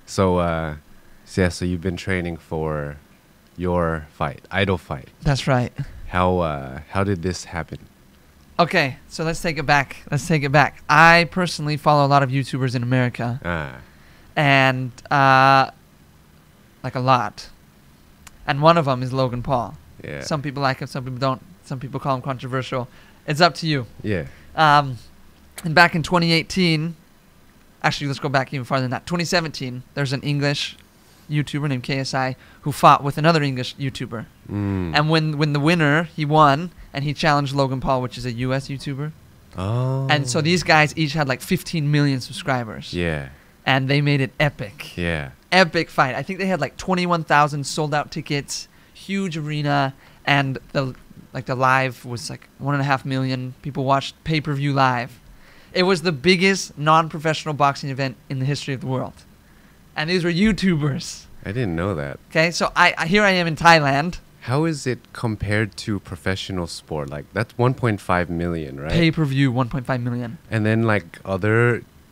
So, so you've been training for your fight, idol fight. That's right. How did this happen? Okay, so let's take it back. I personally follow a lot of YouTubers in America. And, like a lot. And one of them is Logan Paul. Yeah. Some people like him, some people don't. Some people call him controversial. It's up to you. Yeah. And back in 2018, actually, let's go back even farther than that. 2017, there's an English YouTuber named KSI who fought with another English YouTuber. And when the winner, he won, and he challenged Logan Paul, which is a US YouTuber. Oh. And so these guys each had like 15 million subscribers. Yeah. And they made it epic. Yeah. Epic fight. I think they had like 21,000 sold out tickets, huge arena, and the live was like 1.5 million people watched pay-per-view live. It was the biggest non-professional boxing event in the history of the world. And these were YouTubers. I didn't know that. Okay, so here I am in Thailand. How is it compared to professional sport? Like, that's 1.5 million, right? Pay-per-view, 1.5 million. And then, like,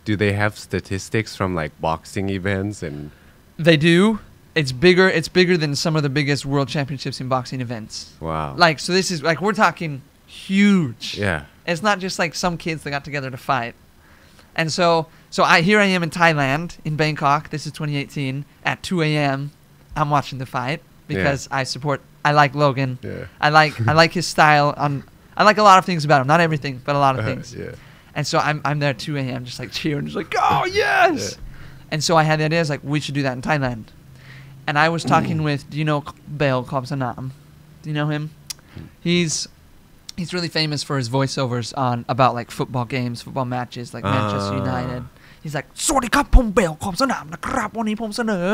do they have statistics from, like, boxing events and... They do. It's bigger than some of the biggest world championships in boxing events. Wow. Like, so this is, like, we're talking huge. Yeah. It's not just, like, some kids that got together to fight. And so here I am in Thailand, in Bangkok. This is 2018. At 2 a.m., I'm watching the fight because I like Logan. Yeah. I like his style. I like a lot of things about him. Not everything, but a lot of things. Yeah. And so I'm there at 2 a.m. just like cheering, just like, oh, yes! Yeah. And so I had the idea, I was like, we should do that in Thailand. And I was talking with, do you know Bale Kobsanam? Do you know him? He's really famous for his voiceovers about like football games, football matches, like Manchester United. He's like, สวัสดีครับผมเบลขอบสนามนะครับวันนี้ผมเสนอ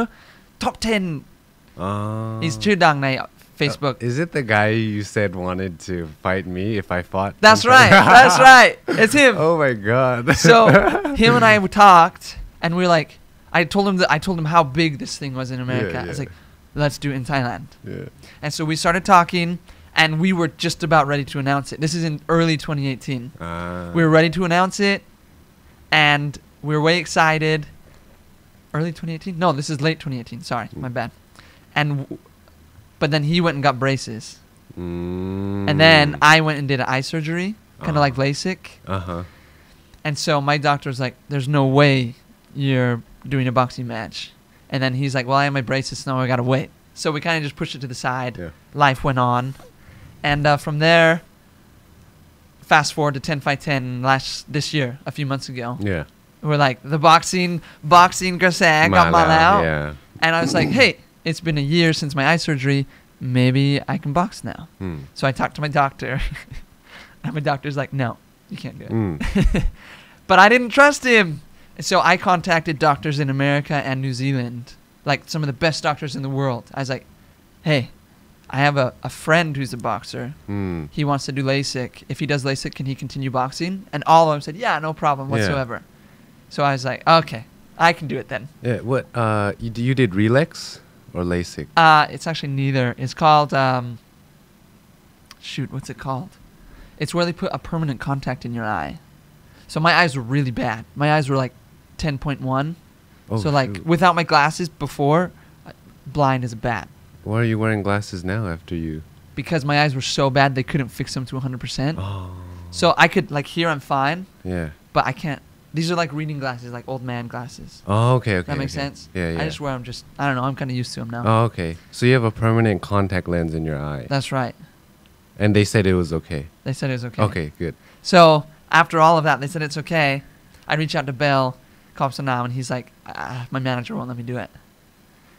top 10 He's ชื่อดังใน Facebook. Is it the guy you said wanted to fight me if I fought? That's right. That's right. It's him. Oh my god. So him and I talked, and we were like, I told him how big this thing was in America. Yeah, yeah. I was like, let's do it in Thailand. Yeah. And so we started talking, and we were just about ready to announce it. This is in early 2018. We were ready to announce it, and we were way excited. Early 2018? No, this is late 2018. Sorry, my bad. But then he went and got braces. And then I went and did an eye surgery, kind of like LASIK. And so my doctor was like, there's no way you're doing a boxing match. And then he's like, well, I have my braces, now I got to wait. So we kind of just pushed it to the side. Yeah. Life went on. And from there, fast forward to 10 Fight 10 this year, a few months ago. Yeah. We're like, the boxing กระแสกลับมาแล้ว Yeah. And I was like, hey, it's been a year since my eye surgery. Maybe I can box now. So I talked to my doctor. And my doctor's like, no, you can't do it. But I didn't trust him. So I contacted doctors in America and New Zealand, like some of the best doctors in the world. I was like, hey, I have a friend who's a boxer. He wants to do LASIK. If he does LASIK, can he continue boxing? And all of them said, yeah, no problem whatsoever. So I was like, okay, I can do it then. Yeah. What? You did Relax or LASIK? It's actually neither. It's called, what's it called? It's where they put a permanent contact in your eye. So my eyes were really bad. My eyes were like 10.1. So like without my glasses before, blind as a bat. Why are you wearing glasses now after you? Because my eyes were so bad they couldn't fix them to 100%. So I could, like, here I'm fine. Yeah. But I can't. These are like reading glasses, like old man glasses. Oh, okay. That makes sense? Yeah. I just wear them I don't know, I'm kind of used to them now. Oh, okay. So you have a permanent contact lens in your eye. That's right. And they said it was okay. They said it was okay. Okay, good. So after all of that, they said it's okay. I reach out to Bell Kobsanam, and he's like, my manager won't let me do it.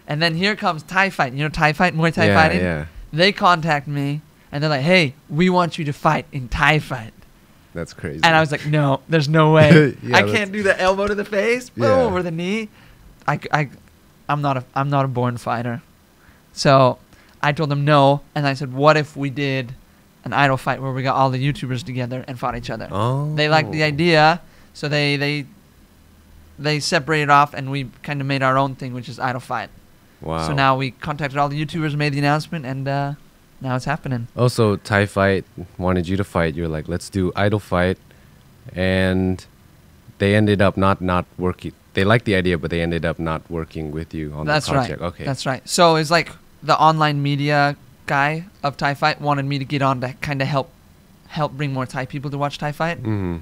And then here comes Thai fight. You know Thai fight, Muay Thai fighting? Yeah. They contact me, and they're like, hey, we want you to fight in Thai fight. That's crazy. And I was like, no, there's no way. I can't do the elbow to the face, boom, over the knee. I'm not a born fighter. So I told them no, and I said, what if we did an idol fight where we got all the YouTubers together and fought each other? They liked the idea, so they separated off, and we kind of made our own thing, which is idol fight. Wow. So now we contacted all the YouTubers, made the announcement, and now it's happening. Also, Thai Fight wanted you to fight. You're like, let's do idol fight, and they ended up not they liked the idea, but they ended up not working with you on That's the project. right. Okay. That's right. So it's like the online media guy of Thai Fight wanted me to get on to kind of help bring more Thai people to watch Thai Fight. Mm-hmm.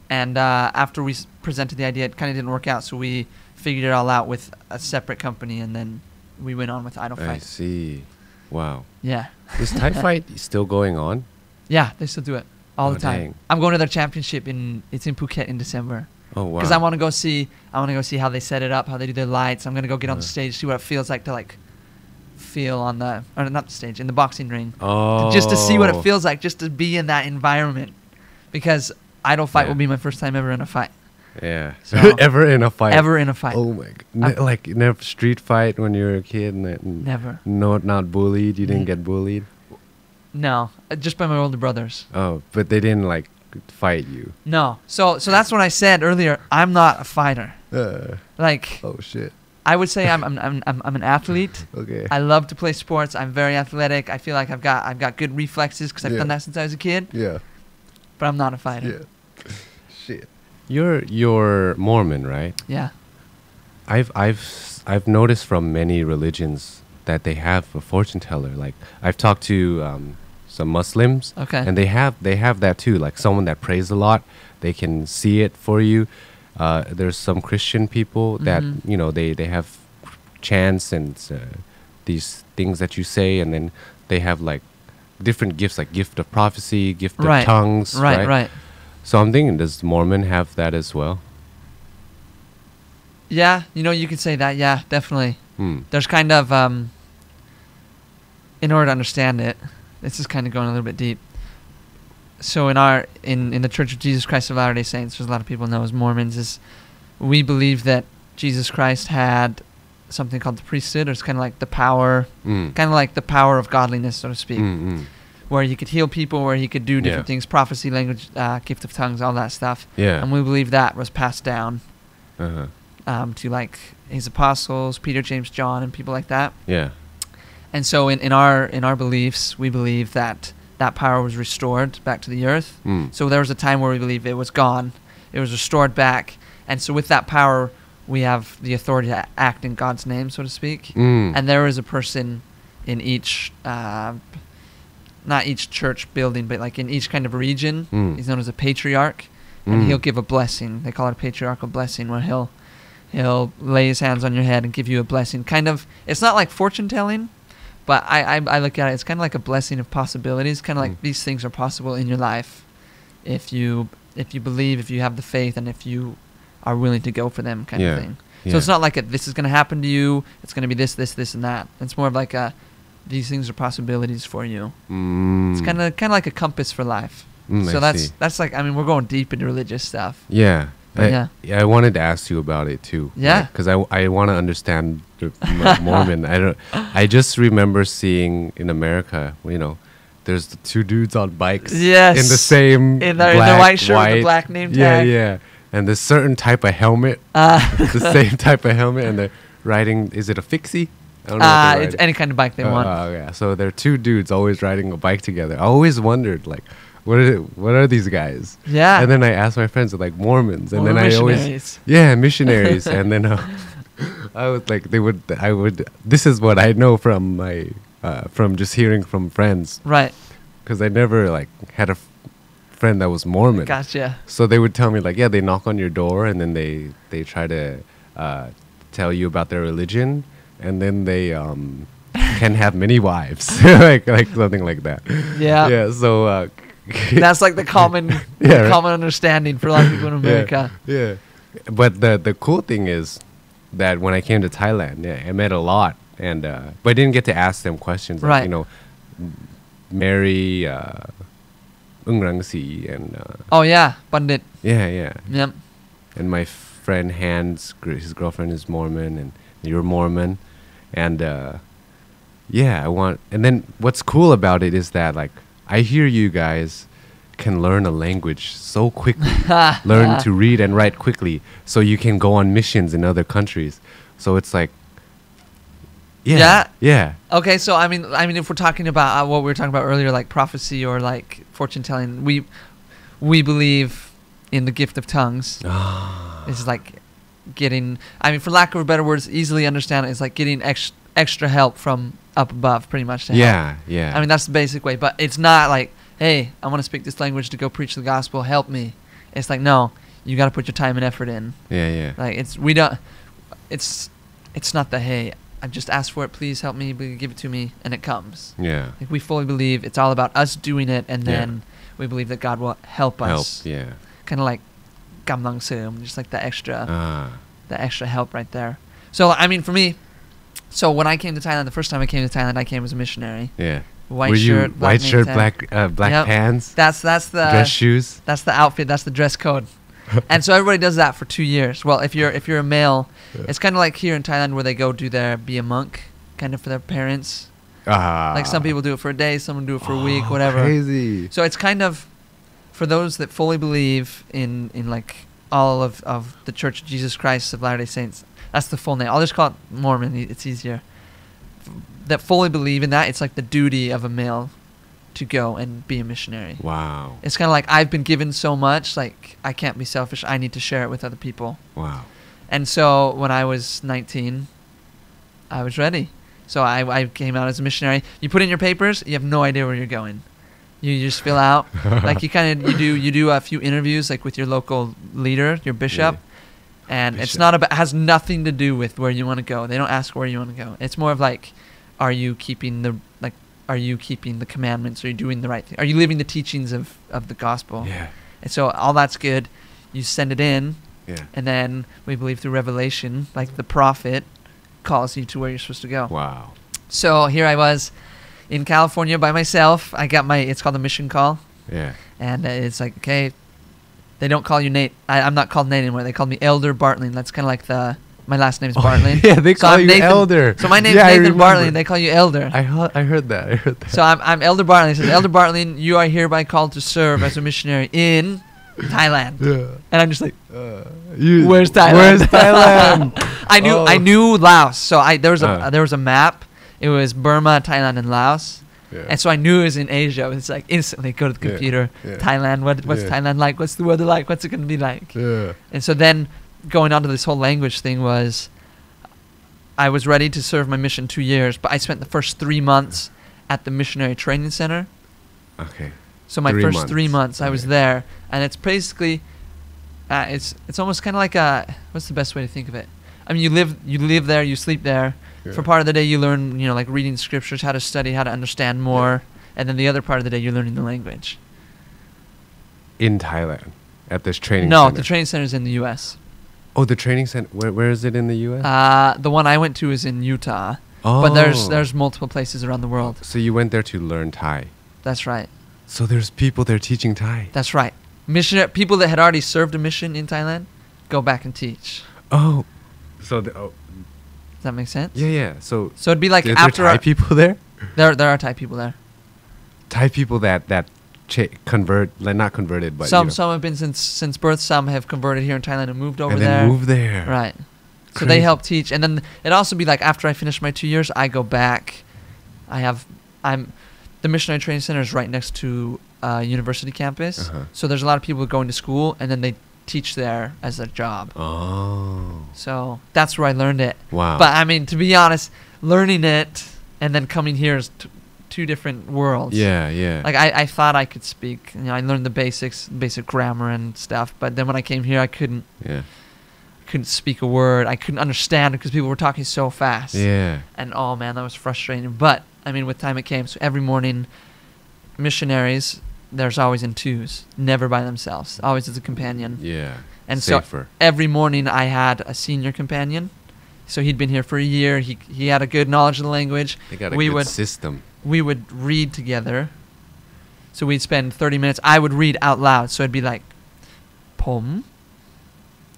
And after we presented the idea, it kind of didn't work out. So we figured it all out with a separate company, and then we went on with Idol I Fight. see. Wow. Yeah. Is Thai Fight still going on? Yeah, they still do it all the time. Dang. I'm going to their championship it's in Phuket in December. Oh wow. Because I want to go see how they set it up, how they do their lights. I'm gonna go get on the stage, see what it feels like to like feel on the or not the stage in the boxing ring. Oh. Just to see what it feels like, just to be in that environment. Because Idol Fight Yeah. will be my first time ever in a fight. Yeah. So- Ever in a fight? Ever in a fight. Oh my god. Like never street fight when you were a kid? Never. No, not bullied? You didn't Mm. get bullied? No, just by my older brothers. Oh, but they didn't like fight you. No. So that's what I said earlier. I'm not a fighter. Like Oh shit. I would say I'm an athlete. Okay. I love to play sports. I'm very athletic. I feel like I've got good reflexes because I've Yeah. done that since I was a kid. Yeah. But I'm not a fighter. Yeah. Shit. You're Mormon, right? Yeah. I've noticed from many religions that they have a fortune teller. Like I've talked to some Muslims, Okay. and they have that too. Like someone that prays a lot, they can see it for you. There's some Christian people that they have chants and these things that you say, and then they have like different gifts, like gift of prophecy, gift of tongues. Right. So I'm thinking, does Mormon have that as well? Yeah, you could say that. Yeah, definitely. There's kind of, in order to understand it, this is kind of going a little bit deep. So in the Church of Jesus Christ of Latter-day Saints, there's a lot of people know as Mormons, is we believe that Jesus Christ had something called the priesthood, or it's kind of like the power, kind of like the power of godliness, so to speak, where he could heal people, where he could do different things, prophecy, language, gift of tongues, all that stuff. Yeah. And we believe that was passed down Uh-huh. to like his apostles, Peter, James, John, and people like that. Yeah. And so in our beliefs, we believe that power was restored back to the earth. So there was a time where we believe it was gone. It was restored back. And so with that power, we have the authority to act in God's name, so to speak. And there is a person in each, not each church building, but like in each kind of region. He's known as a patriarch. And he'll give a blessing. They call it a patriarchal blessing, where he'll lay his hands on your head and give you a blessing. Kind of, it's not like fortune telling, but I look at it, it's kind of like a blessing of possibilities. Kind of like these things are possible in your life if you believe, if you have the faith, and if you are willing to go for them, kind of thing. So it's not like this is going to happen to you. It's going to be this, and that. It's more of like these things are possibilities for you. It's kind of like a compass for life. So that's like, I mean, we're going deep into religious stuff. Yeah. I wanted to ask you about it too. Yeah. Because I want to understand the Mormon. I just remember seeing in America, there's the two dudes on bikes. Yes. In the same in their white shirt with the black name tag. Yeah. And there's certain type of helmet. The same type of helmet, and they're riding. Is it a fixie? I don't know what they're it's any kind of bike they want. Oh yeah. So they're two dudes always riding a bike together. I always wondered like, what are these guys? Yeah. And then I asked my friends, like Mormons, and Or then missionaries. missionaries, and then I was like, this is what I know from my from just hearing from friends, Right. because I never like had a friend that was Mormon. Gotcha. So they would tell me like, they knock on your door, and then they try to tell you about their religion, and then they can have many wives, like something like that. Yeah. Yeah. So. That's like the common common understanding for a lot of people in America. Yeah. But the cool thing is that when I came to Thailand, I met a lot, and but I didn't get to ask them questions. Like, Right. Mary, Ung Rang Si, and Oh yeah, Pandit. yeah. Yep. And my friend Hans, his girlfriend is Mormon, and you're Mormon, and and then what's cool about it is that like I hear you guys can learn a language so quickly, learn to read and write quickly, so you can go on missions in other countries. So it's like, yeah. Okay, so I mean, if we're talking about what we were talking about earlier, like prophecy or like fortune telling, we believe in the gift of tongues. It's like getting, I mean, for lack of better words, easily understand it, it's like getting extra help from up above, pretty much. To help. Yeah. I mean, that's the basic way, but it's not like, hey, I want to speak this language to go preach the gospel, help me. It's like, no, you got to put your time and effort in. Yeah. Like, it's not the, hey, I just asked for it, please help me, give it to me, and it comes. Yeah. Like, we fully believe it's all about us doing it, and then we believe that God will help us. Yeah. Kind of like gamlang seum, just like the extra help right there. So, I mean, for me, so when I came to Thailand, the first time I came to Thailand, I came as a missionary. Yeah. White shirt, black pants. That's the dress shoes. That's the outfit. That's the dress code. And so everybody does that for 2 years. Well, if you're a male, it's kind of like here in Thailand where they go be a monk, kind of for their parents. Like some people do it for a day, some do it for a week, whatever. Crazy. So it's kind of for those that fully believe in like all of the Church of Jesus Christ of Latter-day Saints. That's the full name. I'll just call it Mormon. It's easier. That fully believe in that, it's like the duty of a male to go and be a missionary. Wow. It's kind of like I've been given so much, like I can't be selfish. I need to share it with other people. Wow. And so when I was 19, I was ready. So I came out as a missionary. You put in your papers, you have no idea where you're going. You just fill out, like you do a few interviews like with your local leader, your bishop. And it's not about, has nothing to do with where you want to go. They don't ask where you want to go. It's more of like, are you keeping the commandments? Are you doing the right thing? Are you living the teachings of the gospel? Yeah. And so all that's good. You send it in. Yeah. And then we believe through revelation, like the prophet calls you to where you're supposed to go. Wow. So here I was in California by myself. I got it's called the mission call. Yeah. And it's like, okay, they don't call you Nate. I'm not called Nate anymore. They call me Elder Bartling. That's kind of like my last name is Bartling. Yeah, they call you Nathan, Elder. So my name's Nathan Bartling. They call you Elder. I heard that. So I'm Elder Bartling. It says, Elder Bartling, you are hereby called to serve as a missionary in Thailand. Yeah. And I'm just like, where's Thailand? I knew Laos. So there was a map. It was Burma, Thailand, and Laos. Yeah. And so I knew it was in Asia. It's like instantly go to the computer. Yeah. Thailand. What's Thailand like? What's the weather like? What's it going to be like? Yeah. And so then going on to this whole language thing was, I was ready to serve my mission 2 years, but I spent the first 3 months at the Missionary Training Center. Okay. So my first 3 months I was there, and it's basically, it's almost kind of like what's the best way to think of it? I mean, you live there, you sleep there. Yeah. For part of the day you learn, like reading scriptures, how to study, how to understand more, and then the other part of the day you're learning the language. In Thailand, at this training center? No, the training center is in the U.S. Oh, the training center. Where is it in the U.S.? The one I went to is in Utah. Oh. But there's multiple places around the world. So you went there to learn Thai. That's right. So there's people there teaching Thai. That's right. People that had already served a mission in Thailand go back and teach. Oh. So does that make sense? Yeah. So it'd be like after Thai people there? There are Thai people there. Thai people that convert, like not converted, but some have been since birth. Some have converted here in Thailand and moved over there. And then moved there. Right. So they help teach, and then it'd also be like after I finish my 2 years, I go back. The Missionary Training Center is right next to university campus. So there's a lot of people going to school, and then they teach there as a job. Oh. So that's where I learned it. Wow. But I mean, to be honest, learning it and then coming here is two different worlds. Yeah. Like I thought I could speak. I learned the basic grammar and stuff. But then when I came here, I couldn't speak a word. I couldn't understand it because people were talking so fast. Yeah. And oh man, that was frustrating. But I mean, with time it came. So every morning, missionaries, there's always in twos, never by themselves, always as a companion. Yeah. And safer. So every morning I had a senior companion. So he'd been here for a year. He had a good knowledge of the language. They got a good system. We would read together. So we'd spend 30 minutes. I would read out loud. So it'd be like, pom.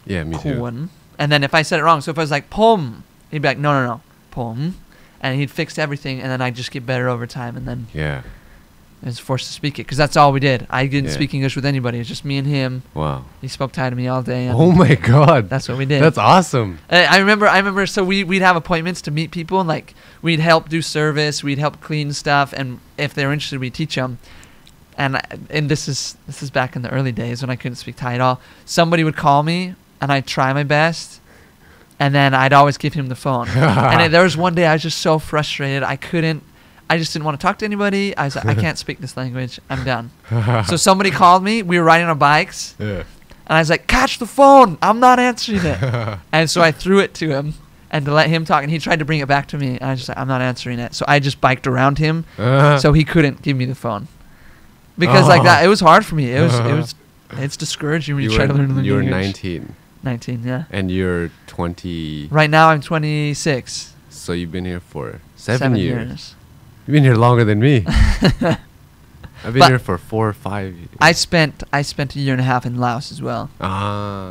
Yeah, me too. And then if I said it wrong, so if I was like, pom, he'd be like, no, pom. And he'd fix everything, and then I'd just get better over time. And then I was forced to speak it, because that's all we did. I didn't speak English with anybody. It was just me and him. Wow. He spoke Thai to me all day. Oh my God. That's what we did. That's awesome. I remember, so we'd have appointments to meet people, and like we'd help do service, we'd help clean stuff, and if they were interested, we'd teach them. And this is back in the early days when I couldn't speak Thai at all. Somebody would call me, and I'd try my best, And then I'd always give him the phone. And there was one day I was just so frustrated. I just didn't want to talk to anybody. I was like, I can't speak this language. I'm done. So somebody called me. We were riding our bikes. Yeah. And I was like, catch the phone. I'm not answering it. And so I threw it to him and to let him talk. And he tried to bring it back to me. And I was just like, I'm not answering it. So I just biked around him so he couldn't give me the phone. Because like that, it was hard for me. It's discouraging when you try to learn the language. You were 19. 19, yeah. And you're 20. Right now I'm 26. So you've been here for 7 years. You've been here longer than me. I've been here for 4 or 5 years. I spent a year and a half in Laos as well.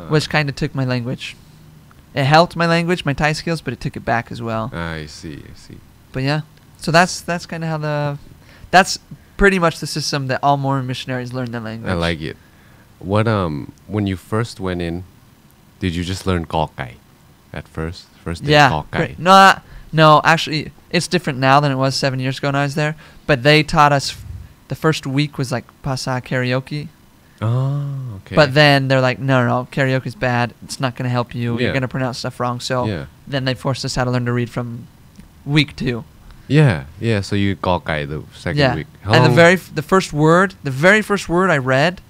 Which kind of took my language. It helped my language, my Thai skills, but it took it back as well. I see. But yeah, so that's kind of how that's pretty much the system that all Mormon missionaries learn their language. I like it. What when you first went in, did you just learn Gao Gai at first? First day Gao Gai? No, actually, it's different now than it was 7 years ago when I was there. But they taught us, the first week was like Pasa karaoke. Oh, okay. But then they're like, no, karaoke's bad. It's not going to help you. Yeah. You're going to pronounce stuff wrong. So then they forced us how to learn to read from week 2. Yeah. So you Gao Gai the second week. And the very first word I read.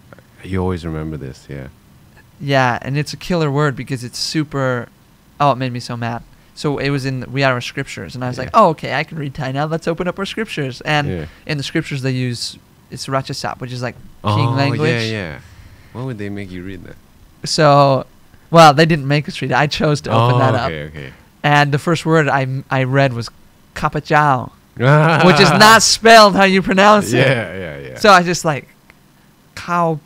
You always remember this, yeah. Yeah, and it's a killer word because it's super. Oh, it made me so mad. So it was we had our scriptures, and I was like, oh, okay, I can read Thai now. Let's open up our scriptures. And in the scriptures they use, it's Ratchasap, which is like king language. Yeah. Why would they make you read that? So, well, they didn't make us read it. I chose to open that up. Okay. And the first word I read was kapachao, which is not spelled how you pronounce it. Yeah. So I just like, cow.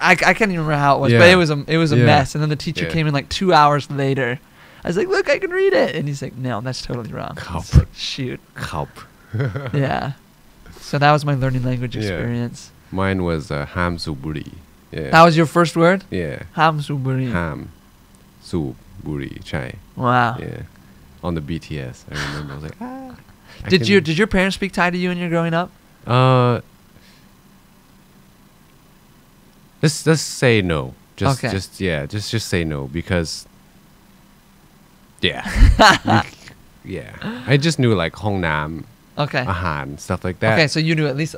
I can't even remember how it was, but it was a mess. And then the teacher came in like 2 hours later. I was like, look, I can read it. And he's like, no, that's totally wrong. Like, shoot. Kaup. Yeah. So that was my learning language experience. Mine was ham suburi. Yeah. That was your first word? Yeah. Ham suburi. Ham suburi chai. Wow. Yeah. On the BTS, I remember. I was like, Did your parents speak Thai to you when you were growing up? Let's say no. Just say no because I just knew like Hong Nam, Ahan, stuff like that. Okay, so you knew at least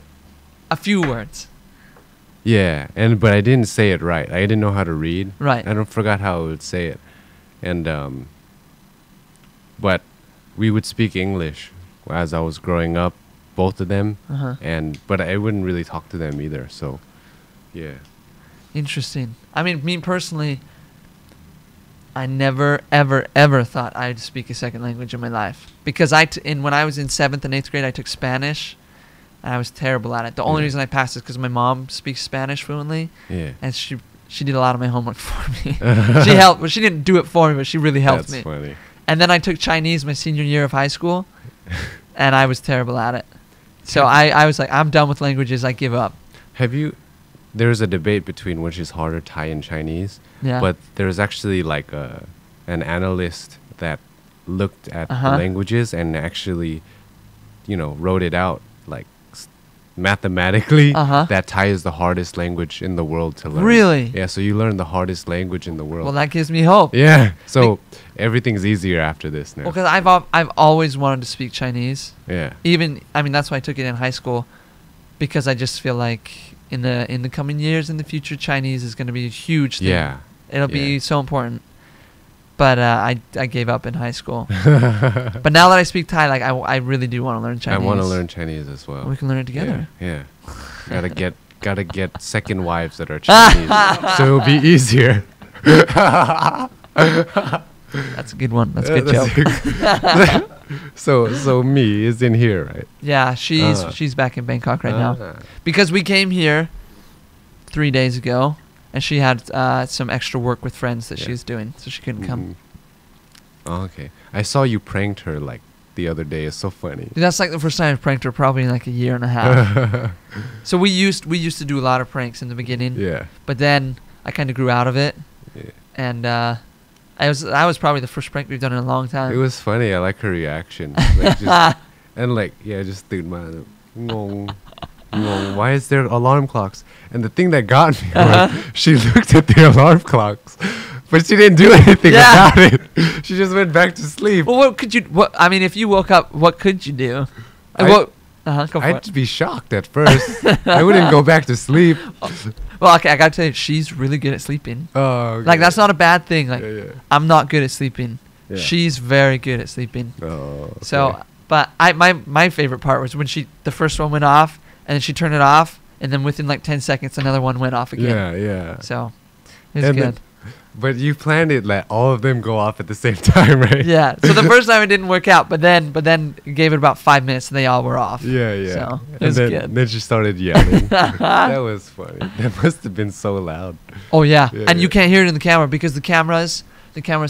a few words. Yeah, but I didn't say it right. I didn't know how to read. Right. I forgot how I would say it, and but we would speak English as I was growing up, both of them, but I wouldn't really talk to them either. So, yeah. Interesting. I mean, me personally, I never, ever, ever thought I'd speak a second language in my life. Because when I was in 7th and 8th grade, I took Spanish, and I was terrible at it. The only reason I passed is because my mom speaks Spanish fluently, and she did a lot of my homework for me. She helped, but she didn't do it for me, but she really helped me. That's funny. And then I took Chinese my senior year of high school, and I was terrible at it. So I was like, I'm done with languages. I give up. There's a debate between which is harder, Thai and Chinese. Yeah. But there's actually like an analyst that looked at the languages and actually, wrote it out like mathematically that Thai is the hardest language in the world to learn. Really? Yeah. So you learn the hardest language in the world. Well, that gives me hope. Yeah. So everything's easier after this now. Well, because I've always wanted to speak Chinese. Yeah. That's why I took it in high school, because I just feel like in the coming years, in the future, Chinese is going to be a huge thing. Yeah. It'll be so important. But I gave up in high school. But now that I speak Thai, like I really do want to learn Chinese. I want to learn Chinese as well. We can learn it together. Yeah. Gotta get second wives that are Chinese, so it'll be easier. That's a good one. That's a good joke. So Mi is in here, right? Yeah, she's back in Bangkok right now, because we came here 3 days ago, and she had some extra work with friends that she was doing, so she couldn't come. Oh, okay. I saw you pranked her like the other day. It's so funny. That's like the first time I pranked her, probably in like a year and a half. So we used to do a lot of pranks in the beginning. Yeah. But then I kind of grew out of it. Yeah. And I was probably the first prank we've done in a long time. It was funny. I like her reaction. Justตื่นมา ngong. Why is there alarm clocks? And the thing that got me was she looked at the alarm clocks, But she didn't do anything Yeah. about it. She just went back to sleep. Well, what could you? What I mean, if you woke up, what could you do? Go for I'd it. be shocked at first. I wouldn't go back to sleep. Well, okay, I gotta tell you, she's really good at sleeping. Oh, okay. Like that's not a bad thing. Like Yeah. I'm not good at sleeping. Yeah. She's very good at sleeping. Oh, okay. So, but my favorite part was when the first one went off, and then she turned it off, and then within like 10 seconds, another one went off again. Yeah. So, it was And good. But you planned it like all of them go off at the same time, right? Yeah. So the first time it didn't work out, but then gave it about 5 minutes, and they all were off. Yeah. So it And was then, good. then she started yelling. That was funny. That must have been so loud. Oh yeah, Yeah, and you yeah. can't hear it in the camera because the cameras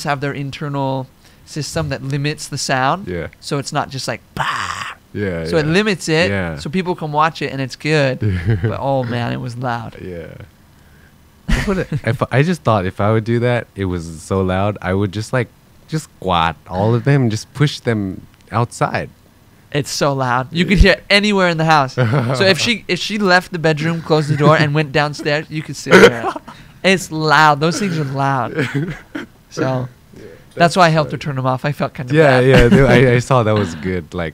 have their internal system that limits the sound. Yeah. So it's not just like bah. Yeah. So it limits it, Yeah. so people can watch it and it's good. But oh man, it was loud. Yeah. If I just thought if I would do that, it was so loud, I would just squat all of them and just push them outside. It's so loud. You could hear it anywhere in the house. So if she left the bedroom, closed the door, and went downstairs, you could still hear it. It's loud. Those things are loud. So that's why I helped her turn them off. I felt kind of bad. Yeah. I saw that was good. Like,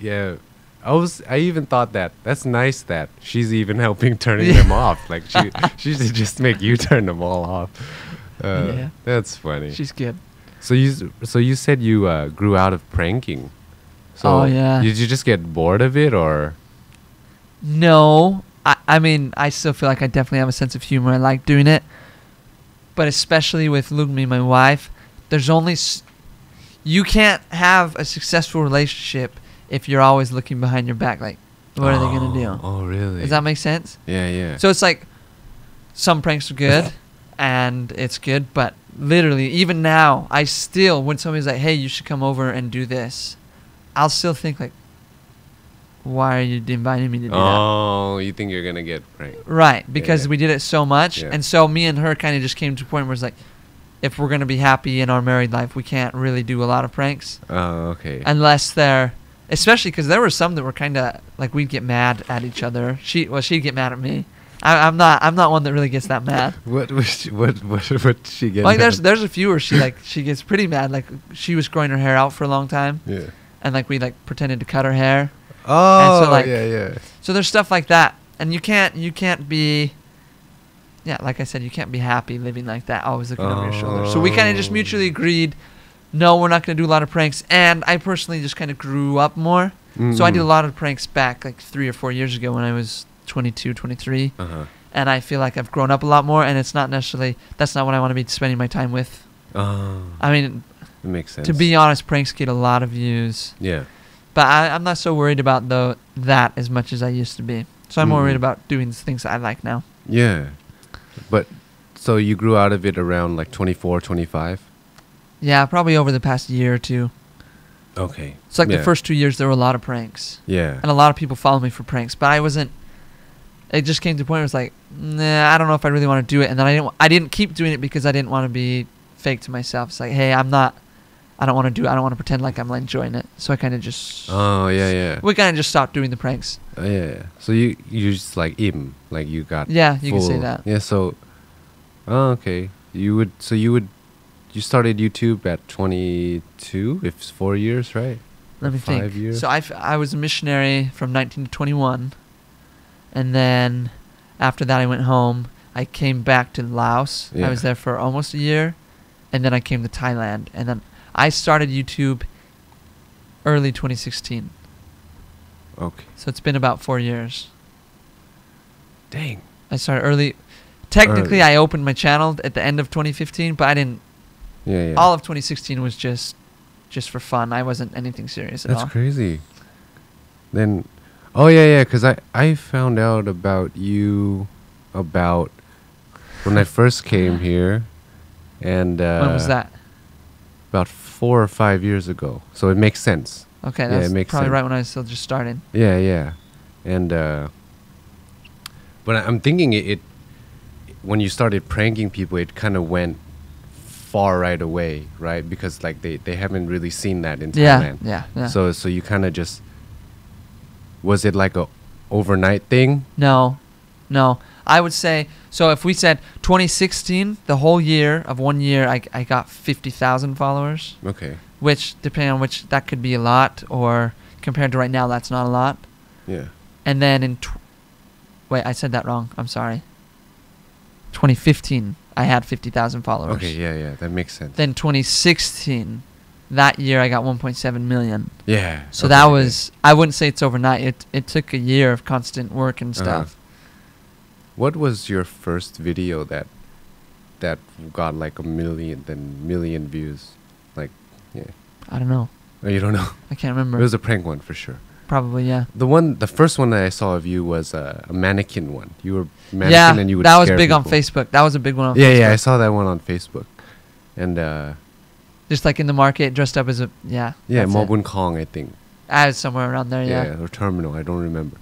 yeah. I even thought that's nice that she's even helping turning them off. Like she should just make you turn them all off. Yeah. That's funny. She's good. So you said you grew out of pranking. So Oh, yeah. Did you just get bored of it or? No, I mean, I still feel like I definitely have a sense of humor. I like doing it. But especially with Lugmi, my wife, there's only... you can't have a successful relationship if you're always looking behind your back. Like, what are they going to do? Oh, really? Does that make sense? Yeah. So it's like, some pranks are good, and it's good, but literally, even now, I still, when somebody's like, hey, you should come over and do this, I'll still think like, why are you inviting me to do that? Oh, you think you're going to get pranked. Right, because yeah. we did it so much, Yeah. and so me and her kind of just came to a point where it's like, if we're going to be happy in our married life, we can't really do a lot of pranks. Oh, okay. Unless they're, especially because there were some that were kind of, like we'd get mad at each other. She'd get mad at me. I'm not one that really gets that mad. What she get? Like there's a few where she gets pretty mad. Like she was growing her hair out for a long time, Yeah. and like we like pretended to cut her hair. Oh, And so, like- yeah. So there's stuff like that, and you can't be, yeah, like I said, you can't be happy living like that, always looking over your shoulder. So we kind of just mutually agreed, no, we're not going to do a lot of pranks. And I personally just kind of grew up more, so I did a lot of pranks back like 3 or 4 years ago when I was 22, 23, Uh-huh. and I feel like I've grown up a lot more. And it's not necessarily that's not what I want to be spending my time with. Oh, I mean, it makes sense. to be honest, pranks get a lot of views. Yeah. But I'm not so worried about that as much as I used to be. So I'm more worried Mm. about doing things I like now. Yeah. But so you grew out of it around like 24, 25? Yeah, probably over the past year or two. Okay. It's like Yeah. the first 2 years there were a lot of pranks. Yeah. And a lot of people followed me for pranks. But I wasn't... It just came to a point where it's like, nah, I don't know if I really want to do it. And then I didn't keep doing it because I didn't want to be fake to myself. It's like, hey, I don't want to do it. I don't want to pretend like I'm enjoying it. So I kind of just... Oh, yeah. We kind of just stopped doing the pranks. Yeah. So you just like like you got Yeah, you can say full- that. Yeah, so okay. You started YouTube at 22, if it's 4 years, right? Let me 5 think. years? So I was a missionary from 19 to 21. And then after that I went home. I came back to Laos. Yeah. I was there for almost a year. And then I came to Thailand. And then I started YouTube early 2016. Okay. So it's been about 4 years. Dang. I started early. Technically, Early. I opened my channel at the end of 2015, but I didn't. Yeah. All of 2016 was just for fun. I wasn't anything serious at all. That's crazy. Then, oh yeah, because I found out about you about when I first came here, and When was that? About 4 or 5 years ago. So it makes sense. Okay, Yeah, that's it makes probably sense. right when I was still just starting. Yeah, and but I'm thinking it when you started pranking people, it kind of went far right away, right? Because like they haven't really seen that in Thailand. Yeah. So you kind of just, was it like a overnight thing? No. I would say, so if we said 2016, the whole year of 1 year, I got 50,000 followers. Okay. Which, depending on which, that could be a lot, or compared to right now, that's not a lot. Yeah. And then wait, I said that wrong. I'm sorry. 2015, I had 50,000 followers. Okay, yeah, that makes sense. Then 2016, that year I got 1.7 million. Yeah. So that was, I wouldn't say it's overnight. It took a year of constant work and stuff. What was your first video that got like a million views? Like, yeah. I don't know. Oh, you don't know? I can't remember. It was a prank one for sure. Probably, yeah. The first one that I saw of you was a mannequin one. You were mannequin and you would that was scare big on people. Facebook. That was a big one on Facebook. Yeah, I saw that one on Facebook. And just like in the market, dressed up as a, yeah, that's it. Mobun Kong, I think. I was somewhere around there, yeah. Or Terminal, I don't remember.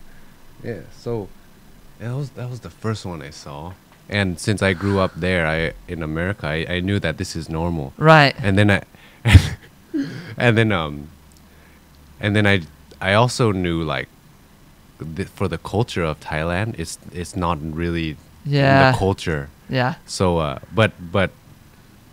Yeah, so that was the first one I saw. And since I grew up there, in America, I knew that this is normal. Right. And then I also knew like for the culture of Thailand, it's not really in the culture. Yeah. So but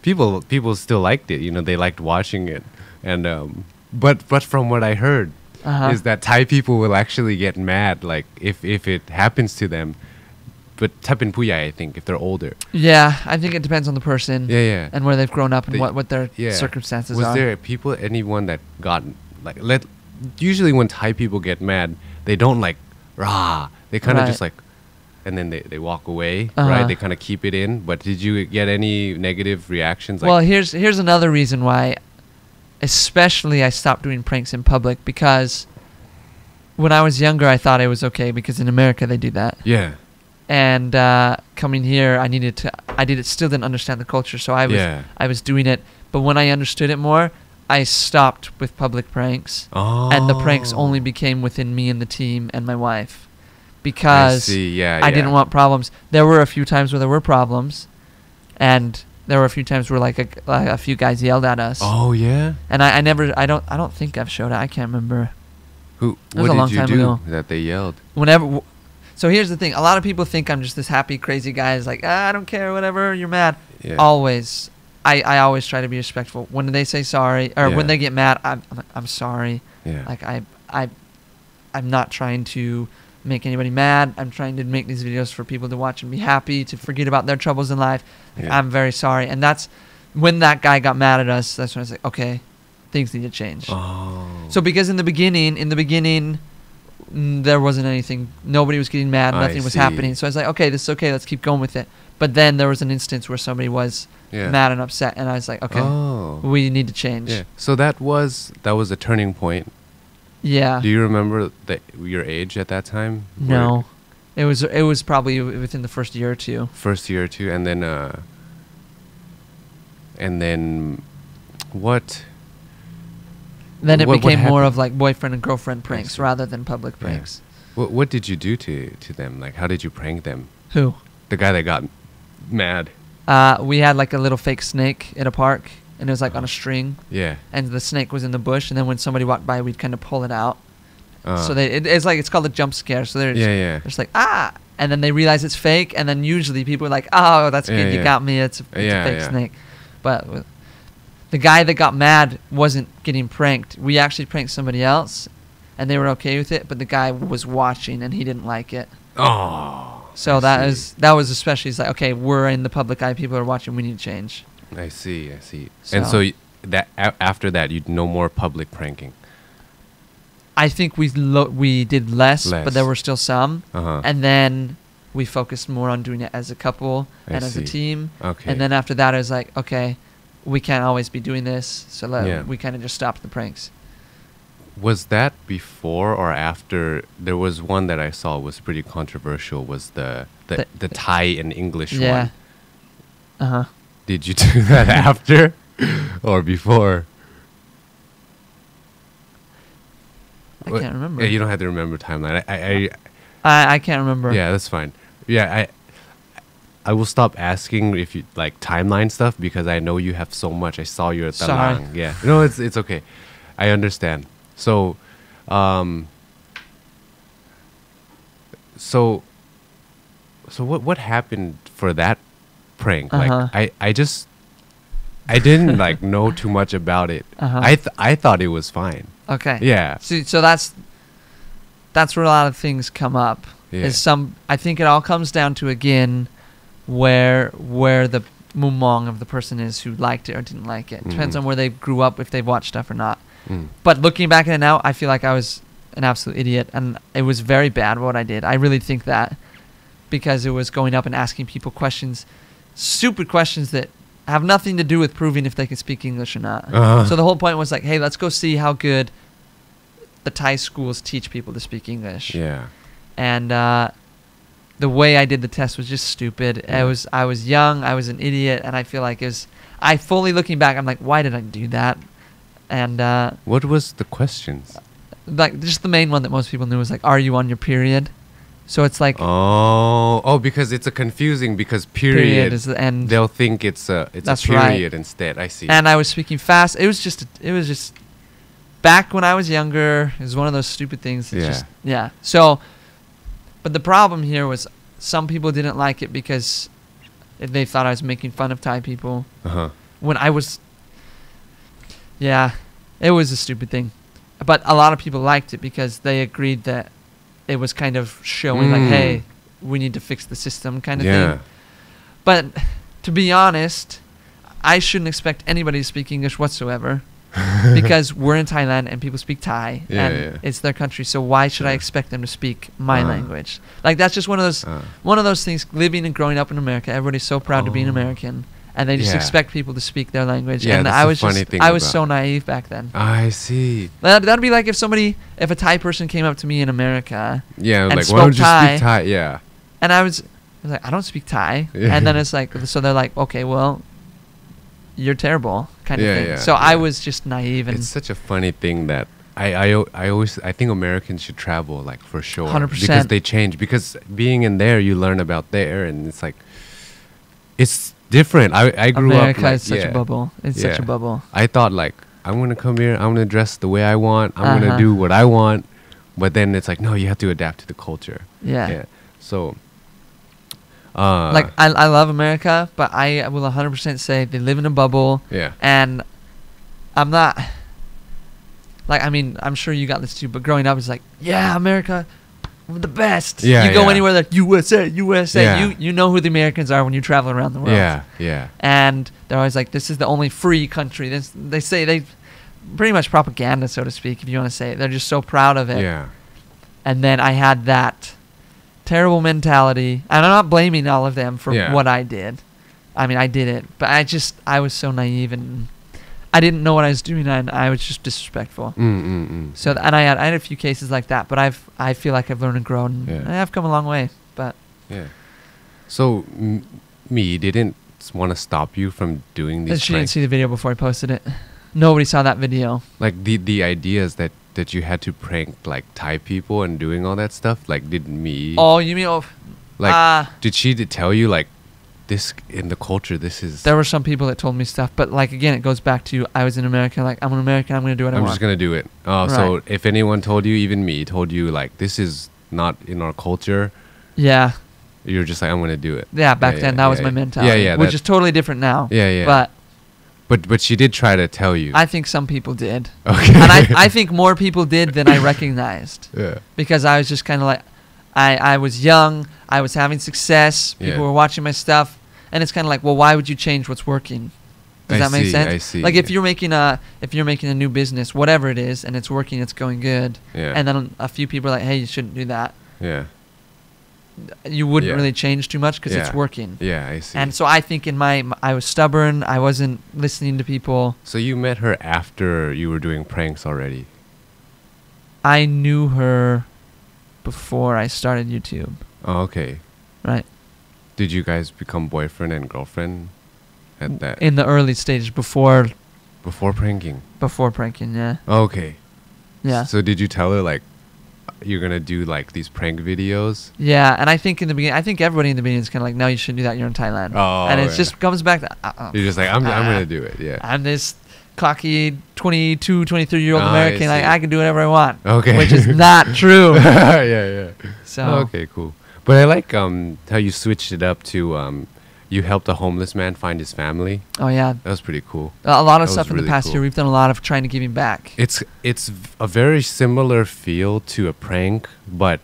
people still liked it. You know, they liked watching it. And but from what I heard is that Thai people will actually get mad like if it happens to them. But Tapin Puyai, I think, if they're older. Yeah, I think it depends on the person. Yeah. And where they've grown up and what their circumstances are. Was there anyone that got like usually when Thai people get mad, they don't like rah. They kind of just like, and then they walk away, right? They kind of keep it in. But did you get any negative reactions? Like, well, here's another reason why, especially I stopped doing pranks in public, because when I was younger, I thought it was okay because in America they do that. Yeah. And coming here, still didn't understand the culture, so I was doing it. But when I understood it more, I stopped with public pranks, and the pranks only became within me and the team and my wife, because I didn't want problems. There were a few times where there were problems, and there were a few times where like a few guys yelled at us. Oh yeah. And I don't think I've showed it. I can't remember. What was a long did you time do ago. that they yelled? So here's the thing. A lot of people think I'm just this happy, crazy guy. It's like, I don't care, whatever, you're mad. Yeah. Always. I always try to be respectful. When they say sorry, or when they get mad, I'm sorry. Yeah. Like, I'm not trying to make anybody mad. I'm trying to make these videos for people to watch and be happy, to forget about their troubles in life. Like, I'm very sorry. And that's, when that guy got mad at us, that's when I was like, okay, things need to change. Oh. So because in the beginning, there wasn't anything. Nobody was getting mad. Nothing was happening. So I was like, okay, this is okay. Let's keep going with it. But then there was an instance where somebody was mad and upset, and I was like, okay, we need to change. Yeah. So that was a turning point. Yeah. Do you remember your age at that time? No. It was probably within the first year or two. First year or two, and then what? Then it became more of like boyfriend and girlfriend pranks rather than public pranks. Yeah. What did you do to them? Like, how did you prank them? Who? The guy that got mad. We had like a little fake snake at a park, and it was like on a string. Yeah. And the snake was in the bush, and then when somebody walked by, we'd kind of pull it out. So it's called a jump scare. So they're just like, and then they realize it's fake, and then usually people are like, oh, that's good, you got me, it's a fake snake. But the guy that got mad wasn't getting pranked. We actually pranked somebody else, and they were okay with it, but the guy was watching, and he didn't like it. Oh. So that was especially, it's like, okay, we're in the public eye, people are watching, we need to change. I see. And so that after that, you no more public pranking. I think we did less, but there were still some. And then we focused more on doing it as a couple and as a team. Okay. And then after that, I was like, okay, we can't always be doing this, so we kind of just stopped the pranks. Was that before or after? There was one that I saw was pretty controversial. Was the Thai and English one? Yeah. Did you do that after or before? I can't remember. Yeah, you don't have to remember timeline. I can't remember. Yeah, that's fine. Yeah, I will stop asking if you like timeline stuff because I know you have so much. I saw you at Talang. Yeah. No, it's okay. I understand. So So what happened for that prank? Uh-huh. Like I didn't like know too much about it. Uh-huh. I thought it was fine. Okay. Yeah. So that's where a lot of things come up. Yeah. I think it all comes down to, again, where the mumong of the person is who liked it or didn't like it. Depends on where they grew up, if they've watched stuff or not. But looking back at it now, I feel like I was an absolute idiot, and it was very bad what I did. I really think that, because it was going up and asking people questions, stupid questions that have nothing to do with proving if they can speak English or not. So the whole point was like, hey, let's go see how good the Thai schools teach people to speak English. Yeah. And the way I did the test was just stupid. Yeah. I was young, I was an idiot, and I feel like I fully, looking back, I'm like, why did I do that? And what was the questions? like, just the main one that most people knew was like, are you on your period? So it's like, because it's a confusing, because period is the end. they'll think it's a That's period right. instead. I see. And I was speaking fast. It was just back when I was younger. It was one of those stupid things. Yeah. So, but the problem here was some people didn't like it because they thought I was making fun of Thai people. When I was, it was a stupid thing. But a lot of people liked it because they agreed that it was kind of showing like, hey, we need to fix the system kind of thing. But to be honest, I shouldn't expect anybody to speak English whatsoever because we're in Thailand and people speak Thai and it's their country. So why should I expect them to speak my language? Like, that's just one of those things. Living and growing up in America, everybody's so proud to be an American, and they just expect people to speak their language. Yeah, and that's I was so naive back then. I see. That'd be like if a Thai person came up to me in America. Yeah, and like, spoke why don't you Thai, speak Thai? Yeah. And I was like, I don't speak Thai. And then it's like, so they're like, okay, well, you're terrible, kind of thing. So I was just naive. And it's such a funny thing that I think Americans should travel, like, for sure. 100%. Because they change. Because being in there, you learn about there, and it's like, it's different. I grew America up like, is such a bubble. It's such a bubble. I thought, like, I'm gonna come here, I'm gonna dress the way I want, I'm gonna do what I want, but then it's like, no, you have to adapt to the culture. Yeah. So like, I love America, but I will 100% say they live in a bubble. Yeah. And I'm not, like, I mean, I'm sure you got this too, but growing up, it's like, yeah, America, we're the best. You go anywhere, like, USA. You know who the Americans are when you travel around the world. Yeah. And they're always like, this is the only free country. They say, they pretty much propaganda, so to speak, if you want to say it. They're just so proud of it. Yeah. And then I had that terrible mentality, and I'm not blaming all of them for what I did. I mean, I did it, but I was so naive, and I didn't know what I was doing, and I was just disrespectful. So, and I had a few cases like that, but I feel like I've learned and grown. I have come a long way, but So, me didn't want to stop you from doing these. She didn't see the video before I posted it. Nobody saw that video. Like, the ideas that you had to prank, like, Thai people and doing all that stuff, like, did me... Oh, you mean... like, did she tell you, like, this, in the culture, this is... There were some people that told me stuff, but, like, again, it goes back to, I was in America, like, I'm an American, I'm going to do what I want. I'm just going to do it. Oh, so if anyone told you, even me, told you, like, this is not in our culture... Yeah. You're just like, I'm going to do it. Yeah, back then, that was my mentality. Which is totally different now. But she did try to tell you. I think some people did. Okay. And I think more people did than I recognized. Because I was just kind of like, I was young, I was having success, people were watching my stuff, and it's kind of like, well, why would you change what's working? Does that make sense? I see. Like, if you're making a new business, whatever it is, and it's working, it's going good, and then a few people are like, hey, you shouldn't do that. You wouldn't really change too much because it's working. Yeah, I see. And so I think I was stubborn. I wasn't listening to people. So you met her after you were doing pranks already? I knew her before I started YouTube. Oh, okay. Right. Did you guys become boyfriend and girlfriend at that? In the early stages before pranking? Before pranking, yeah. Okay. Yeah. So did you tell her, like, you're gonna do, like, these prank videos? Yeah, and I think in the beginning, everybody in the beginning is kind of like, no, you shouldn't do that, you're in Thailand. Oh, and it just comes back to, you're just like, I'm gonna do it, yeah. I'm this cocky 22, 23-year-old American, I can do whatever I want. Okay. Which is not true. Yeah. So. Okay, cool. But I like how you switched it up to you helped a homeless man find his family. Oh yeah, That was pretty cool. a lot of That stuff was in the really past cool. year. We've done a lot of trying to give him back. It's a very similar feel to a prank, but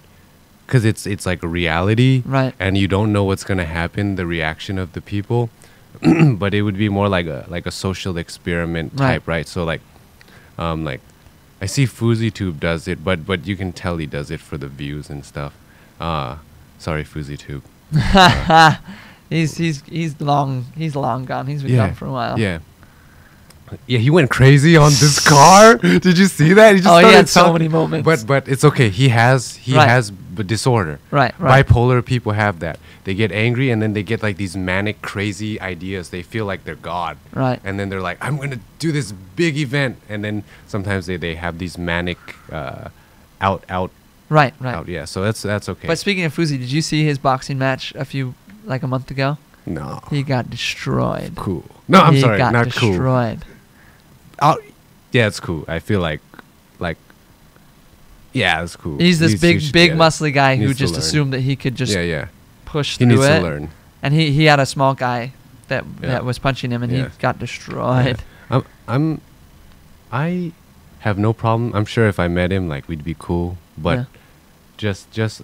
because it's like a reality, Right. and you don't know what's gonna happen, the reaction of the people. But it would be more like a social experiment type, right? So like I see FuzzyTube does it, but you can tell he does it for the views and stuff. Sorry, FuzzyTube. He's long gone. He's been gone for a while. Yeah. Yeah, he went crazy on this car. Did you see that? He just He started had so talking- many moments. But it's okay. He has Right. disorder. Right. Bipolar people have that. They get angry and then they get like these manic, crazy ideas. They feel like they're God. Right. And then they're like, I'm gonna do this big event. And then sometimes they have these manic out. Right. Yeah. So that's okay. But speaking of Fuzi, did you see his boxing match a month ago? No. He got destroyed. Cool. No, I'm he sorry. got Not cool. destroyed. Yeah, it's cool. I feel like, yeah, it's cool. He's this big, should big, get it. muscly guy He who needs to just learn. assumed that he could just Yeah. push He through needs it. to learn. And he had a small guy that Yeah. was punching him, and Yeah. he got destroyed. I have no problem. I'm sure if I met him, like we'd be cool. But Yeah. just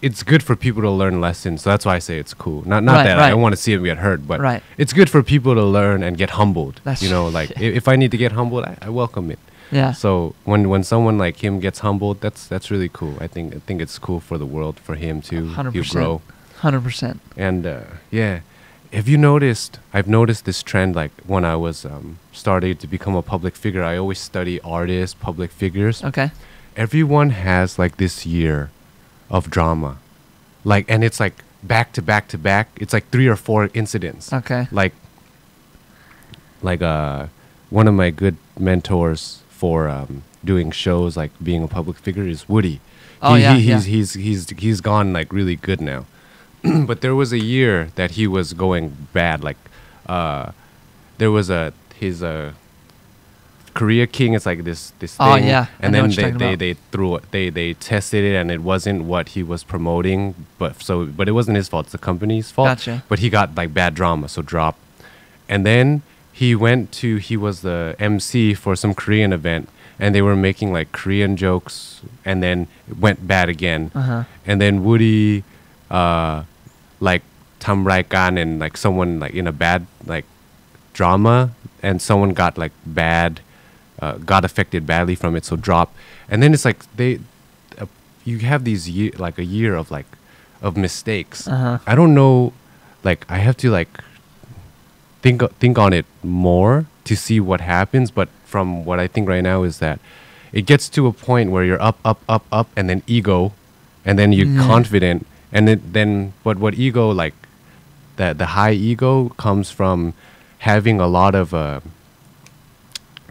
it's good for people to learn lessons. So that's why I say it's cool. Not Right, that right. I don't want to see him get hurt, but Right. it's good for people to learn and get humbled. That's- Like if I need to get humbled, I welcome it. Yeah. So when someone like him gets humbled, that's really cool. I think it's cool for the world, for him to 100%. grow. 100%. And yeah, have you noticed? I've noticed this trend. Like when I was starting to become a public figure, I always study artists, public figures. Okay. Everyone has like this year of drama, and it's like back to back to back. It's like 3 or 4 incidents. Okay. Like one of my good mentors for doing shows, like being a public figure, is Woody. Oh, yeah. He's gone like really good now. But there was a year that he was going bad. Like there was his Korea King. It's like this thing. Oh, yeah. I And know then what you're talking about. they threw it. They tested it and it wasn't what he was promoting. But it wasn't his fault. It's the company's fault. Gotcha. But he got like bad drama, so drop. And then he was the MC for some Korean event, and they were making like Korean jokes, and then it went bad again. Uh-huh. And then Woody, like Tam Rai-kan and like someone like in a bad like drama, and someone got like bad, got affected badly from it, so drop. And then it's like you have these a year of like of mistakes. Uh-huh. I don't know, like I have to like think on it more to see what happens. But from what I think right now is that it gets to a point where you're up, and then ego, and then you're confident, and then what ego, like the high ego comes from having a lot of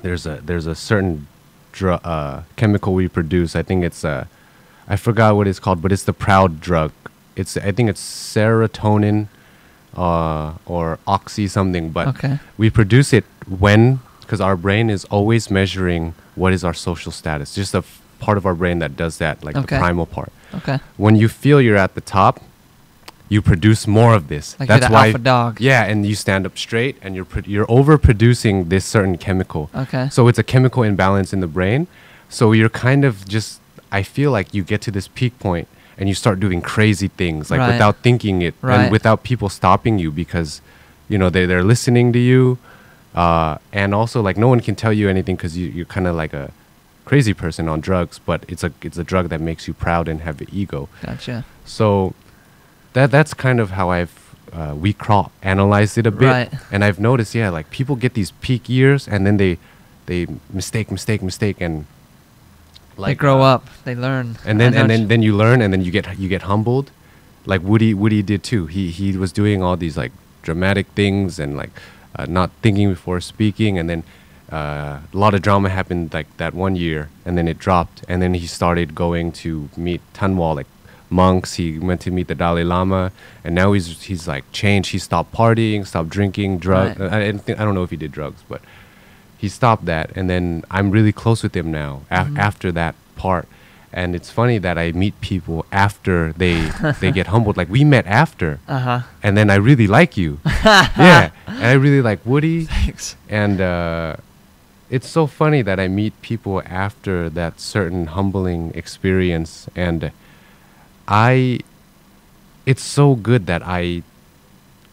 there's a certain chemical we produce. I think it's I forgot what it's called, but it's the proud drug. I think it's serotonin or oxy something, but Okay. we produce it because our brain is always measuring what is our social status. Just a part of our brain that does that, like Okay. the primal part. Okay. When you feel you're at the top, you produce more of this. Like That's you're the why, alpha dog. yeah, and you stand up straight, and you're overproducing this certain chemical. Okay. So it's a chemical imbalance in the brain. So you're kind of just, I feel like you get to this peak point and you start doing crazy things, like Right. without thinking it, Right. and without people stopping you, because they're listening to you, and also like no one can tell you anything because you're kind of like a crazy person on drugs, but it's a drug that makes you proud and have an ego. Gotcha. So that's kind of how I've analyzed it a bit. Right. And I've noticed, yeah, like people get these peak years and then they mistake, and They grow up. They learn. and then you learn, and then you get humbled, like Woody did too. He was doing all these like dramatic things and like not thinking before speaking, and then a lot of drama happened like that one year, and then it dropped, and then he started going to meet Tanwal, like monks. He went to meet the Dalai Lama, and now he's like changed. He stopped partying, stopped drinking, drugs. Right. I don't know if he did drugs, but he stopped that. And then I'm really close with him now after that part, And it's funny that I meet people after they get humbled. Like we met after, and then I really like you. Yeah, and I really like Woody. Thanks. And it's so funny that I meet people after that certain humbling experience, and it's so good that I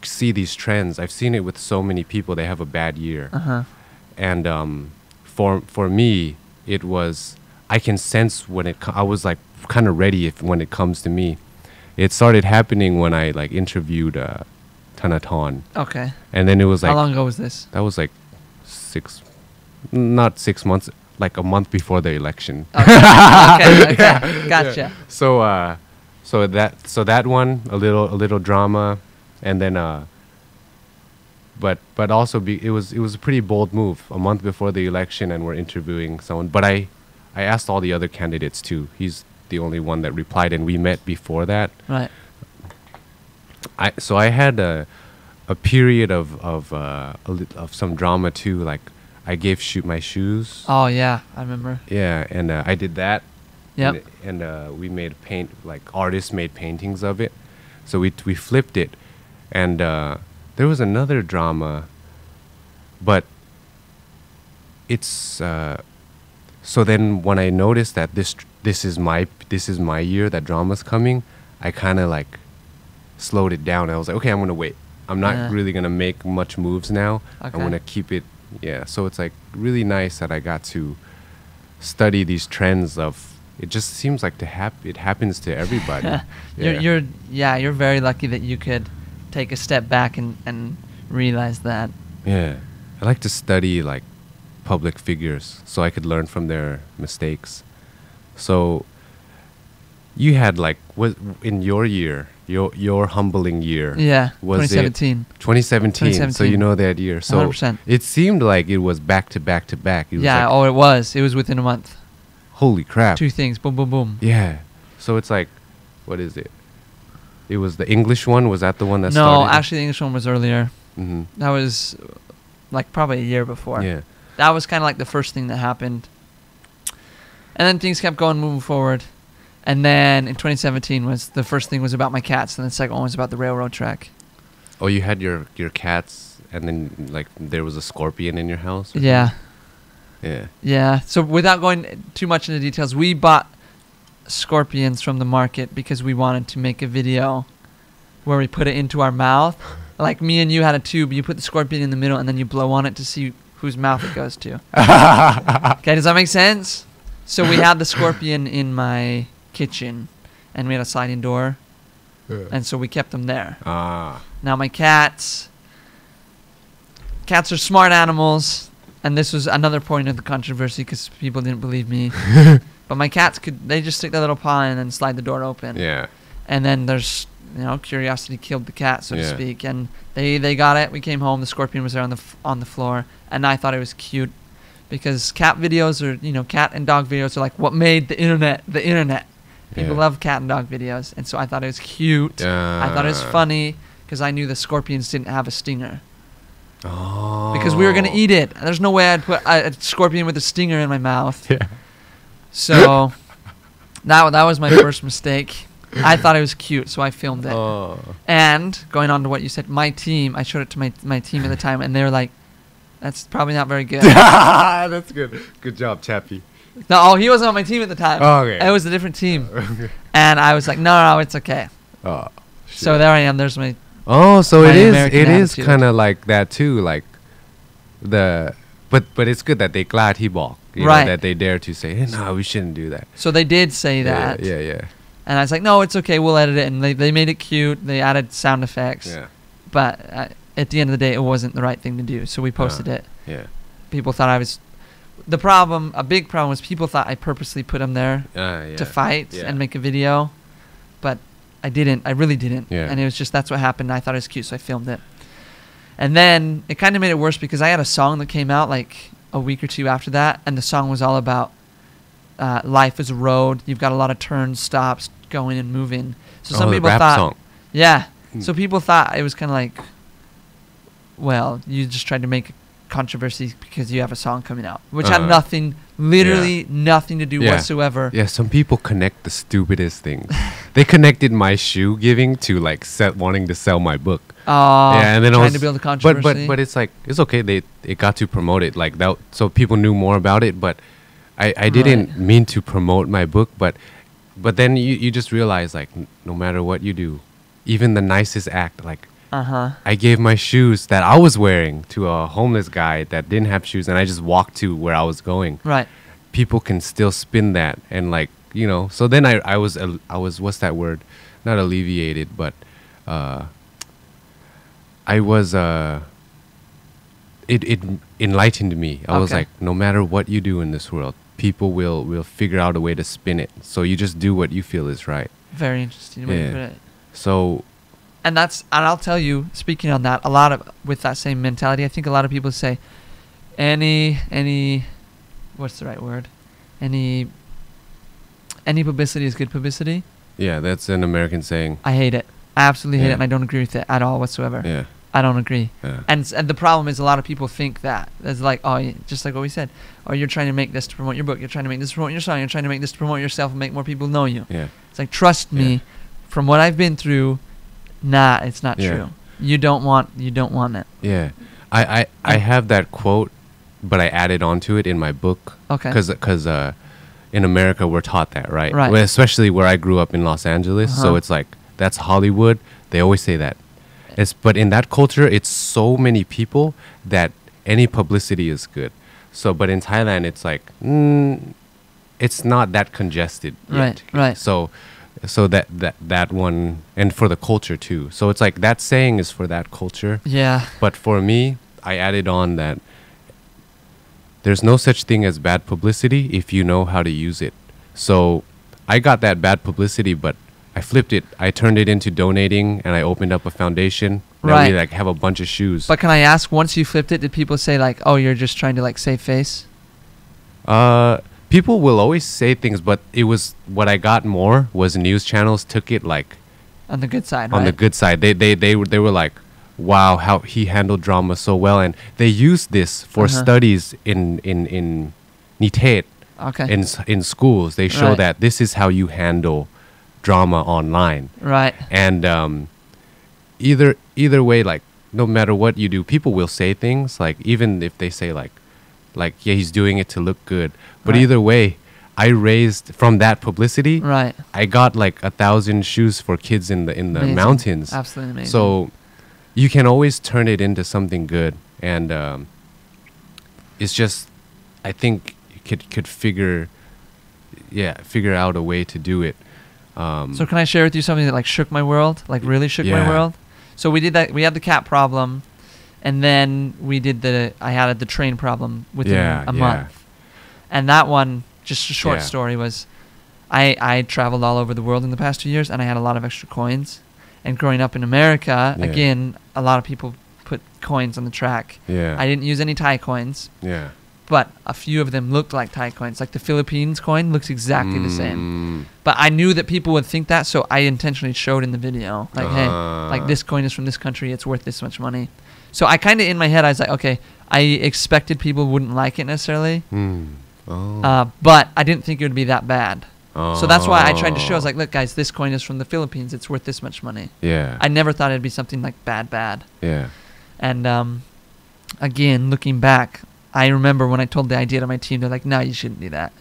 see these trends. I've seen it with so many people. They have a bad year, and for me, it was, I can sense when I was like kind of ready when it comes to me. It started happening when I like interviewed Tanaton. Okay. And then it was like, how long ago was this? That was like not 6 months, like a month before the election. Okay. Gotcha. Yeah. So that one, a little drama, and then but also it was a pretty bold move, a month before the election, and we're interviewing someone. But I asked all the other candidates too. He's the only one that replied, and we met before that. Right. So I had a period of some drama too. Like I gave my shoes. Oh yeah, I remember. Yeah, and I did that. Yep. And we made artists made paintings of it. So we flipped it, and there was another drama, but it's so then when I noticed that this is my year, that drama's coming, I kind of like slowed it down. I was like, okay, I'm gonna wait. I'm not really gonna make much moves now. Okay. I'm gonna keep it. Yeah. So it's like really nice that I got to study these trends of. It just seems like it happens to everybody. You're very lucky that you could take a step back and realize that. Yeah, I like to study like public figures so I could learn from their mistakes. So you had like, what in your year, your humbling year? Yeah, was 2017. 2017. So you know that year. So 100%. It seemed like it was back to back to back. It was Yeah. like, It was. It was within a month. Holy crap! 2 things. Boom, boom, boom. Yeah. So it's like, what is it? It was the English one. Was that the one that No, started? actually, the English one was earlier. Mm-hmm. That was like probably a year before. Yeah. That was kind of like the first thing that happened. And then things kept going, moving forward. And then in 2017 was the first thing was about my cats, and the second one was about the railroad track. Oh, you had your cats, and then like there was a scorpion in your house? Or Yeah. something? Yeah. Yeah. So without going too much into details, we bought scorpions from the market because we wanted to make a video where we put it into our mouth. Like me and you had a tube. You put the scorpion in the middle, and then you blow on it to see whose mouth it goes to. Okay, does that make sense? So we had the scorpion in my kitchen, and we had a sliding door, and so we kept them there. Now my cats are smart animals, and this was another point of the controversy because people didn't believe me. But my cats they just stick their little paw in and slide the door open. Yeah. And then there's, curiosity killed the cat, so to speak. And they got it. We came home. The scorpion was there on the floor, and I thought it was cute because cat videos are, cat and dog videos are like what made the internet the internet. People love cat and dog videos, and so I thought it was cute. I thought it was funny because I knew the scorpions didn't have a stinger. Oh. Because we were gonna eat it. There's no way I'd put a scorpion with a stinger in my mouth. Yeah. So that was my first mistake. I thought it was cute, so I filmed it. Oh. And going on to what you said, my team, I showed it to my team at the time, and they were like, "That's probably not very good." That's good. Good job, Chappie. No, he wasn't on my team at the time. Oh, okay. It was a different team. And I was like, no, it's okay. Oh. Shit. So there I am. There's my. Oh, so my it American is attitude. kind of like that too, like but it's good that they glad he balked, Right. that they dare to say, hey, no, we shouldn't do that. So they did say that. Yeah. And I was like, no, it's okay. We'll edit it. And they made it cute. They added sound effects. Yeah. But at the end of the day, it wasn't the right thing to do. So we posted it. Yeah. People thought I was. The problem, a big problem, was people thought I purposely put them there to fight and make a video. But I didn't. I really didn't. Yeah. And it was just, that's what happened. I thought it was cute, so I filmed it. And then it kind of made it worse because I had a song that came out like a week or two after that. And the song was all about life is a road. You've got a lot of turns, stops, going and moving. So some people rap thought. Song. Yeah. So people thought it was kind of like, well, you just tried to make a controversy because you have a song coming out, which had nothing Literally nothing to do whatsoever. Yeah, some people connect the stupidest things. They connected my shoe giving to like wanting to sell my book. Yeah, and then trying to build a controversy. But it's like it's okay. It got to promote it like that, so people knew more about it. But I didn't mean to promote my book. But then you just realize like no matter what you do, even the nicest act, like I gave my shoes that I was wearing to a homeless guy that didn't have shoes, and I just walked to where I was going. Right. People can still spin that, and like so then I was what's that word? Not alleviated, but I was it enlightened me. I was like, no matter what you do in this world, people will figure out a way to spin it. So you just do what you feel is right. Very interesting way to put it. So. And I'll tell you, speaking on that, with that same mentality, I think a lot of people say, what's the right word? Any publicity is good publicity. Yeah, that's an American saying. I hate it. I absolutely hate it, and I don't agree with it at all whatsoever. Yeah. I don't agree. Yeah. And the problem is a lot of people think that. It's like, just like what we said. Oh, you're trying to make this to promote your book. You're trying to make this to promote your song. You're trying to make this to promote yourself and make more people know you. Yeah. It's like, trust me, from what I've been through, nah, it's not true. You don't want it. Yeah. I have that quote, but I added onto it in my book. Okay. Because in America, we're taught that, right? Right. Well, especially where I grew up in Los Angeles. So it's like, that's Hollywood. They always say that. But in that culture, it's so many people that any publicity is good. So, but in Thailand, it's like, it's not that congested yet. Right. So that one, and for the culture too. So it's like that saying is for that culture. Yeah. But for me, I added on that there's no such thing as bad publicity if you know how to use it. So I got that bad publicity, but I flipped it. I turned it into donating, and I opened up a foundation. Now we like have a bunch of shoes. But can I ask, once you flipped it, did people say like, "Oh, you're just trying to like save face"? People will always say things, but it was what I got more was news channels took it like on the good side. On the good side, they were like, "Wow, how he handled drama so well," and they used this for studies in Nitet. Okay. In schools, they show that this is how you handle drama online. Right. And either way, like no matter what you do, people will say things like, even if they say like yeah, he's doing it to look good, but either way, I raised from that publicity. Right. I got like 1,000 shoes for kids in the mountains. Absolutely amazing. So you can always turn it into something good, and it's just, I think you could figure out a way to do it. So can I share with you something that like shook my world, like really shook my world? So we did that. We had the cat problem, and then I had the train problem within a month. And that one, just a short story, was I traveled all over the world in the past 2 years, and I had a lot of extra coins. And growing up in America, again, a lot of people put coins on the track. Yeah. I didn't use any Thai coins. Yeah. But a few of them looked like Thai coins. Like the Philippines coin looks exactly the same. But I knew that people would think that, so I intentionally showed in the video. Like, hey, like this coin is from this country, it's worth this much money. So I kind of, in my head, I was like, okay, I expected people wouldn't like it necessarily. But I didn't think it would be that bad. So that's why I tried to show. I was like, look, guys, this coin is from the Philippines. It's worth this much money. Yeah. I never thought it'd be something like bad. Yeah. And again, looking back, I remember when I told the idea to my team, they're like, no, you shouldn't do that.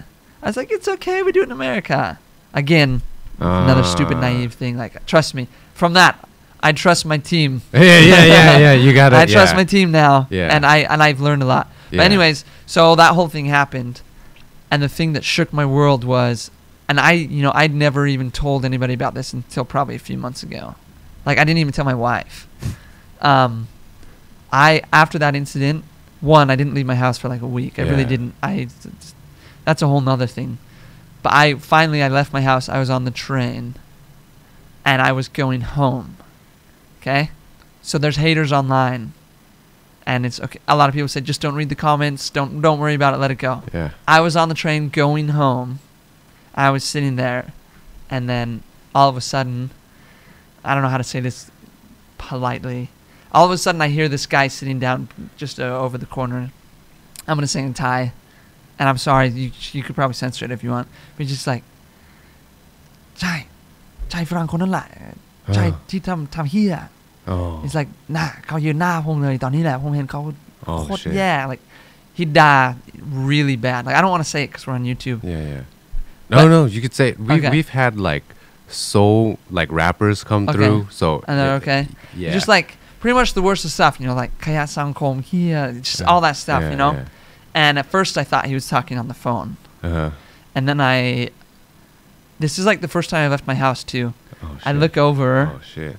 I was like, it's okay, we do it in America. Again, another stupid, naive thing. Like, trust me. From that, I trust my team. Yeah, you got it. I trust my team now. Yeah. And I've learned a lot. Yeah. But anyways, so that whole thing happened. And the thing that shook my world was, and I'd never even told anybody about this until probably a few months ago. Like, I didn't even tell my wife. After that incident, I didn't leave my house for like a week. I really didn't. That's a whole nother thing. But I left my house. I was on the train, and I was going home. Okay? So there's haters online. And it's okay. A lot of people said, just don't read the comments. Don't worry about it. Let it go. Yeah. I was on the train going home. I was sitting there, and then all of a sudden, I don't know how to say this politely. All of a sudden, I hear this guy sitting down just over the corner. I'm going to say in Thai. and I'm sorry, you could probably censor it if you want, but he's just like ใช่ฝรั่งคนนั้นแหละใช่ที่ทำเหี้ย He's like หน้าเขายืนหน้าผมเลยตอนนี้แหละผมเห็นเขาโคตรแย่ like he died really bad. Like I don't want to say it because we're on YouTube. Yeah. No, you could say it. We've had like like rappers come through. So and they're okay. Yeah. Just like pretty much the worst of stuff. You know, like ขยะสังคม here, just all that stuff. You know. And at first I thought he was talking on the phone. And then this is like the first time I left my house too. I look over. Oh shit.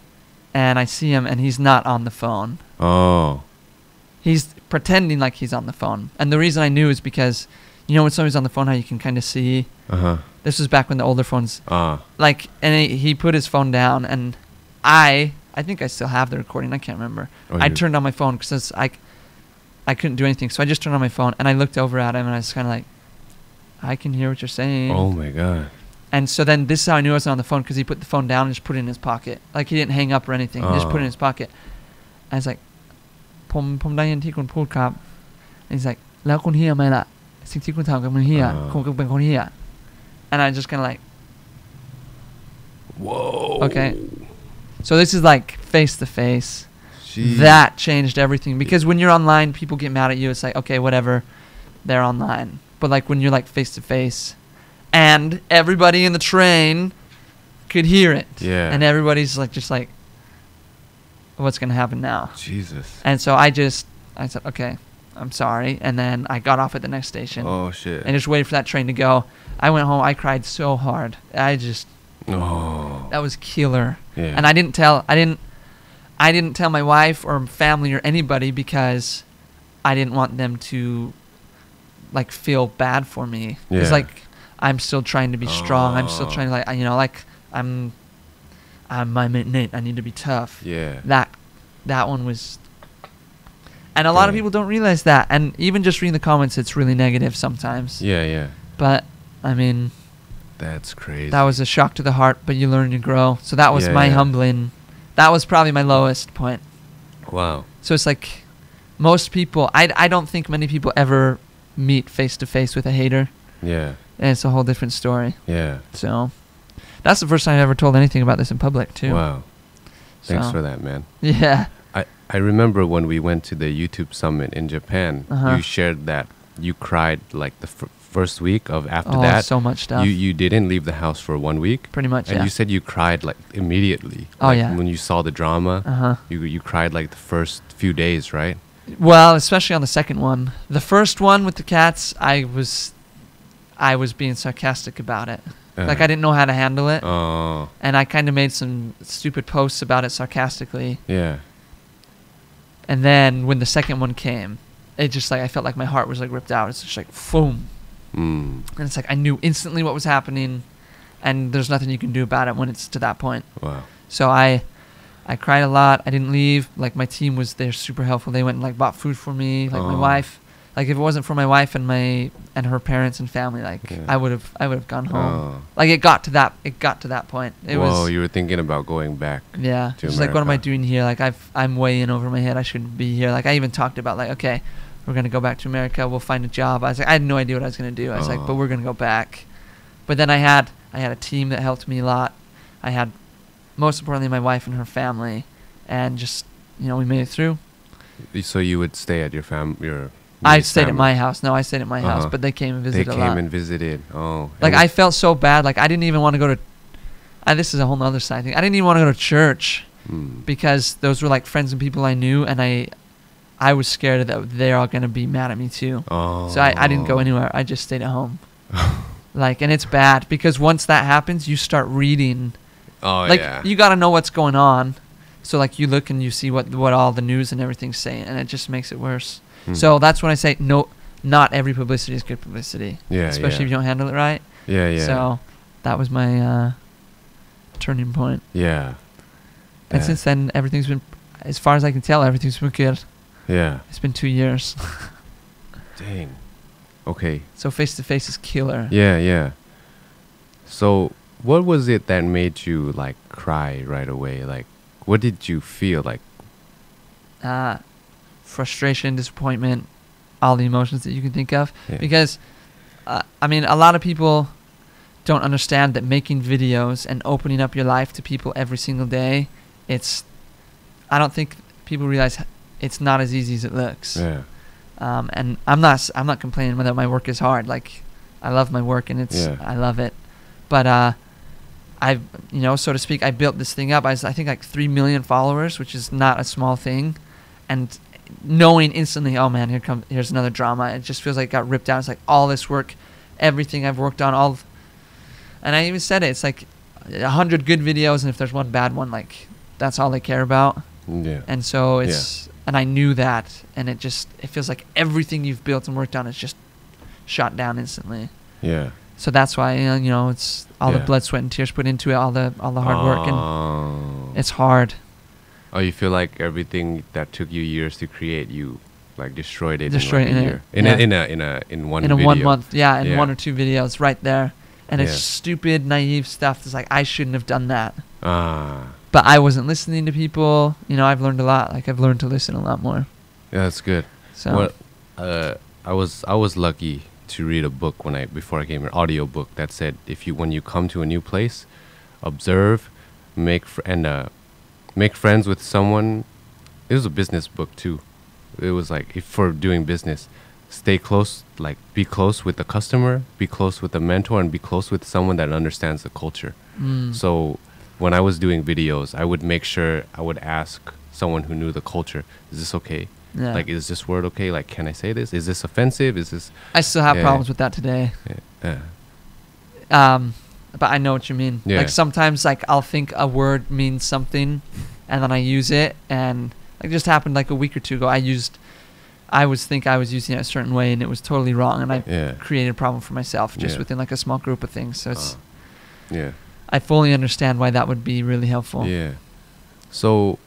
And I see him, and he's not on the phone. He's pretending like he's on the phone. And the reason I knew is because, you know, when somebody's on the phone, how you can kind of see. This was back when the older phones, like, and he put his phone down, and I think I still have the recording. I can't remember. I turned on my phone because I couldn't do anything, so I just turned on my phone, and I looked over at him, and I was kind of like, I can hear what you're saying. Oh my god. And so then this is how I knew I was on the phone, because he put the phone down and just put it in his pocket. Like he didn't hang up or anything. He just put it in his pocket. I was like, ผมได้ยินที่คุณพูดครับ And he's like แล้วคุณเหี้ยไหมล่ะสิ่งที่คุณทำกับมันเหี้ยคุณก็เป็นคนเหี้ย And I just kind of like, whoa. Okay. So this is like face to face. That changed everything, because when you're online, people get mad at you. It's like, okay, whatever, they're online. But like when you're like face to face, and everybody in the train could hear it. Yeah. And everybody's like, just like, what's going to happen now? Jesus. And so I said, okay, I'm sorry. And then I got off at the next station. Oh, shit. And just waited for that train to go. I went home. I cried so hard. That was killer. Yeah. And I didn't tell my wife or family or anybody, because I didn't want them to like feel bad for me. It's like, I'm still trying to be strong. I'm still trying to like, you know, like I'm my Nate. I need to be tough. Yeah. That one was, and a lot of people don't realize that. And even just reading the comments, it's really negative sometimes. Yeah. But I mean, that's crazy. That was a shock to the heart, but you learn and grow. So that was my humbling. That was probably my lowest point. Wow. So it's like most people, I don't think many people ever meet face to face with a hater. Yeah. And it's a whole different story. Yeah. So that's the first time I ever told anything about this in public too. Wow. Thanks for that, man. Yeah. I remember when we went to the YouTube summit in Japan, you shared that you cried like the first week of after that. So much stuff. You didn't leave the house for 1 week. Pretty much, and you said you cried like immediately. Like when you saw the drama, you cried like the first few days, right? Well, especially on the second one. The first one with the cats, I was being sarcastic about it. Like I didn't know how to handle it. And I kind of made some stupid posts about it sarcastically. Yeah. And then when the second one came, it just like, I felt like my heart was like ripped out. It's just like, boom. And it's like I knew instantly what was happening, and there's nothing you can do about it when it's to that point. Wow. So I cried a lot. I didn't leave. Like my team was there, super helpful. They went and like bought food for me. Like my wife. Like if it wasn't for my wife and her parents and family, like I would have gone home. Like it got to that point. You were thinking about going back. Yeah. It's like, what am I doing here? Like I'm way in over my head. I shouldn't be here. Like I even talked about like, okay, we're gonna go back to America. We'll find a job. I was like, I had no idea what I was gonna do. I was like, but we're gonna go back. But then I had a team that helped me a lot. I had, most importantly, my wife and her family, and just, you know, we made it through. So you would stay at your I stayed at my house. No, I stayed at my house, but they came and visited a lot. They came and visited. Oh. Like I felt so bad. Like I didn't even want to go to. This is a whole other side thing. I didn't even want to go to church, because those were like friends and people I knew, and I was scared that they're all gonna be mad at me too. So I didn't go anywhere. I just stayed at home. Like, and it's bad, because once that happens, you start reading. Like you got to know what's going on. So like you look and you see what all the news and everything's saying, and it just makes it worse. So that's when I say no. Not every publicity is good publicity. Yeah. Especially if you don't handle it right. Yeah. So that was my turning point. Yeah. And since then, everything's been, as far as I can tell, everything's been good. Yeah. It's been 2 years. Dang. Okay. So face to face is killer. Yeah. So what was it that made you like cry right away? Like, what did you feel like? Frustration, disappointment, all the emotions that you can think of. Because I mean, a lot of people don't understand that making videos and opening up your life to people every single day, I don't think people realize it's not as easy as it looks. Yeah. And I'm not complaining that my work is hard. Like, I love my work and I love it. But I've, so to speak, I built this thing up. I think like 3 million followers, which is not a small thing. And knowing instantly, oh man, here's another drama. It just feels like it got ripped out. It's like all this work, everything I've worked on, and I even said it's like 100 good videos, and if there's one bad one, like that's all they care about. Yeah. And so and I knew that, and it feels like everything you've built and worked on is just shot down instantly. Yeah. So that's why it's all the blood, sweat, and tears put into it, all the hard work, and it's hard. Oh, you feel like everything that took you years to create, you like destroyed it in in a year. In one video. 1 month, in 1 or 2 videos right there. And it's stupid, naive stuff. It's like, I shouldn't have done that. But I wasn't listening to people. I've learned a lot. Like, I've learned to listen a lot more. Yeah, that's good. So I was lucky to read a book before I came here, audio book that said when you come to a new place, observe, make friends with someone. It was a business book too. It was like, for doing business, stay close, like be close with the customer, be close with the mentor, and be close with someone that understands the culture. So when I was doing videos, I would make sure I would ask someone who knew the culture, is this okay? Yeah. Like, is this word okay? Like, can I say this? Is this offensive? Is this... I still have problems with that today. But I know what you mean. Yeah. Like, sometimes, like, I'll think a word means something, and then I use it, and like, it just happened like a week or two ago. I was using it a certain way, and it was totally wrong, and I created a problem for myself just within like a small group of things. So it's... I fully understand why that would be really helpful. Yeah. So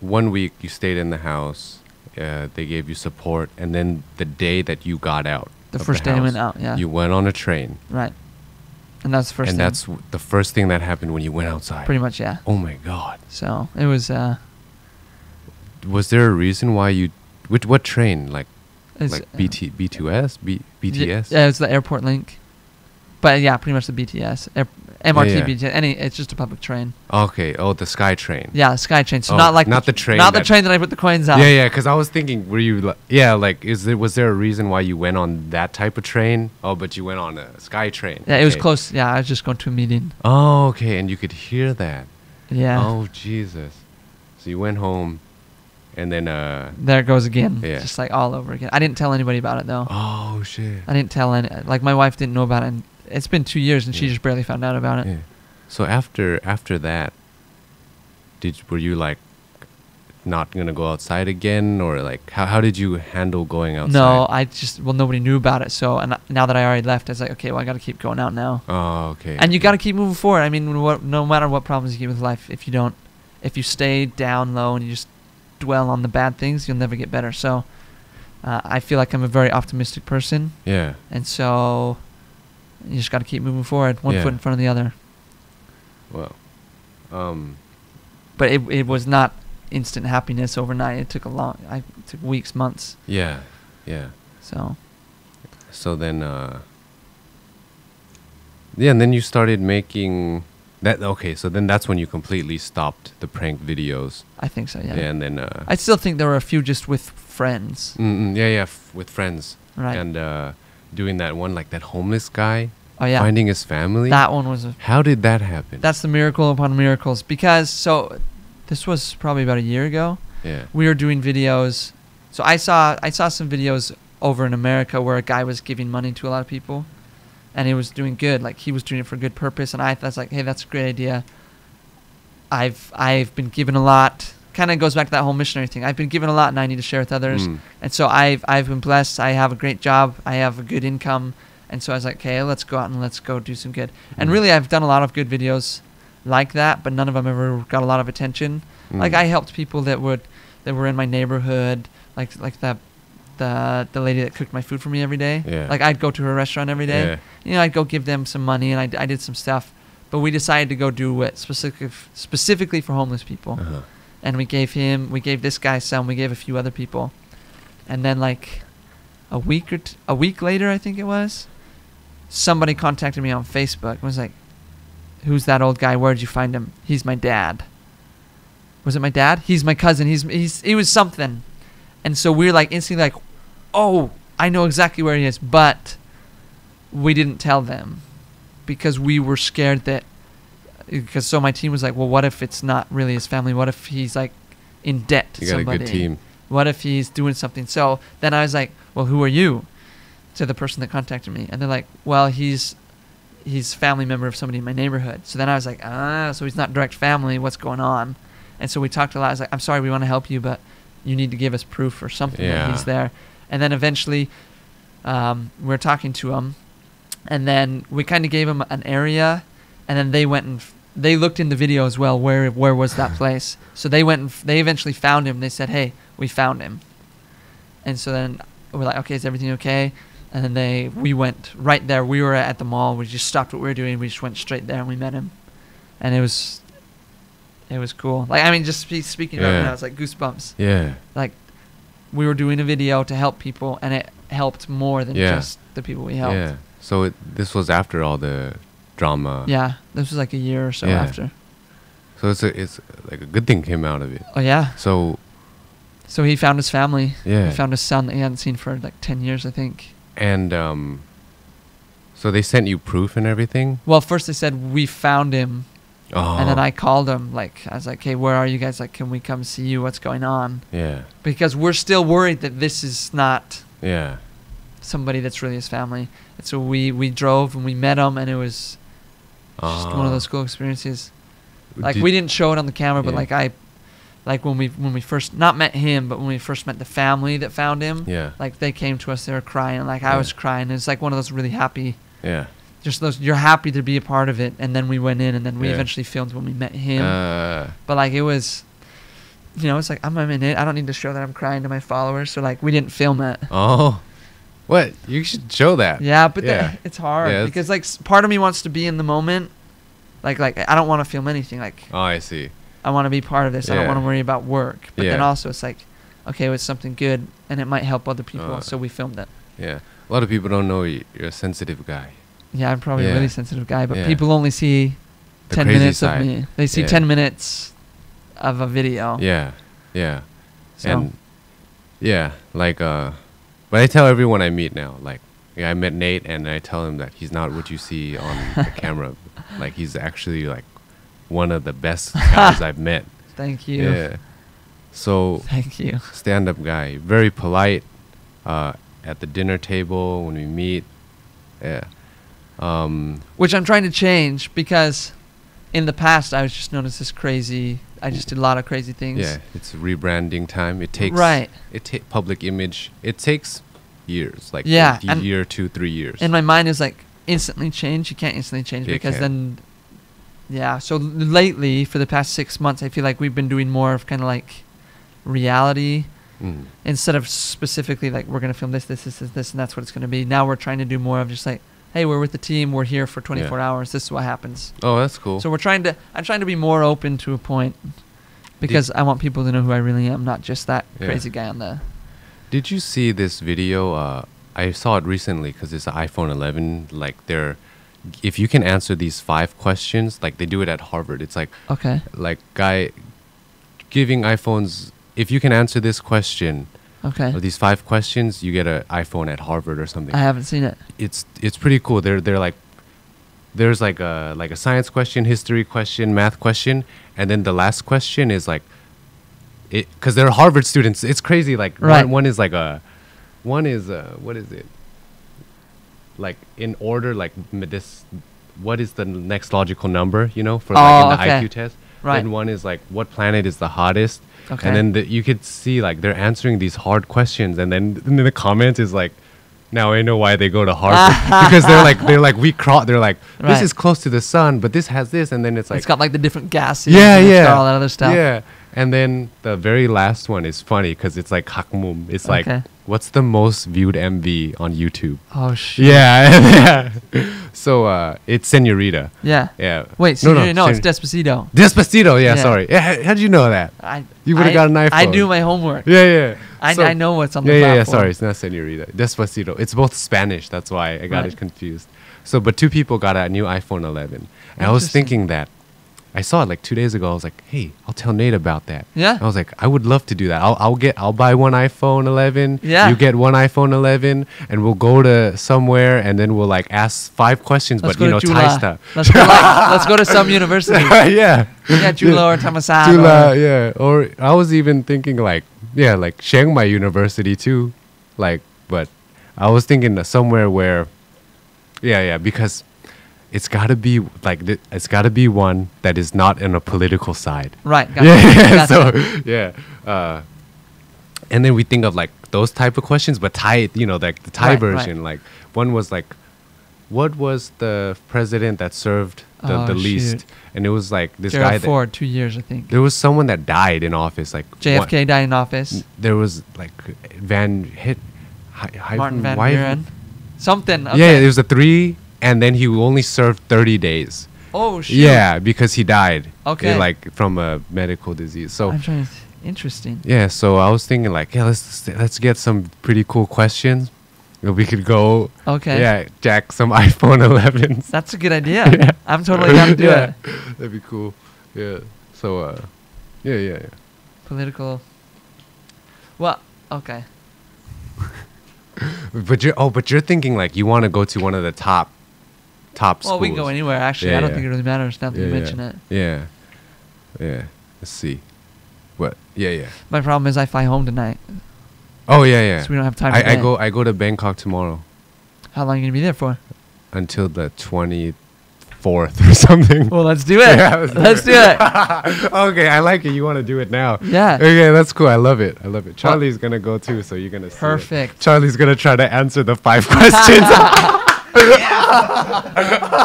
1 week you stayed in the house. They gave you support, and then the day that you got out, the first day I went out, you went on a train. Right. And that's the first thing. And that's the first thing that happened when you went outside. Pretty much, yeah. Oh my God. So it was... was there a reason why you... What train? Like B2S? BTS? Yeah, it's the airport link. But yeah, pretty much the BTS. MRT, BTS. It's just a public train. Okay. Oh, the Sky Train. Yeah, the Sky Train. So not the train. Not the train that I put the coins on. Yeah, because I was thinking, were you... was there a reason why you went on that type of train? Oh, but you went on a Sky Train. Yeah, it was close. Yeah, I was just going to a meeting. Oh, okay. And you could hear that. Yeah. Oh, Jesus. So you went home, and then... there it goes again. Yeah. Just like all over again. I didn't tell anybody about it, though. Oh, shit. I didn't tell any... Like, my wife didn't know about it, and it's been 2 years, and she just barely found out about it. Yeah. So after that, were you like not gonna go outside again, or like how did you handle going outside? No, nobody knew about it. So, and now that I already left, I was like, okay, well, I got to keep going out now. Oh, okay. And you got to keep moving forward. I mean, no matter what problems you get with life, if you stay down low and you just dwell on the bad things, you'll never get better. So, I feel like I'm a very optimistic person. Yeah. And so, you just got to keep moving forward, one foot in front of the other. Well, but it was not instant happiness overnight. It took it took weeks, months. Yeah. So then, and then you started making that. Okay, so then that's when you completely stopped the prank videos. I think so. Yeah. And then I still think there were a few just with friends. With friends. Right. And doing that one, like that homeless guy. Oh, yeah. Finding his family. That one was... How did that happen? That's the miracle upon miracles. Because, this was probably about a year ago. Yeah. We were doing videos. So I saw some videos over in America where a guy was giving money to a lot of people. And he was doing good. Like, he was doing it for a good purpose. And I was like, hey, that's a great idea. I've been given a lot. Kind of goes back to that whole missionary thing. I've been given a lot, and I need to share with others. And so I've been blessed. I have a great job. I have a good income. And so I was like, okay, let's go out and let's go do some good. And really, I've done a lot of good videos like that, but none of them ever got a lot of attention. Like, I helped people that were in my neighborhood, like the lady that cooked my food for me every day. Yeah. Like, I'd go to her restaurant every day. Yeah. I'd go give them some money, and I did some stuff. But we decided to go do it specifically for homeless people. Uh-huh. And we gave this guy some, we gave a few other people. And then, like, a week later, I think it was, somebody contacted me on Facebook and was like, "Who's that old guy? Where'd you find him?" "He's my dad." "Was it my dad?" "He's my cousin. He was something." And so we were like instantly like, "Oh, I know exactly where he is," but we didn't tell them because we were scared that, because so my team was like, well, what if it's not really his family? What if he's like in debt to somebody? You got a good team. What if he's doing something? So then I was like, well, who are you? To the person that contacted me. And they're like, well, he's family member of somebody in my neighborhood. So then I was like, so he's not direct family. What's going on? And so we talked a lot. I was like, I'm sorry, we want to help you, but you need to give us proof or something that he's there. And then eventually we're talking to him. And then we kind of gave him an area. And then they went and they looked in the video as well. Where was that place? So they went and they eventually found him. They said, hey, we found him. And so then we're like, okay, is everything okay? And then we went right there. We were at the mall. We just stopped what we were doing. We just went straight there and we met him. And it was cool. Like, I mean, just speaking about it now, it's like goosebumps. Yeah. Like, we were doing a video to help people, and it helped more than just the people we helped. Yeah. So this was after all the drama. Yeah. This was like a year or so after. So it's like a good thing came out of it. Oh, yeah. So he found his family. Yeah. He found his son that he hadn't seen for like 10 years, I think. And so they sent you proof and everything? Well, first they said, we found him. Oh. And then I called him. Like, I was like, hey, where are you guys? Like, can we come see you? What's going on? Yeah. Because we're still worried that this is not Yeah. somebody that's really his family. And so we drove and we met him, and it was just one of those cool experiences. Like, we didn't show it on the camera, but like when we first not met him, but when we first met the family that found him, like they came to us, they were crying, like I was crying. It's like one of those really happy, just those, you're happy to be a part of it. And then we went in, and then we eventually filmed when we met him. But like, it was, it's like, I'm in it. I don't need to show that I'm crying to my followers. So like, we didn't film it. Oh, what? You should show that. Yeah, but it's hard because like part of me wants to be in the moment. Like I don't want to film anything. Like, oh, I see. I want to be part of this. I don't want to worry about work. But then also it's like, okay, it was something good and it might help other people. So we filmed it. Yeah. A lot of people don't know you're a sensitive guy. Yeah, I'm probably a really sensitive guy, but people only see the 10 minutes side of me. They see 10 minutes of a video. Yeah. Yeah. So. And like, but I tell everyone I meet now, like, I met Nate and I tell him that he's not what you see on the camera. Like, he's actually like one of the best guys I've met. Thank you. Yeah. So thank you. Stand-up guy, very polite at the dinner table when we meet. Yeah. Which I'm trying to change, because in the past I was just known as this crazy. I just did a lot of crazy things. Yeah, it's rebranding time. It takes public image. It takes years, like a year, 2, 3 years. And my mind is like, instantly change. You can't instantly change because then. Yeah, so lately, for the past 6 months, I feel like we've been doing more of kind of like reality instead of specifically like, we're going to film this, and that's what it's going to be. Now we're trying to do more of just like, hey, we're with the team, we're here for 24 hours, this is what happens. Oh, that's cool. So I'm trying to be more open to a point, because I want people to know who I really am, not just that crazy guy on the... Did you see this video? I saw it recently because it's an iPhone 11, like if you can answer these 5 questions, like they do it at Harvard. It's like, like guy giving iPhones, if you can answer this question, or these 5 questions, you get an iPhone at Harvard or something. I haven't seen it. It's pretty cool. They're like, there's like a science question, history question, math question, and then the last question is like, because they're Harvard students. It's crazy. Like one is like what is it? Like in order, like this, what is the next logical number, for like in the IQ test. Right. And one is like, what planet is the hottest? Okay. And then you could see like they're answering these hard questions, and then the comment is like, now I know why they go to Harvard, because they're like this is close to the sun, but this has this, and then it's like it's got like the different gases. It's got all that other stuff. Yeah. And then the very last one is funny because it's like hakmum. It's like, what's the most viewed MV on YouTube? Oh, shit. Yeah. So it's Senorita. Yeah. Yeah. Wait, Senorita, no, it's Despacito. Despacito, yeah. Sorry. Yeah, how'd you know that? You would have got an iPhone. I do my homework. Yeah. I know what's on the platform. Yeah, sorry. It's not Senorita. Despacito. It's both Spanish. That's why I got it confused. So, but 2 people got a new iPhone 11. And I was Interesting. thinking that I saw it like 2 days ago. I was like, hey, I'll tell Nate about that. Yeah. I was like, I would love to do that. I'll buy one iPhone 11. Yeah. You get one iPhone 11, and we'll go to somewhere, and then we'll like ask 5 questions, Let's but go to Thai Jula. stuff. Let's go to some university. Yeah. Yeah, Jula or Thammasat. Jula, yeah. Or I was even thinking like Chiang Mai University too, like. But I was thinking that somewhere where, because it's got to be like it's got to be one that is not in a political side. Right. Gotcha. Yeah. Gotcha. So and then we think of like those type of questions, but Thai, like the Thai Right, version. Like one was like, what was the president that served the least? Shoot. And it was like this Gerald guy that Ford, 2 years, I think. there was someone that died in office. Like JFK died in office. there was like Martin Van Wy- Buren. Something. Okay. Yeah, there was a 3, and then he only served 30 days. Oh, shoot. Yeah, because he died. Okay. Like from a medical disease. So I'm trying to. Interesting. yeah, so I was thinking like, yeah, let's get some pretty cool questions. And we could go. Okay. Yeah, jack some iPhone 11s. That's a good idea. Yeah. I'm totally down to do Yeah, it. that'd be cool. Yeah. So yeah. Political. Well, okay. But you're thinking like you want to go to one of the top schools. Well, we can go anywhere, actually. Yeah, I don't yeah. think it really matters now that you mention it. Yeah. Let's see. What? Yeah. My problem is I fly home tonight, Oh yeah. so we don't have time. I go to Bangkok tomorrow How long are you going to be there for? until the 24th or something. Well, let's do it. Yeah, let's do it. Okay, I like it. You want to do it now? Yeah. Okay, that's cool. I love it. Charlie's gonna go too, so you're gonna see it. Perfect. Charlie's gonna try to answer the 5 questions.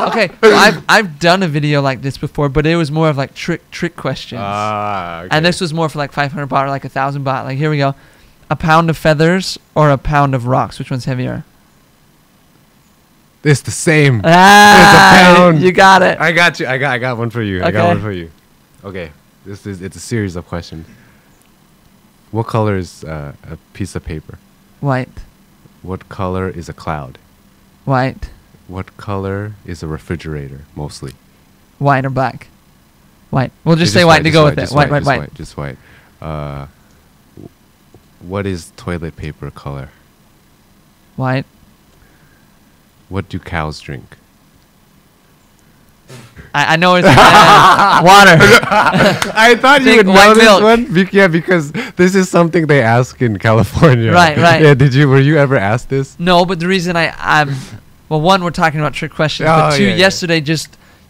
Okay, so I've done a video like this before, but it was more of like trick questions. Okay. And this was more for like 500 baht or like 1,000 baht. Like, here we go. A pound of feathers or a pound of rocks? Which one's heavier? It's the same. Ah, pound. You got it. I got you. I got one for you. I got Okay. one for you. Okay. It's a series of questions. What color is a piece of paper? White. What color is a cloud? White. What color is a refrigerator mostly? White or black? White. We'll just Yeah, say white to go with it. White. Just white. What is toilet paper color? White. What do cows drink? I know it's water. I thought you Think would white know this milk. one. Yeah, because this is something they ask in California. Right. Yeah, were you ever asked this? No, but the reason I'm well, one, we're talking about trick questions, Oh, but two, yeah.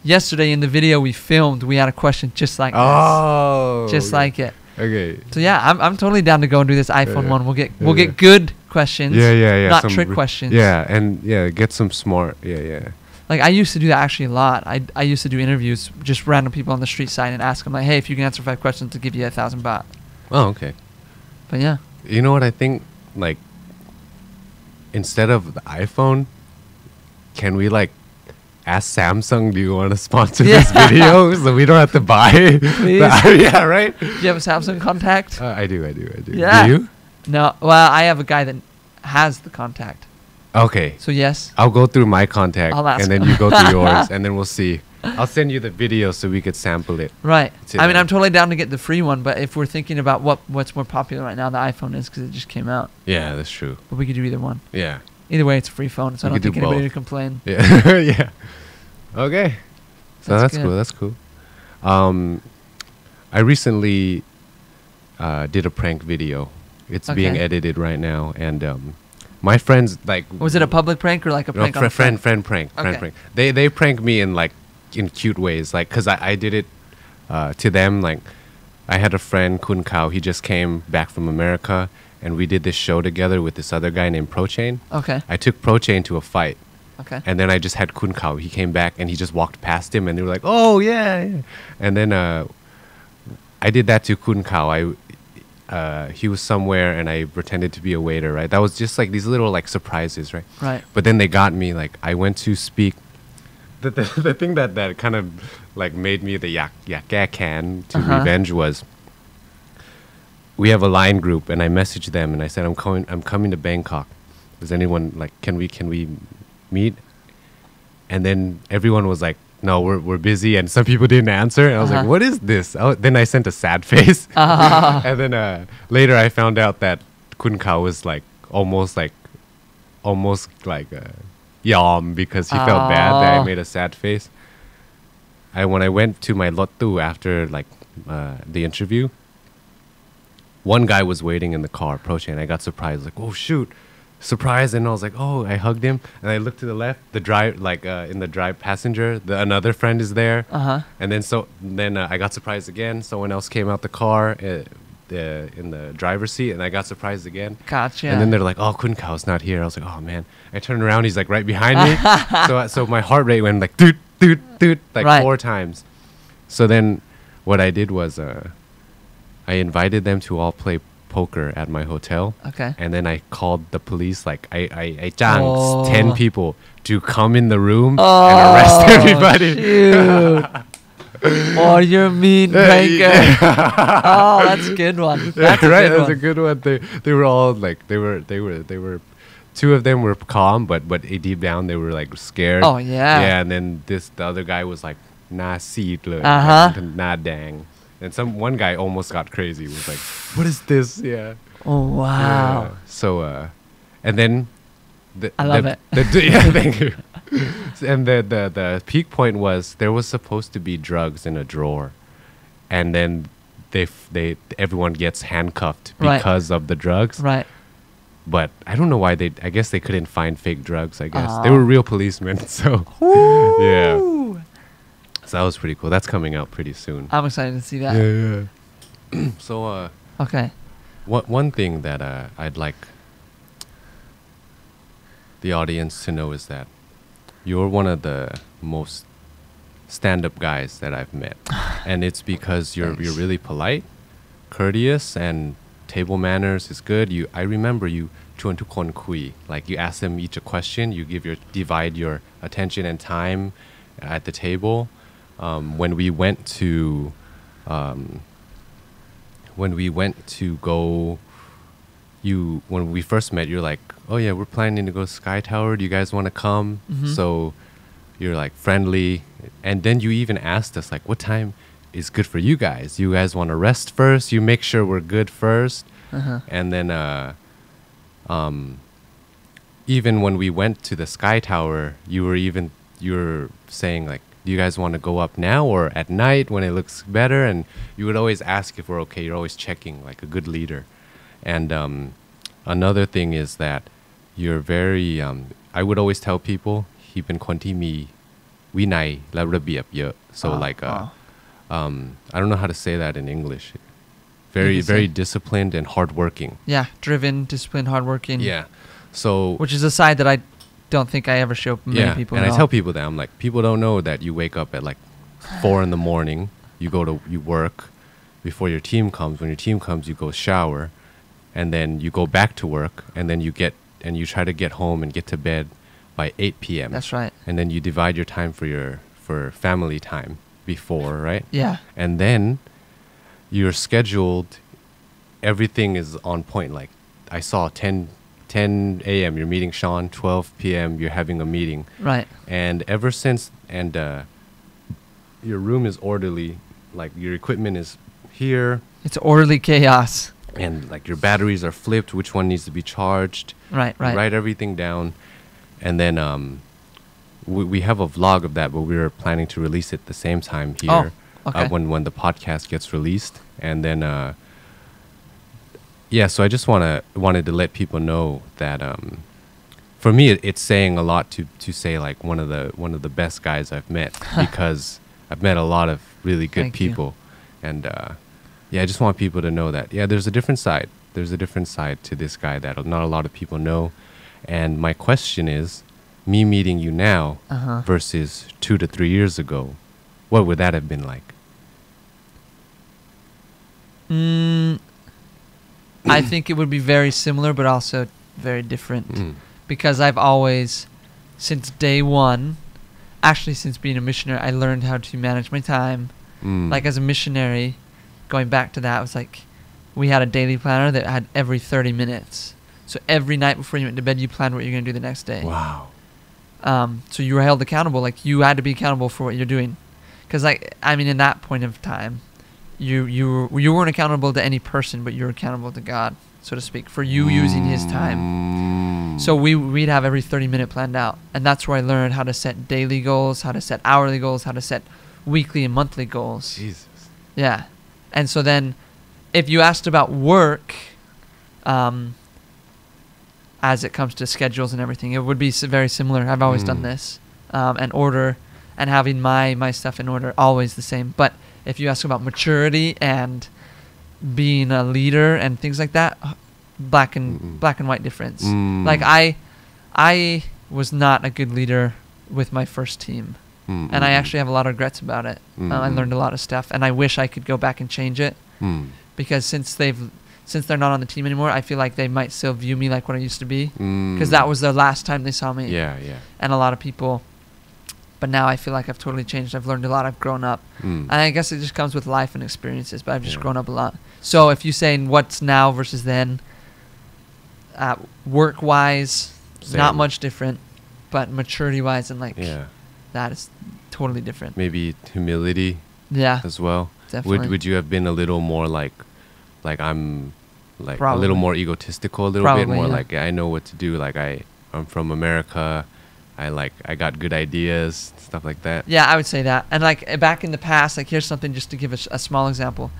yesterday in the video we filmed, we had a question just like Oh. this, just like it. Okay. So yeah, I'm totally down to go and do this iPhone Yeah. one. We'll get Yeah. good questions. Yeah. Not some trick questions. Yeah, and get some smart. Yeah. Like, I used to do that actually a lot. I used to do interviews, just random people on the street side, and ask them like, hey, if you can answer 5 questions, to give you 1,000 baht. Oh, okay. But yeah. You know what I think? Like, instead of the iPhone, can we like ask Samsung, do you want to sponsor this video so we don't have to buy? Please. Yeah, right? Do you have a Samsung contact? I do. Yeah. Do you? No. Well, I have a guy that has the contact. Okay. So yes. I'll go through my contact I'll ask and then him. you go through yours and then we'll see. I'll send you the video so we could sample it. Right. To I mean, them. I'm totally down to get the free one, but if we're thinking about what's more popular right now, the iPhone is because it just came out. Yeah, that's true. But we could do either one. Yeah. Either way, it's a free phone, so I We don't could think do anybody both. would complain. Yeah. Yeah. Okay. So That's that's good. cool. I recently did a prank video. It's being Okay. edited right now, and my friends like. Was it a public prank or like a No, prank on a friend prank. Okay. They prank me in cute ways, like because I did it to them. Like I had a friend Kun Kao. He just came back from America, and we did this show together with this other guy named Prochain. Okay. I took Prochain to a fight. Okay. And then I just had Kun Kao. He came back and he just walked past him, and they were like, "Oh yeah." And then I did that to Kun Kao. He was somewhere, and I pretended to be a waiter. Right. That was just like these little like surprises, right? Right. But then they got me. Like I went to speak. The thing that kind of like made me the yak can to revenge was. We have a line group, and I messaged them, and I said, "I'm coming to Bangkok. Does anyone like? Can we meet?" And then everyone was like, no, we're busy, and some people didn't answer. And I was like, what is this? Then I sent a sad face. And then later I found out that Kun Kao was like almost like yom, because he felt bad that I made a sad face. When I went to my lotu after like the interview, one guy was waiting in the car approaching, and I got surprised, like, oh shoot, surprise. And I was like, oh, I hugged him, and I looked to the left, the drive, like in the drive passenger, another friend is there. And then I got surprised again. Someone else came out the car in the driver's seat, and I got surprised again. Gotcha. And then they're like, oh, Kun Kao's not here. I was like, oh man. I turned around, he's like right behind me. So my heart rate went like doot doot doot, like 4 times. So then what I did was I invited them to all play poker at my hotel. Okay. And then I called the police, like I 10 people to come in the room and arrest everybody. Shoot. Oh, you're mean, Banker. Oh, that's a good one. That's That's a good one. They were all like they were 2 of them were calm, but deep down they were like scared. Oh yeah. Yeah, and then the other guy was like nah seed nah dang. And one guy almost got crazy. Was like, what is this? Yeah. Oh wow. Yeah. So and then I love it. Yeah, thank you. And the peak point was there was supposed to be drugs in a drawer, and then everyone gets handcuffed because of the drugs. Right. But I don't know why I guess they couldn't find fake drugs. I guess they were real policemen. So yeah. So that was pretty cool. That's coming out pretty soon. I'm excited to see that. Yeah. So okay. One thing that I'd like the audience to know is that you're one of the most stand-up guys that I've met, and it's because you're really polite, courteous, and table manners is good. I remember you chun tukon kui, like you ask them each a question, you divide your attention and time at the table. When we went to when we first met, you're like, oh yeah, we're planning to go Sky Tower. Do you guys want to come? So you're like friendly. And then you even asked us like, what time is good for you guys? You guys want to rest first? You make sure we're good first. And then even when we went to the Sky Tower, you were saying like, do you guys want to go up now or at night when it looks better? And you would always ask if we're okay. You're always checking, like a good leader. And another thing is that you're very I would always tell people heเป็นคนที่มีวินัยและระเบียบเยอะ so like I don't know how to say that in English. Very disciplined and hardworking. Yeah, driven, disciplined, hardworking. Yeah. So which is a side that I don't think I ever show many people. And I tell people that I'm like, people don't know that you wake up at like 4 in the morning, you work before your team comes. When your team comes, you go shower, and then you go back to work, and then you try to get home and get to bed by 8 p.m. That's right. And then you divide your time for family time before, right? Yeah. And then you're scheduled, everything is on point. Like I saw 10 a.m. you're meeting Sean, 12 p.m. you're having a meeting. Right. And ever since, your room is orderly, like your equipment is here. It's orderly chaos. And like your batteries are flipped, which one needs to be charged. Right. Write everything down. And then we have a vlog of that, but we were planning to release it the same time here. Oh, okay. When the podcast gets released. And then so I just wanted to let people know that for me it's saying a lot to say like one of the best guys I've met because I've met a lot of really good people. And I just want people to know that there's a different side. There's a different side to this guy that not a lot of people know. And my question is, me meeting you now versus 2 to 3 years ago, what would that have been like? I think it would be very similar, but also very different. Because I've always, since day one, actually since being a missionary, I learned how to manage my time. Like as a missionary, going back to that, it was like we had a daily planner that had every 30 minutes. So every night before you went to bed, you planned what you're going to do the next day. Wow. So you were held accountable. Like, you had to be accountable for what you're doing. Because, like, I mean, in that point of time, you weren't accountable to any person, but you were accountable to God, so to speak, for you using His time. So we'd have every 30-minute planned out. And that's where I learned how to set daily goals, how to set hourly goals, how to set weekly and monthly goals. Jesus. Yeah. And so then if you asked about work, as it comes to schedules and everything, it would be very similar. I've always done this, and order, and having my stuff in order, always the same. But if you ask about maturity and being a leader and things like that, black and white difference. Like, I was not a good leader with my first team, and I actually have a lot of regrets about it. I learned a lot of stuff, and I wish I could go back and change it, because since they're not on the team anymore, I feel like they might still view me like what I used to be, because that was the last time they saw me. Yeah. And a lot of people. But now I feel like I've totally changed. I've learned a lot. I've grown up. And I guess it just comes with life and experiences, but I've just grown up a lot. So if you're saying what's now versus then, work-wise, not much different, but maturity-wise and, like, that is totally different. Maybe humility as well. Definitely. Would you have been a little more like I'm like Probably. a little more egotistical, a little Probably, bit more yeah. like I know what to do, like I'm from America, I got good ideas, stuff like that. Yeah, I would say that. And, like, back in the past, like, here's something just to give a small example.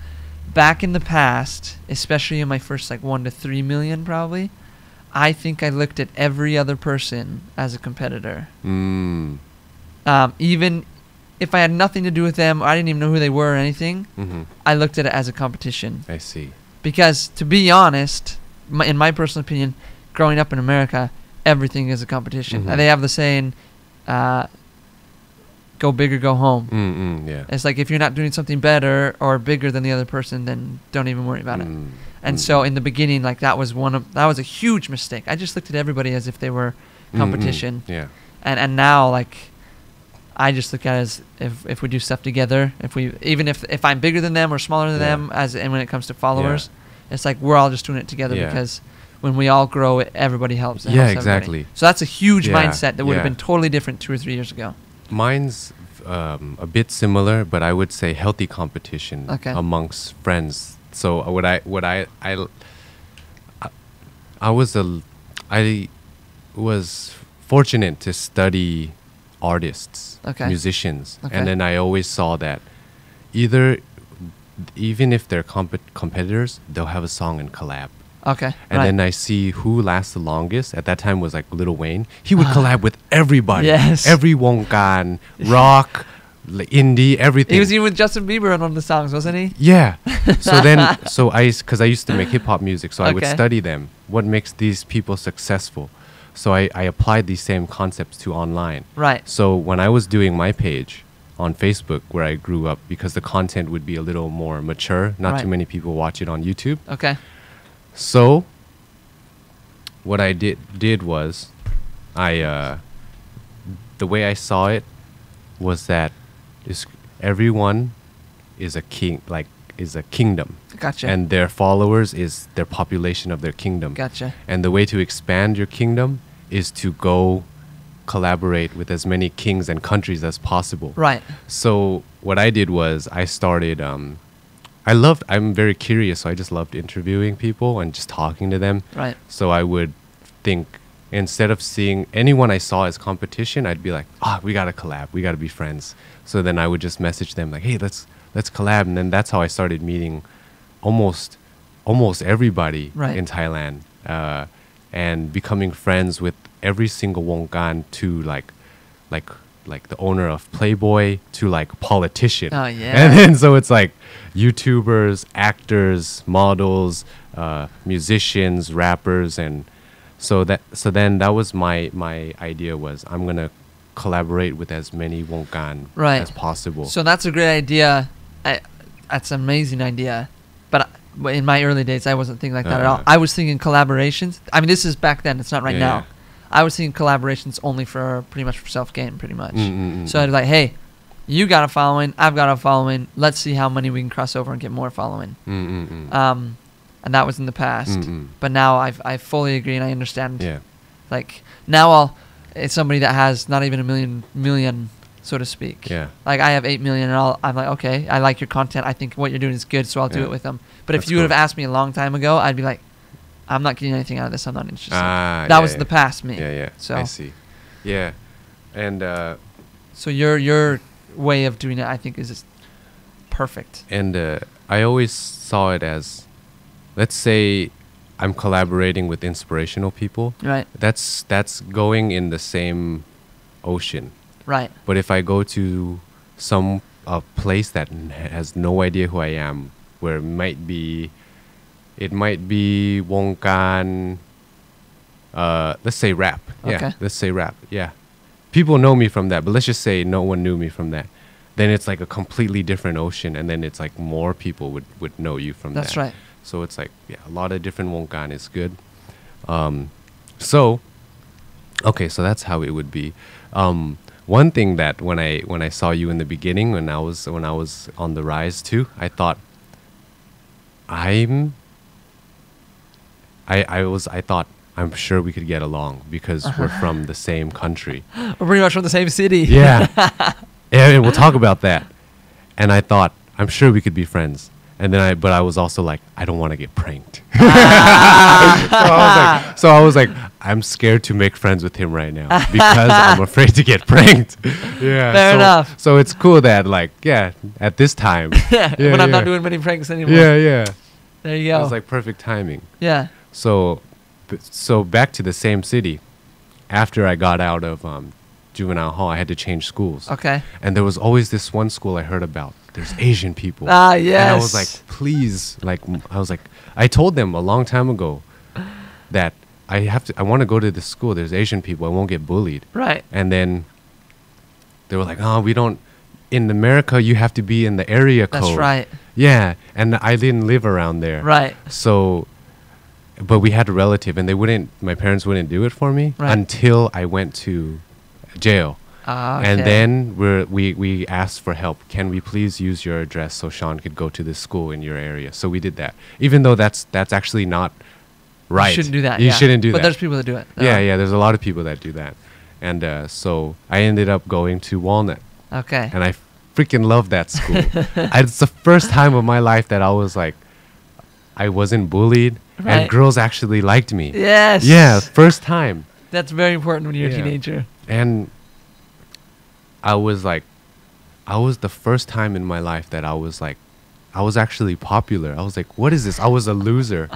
Back in the past, especially in my first, like, 1 to 3 million probably, I think I looked at every other person as a competitor. Even if I had nothing to do with them, or I didn't even know who they were or anything, I looked at it as a competition. I see. Because, to be honest, in my personal opinion, growing up in America, everything is a competition. They have the saying, go big or go home. Yeah. It's like, if you're not doing something better or bigger than the other person, then don't even worry about it. And so in the beginning, like, that was a huge mistake. I just looked at everybody as if they were competition. Yeah. And now, like, I just look at it as if we do stuff together, even if I'm bigger than them or smaller than them, and when it comes to followers, it's like we're all just doing it together, because when we all grow, everybody helps. It helps exactly. everybody. So that's a huge mindset that would have been totally different 2 or 3 years ago. Mine's a bit similar, but I would say healthy competition amongst friends. So I was fortunate to study artists, musicians, and then I always saw that even if they're competitors, they'll have a song and collab. And then I see who lasts the longest. At that time was like Lil Wayne. He would collab with everybody. Yes. Every Wongan, rock, indie, everything. He was even with Justin Bieber on one of the songs, wasn't he? Yeah. Because I used to make hip hop music, so I would study them. What makes these people successful? So I applied these same concepts to online. Right. So when I was doing my page on Facebook, where I grew up, because the content would be a little more mature, not too many people watch it on YouTube. So what I did was, the way I saw it was that everyone is a king, like is a kingdom. And their followers is their population of their kingdom. And the way to expand your kingdom is to go collaborate with as many kings and countries as possible. So what I did was I started, I'm very curious, so I just loved interviewing people and just talking to them. So I would think, instead of seeing anyone I saw as competition, I'd be like, we gotta collab, we gotta be friends. So then I would just message them like, hey, let's collab. And then that's how I started meeting almost everybody in Thailand, and becoming friends with every single Wongan, to like the owner of Playboy to like politician. And then so it's like YouTubers, actors, models, musicians, rappers, and so then that was my idea was I'm gonna collaborate with as many Wongan as possible. So that's a great idea. That's an amazing idea. But in my early days, I wasn't thinking like that at all. I was thinking collaborations. I mean, this is back then. It's not right now. I was thinking collaborations only pretty much for self-gain, pretty much. So I'd be like, hey, you got a following, I've got a following. Let's see how many we can cross over and get more following. And that was in the past. But now I fully agree and I understand. Like, now it's somebody that has not even a million, so to speak. Yeah. Like I have 8 million, and I'm like, okay, I like your content. I think what you're doing is good, so I'll do it with them. But if you would have asked me a long time ago, I'd be like, I'm not getting anything out of this. I'm not interested. That was the past me. Yeah, yeah. So I see. Yeah, and so your way of doing it, I think, is just perfect. And I always saw it as, let's say, I'm collaborating with inspirational people. Right. That's going in the same ocean. Right. But if I go to some place that has no idea who I am, where it might be wong kan, let's say rap. Yeah, Okay. let's say rap. Yeah, people know me from that, but let's just say no one knew me from that. Then it's like a completely different ocean, and then it's like more people would know you from that. That's right. So it's like, yeah, a lot of different wong kan is good. So that's how it would be. One thing that when I saw you in the beginning, when I was on the rise too, I thought I thought I'm sure we could get along because we're from the same country. We're pretty much from the same city. Yeah. And we'll talk about that. And I thought I'm sure we could be friends. And then I was also like, I don't want to get pranked. So I was like, I'm scared to make friends with him right now because I'm afraid to get pranked. Yeah. Fair enough. So it's cool that at this time. When I'm not doing many pranks anymore. Yeah. There you go. It was like perfect timing. Yeah. So back to the same city. After I got out of juvenile hall, I had to change schools. Okay. And there was always this one school I heard about. There's Asian people. Yes. And I was like, please, I told them a long time ago that I want to go to this school. There's Asian people. I won't get bullied. Right. And then they were like, oh, we don't, in America, you have to be in the area code. That's right. Yeah. And I didn't live around there. Right. So, but we had a relative and my parents wouldn't do it for me until I went to jail. Okay. And then we asked for help. Can we please use your address so Sean could go to this school in your area? So we did that. Even though that's actually not right. You shouldn't do that. You shouldn't do that. But there's people that do it. Yeah, there's a lot of people that do that. And so I ended up going to Walnut. Okay. And I freaking love that school. It's the first time of my life that I was like, I wasn't bullied. Right. And girls actually liked me. Yes. Yeah, first time. That's very important when you're a teenager. And I was the first time in my life that I was actually popular. I was like, what is this? I was a loser.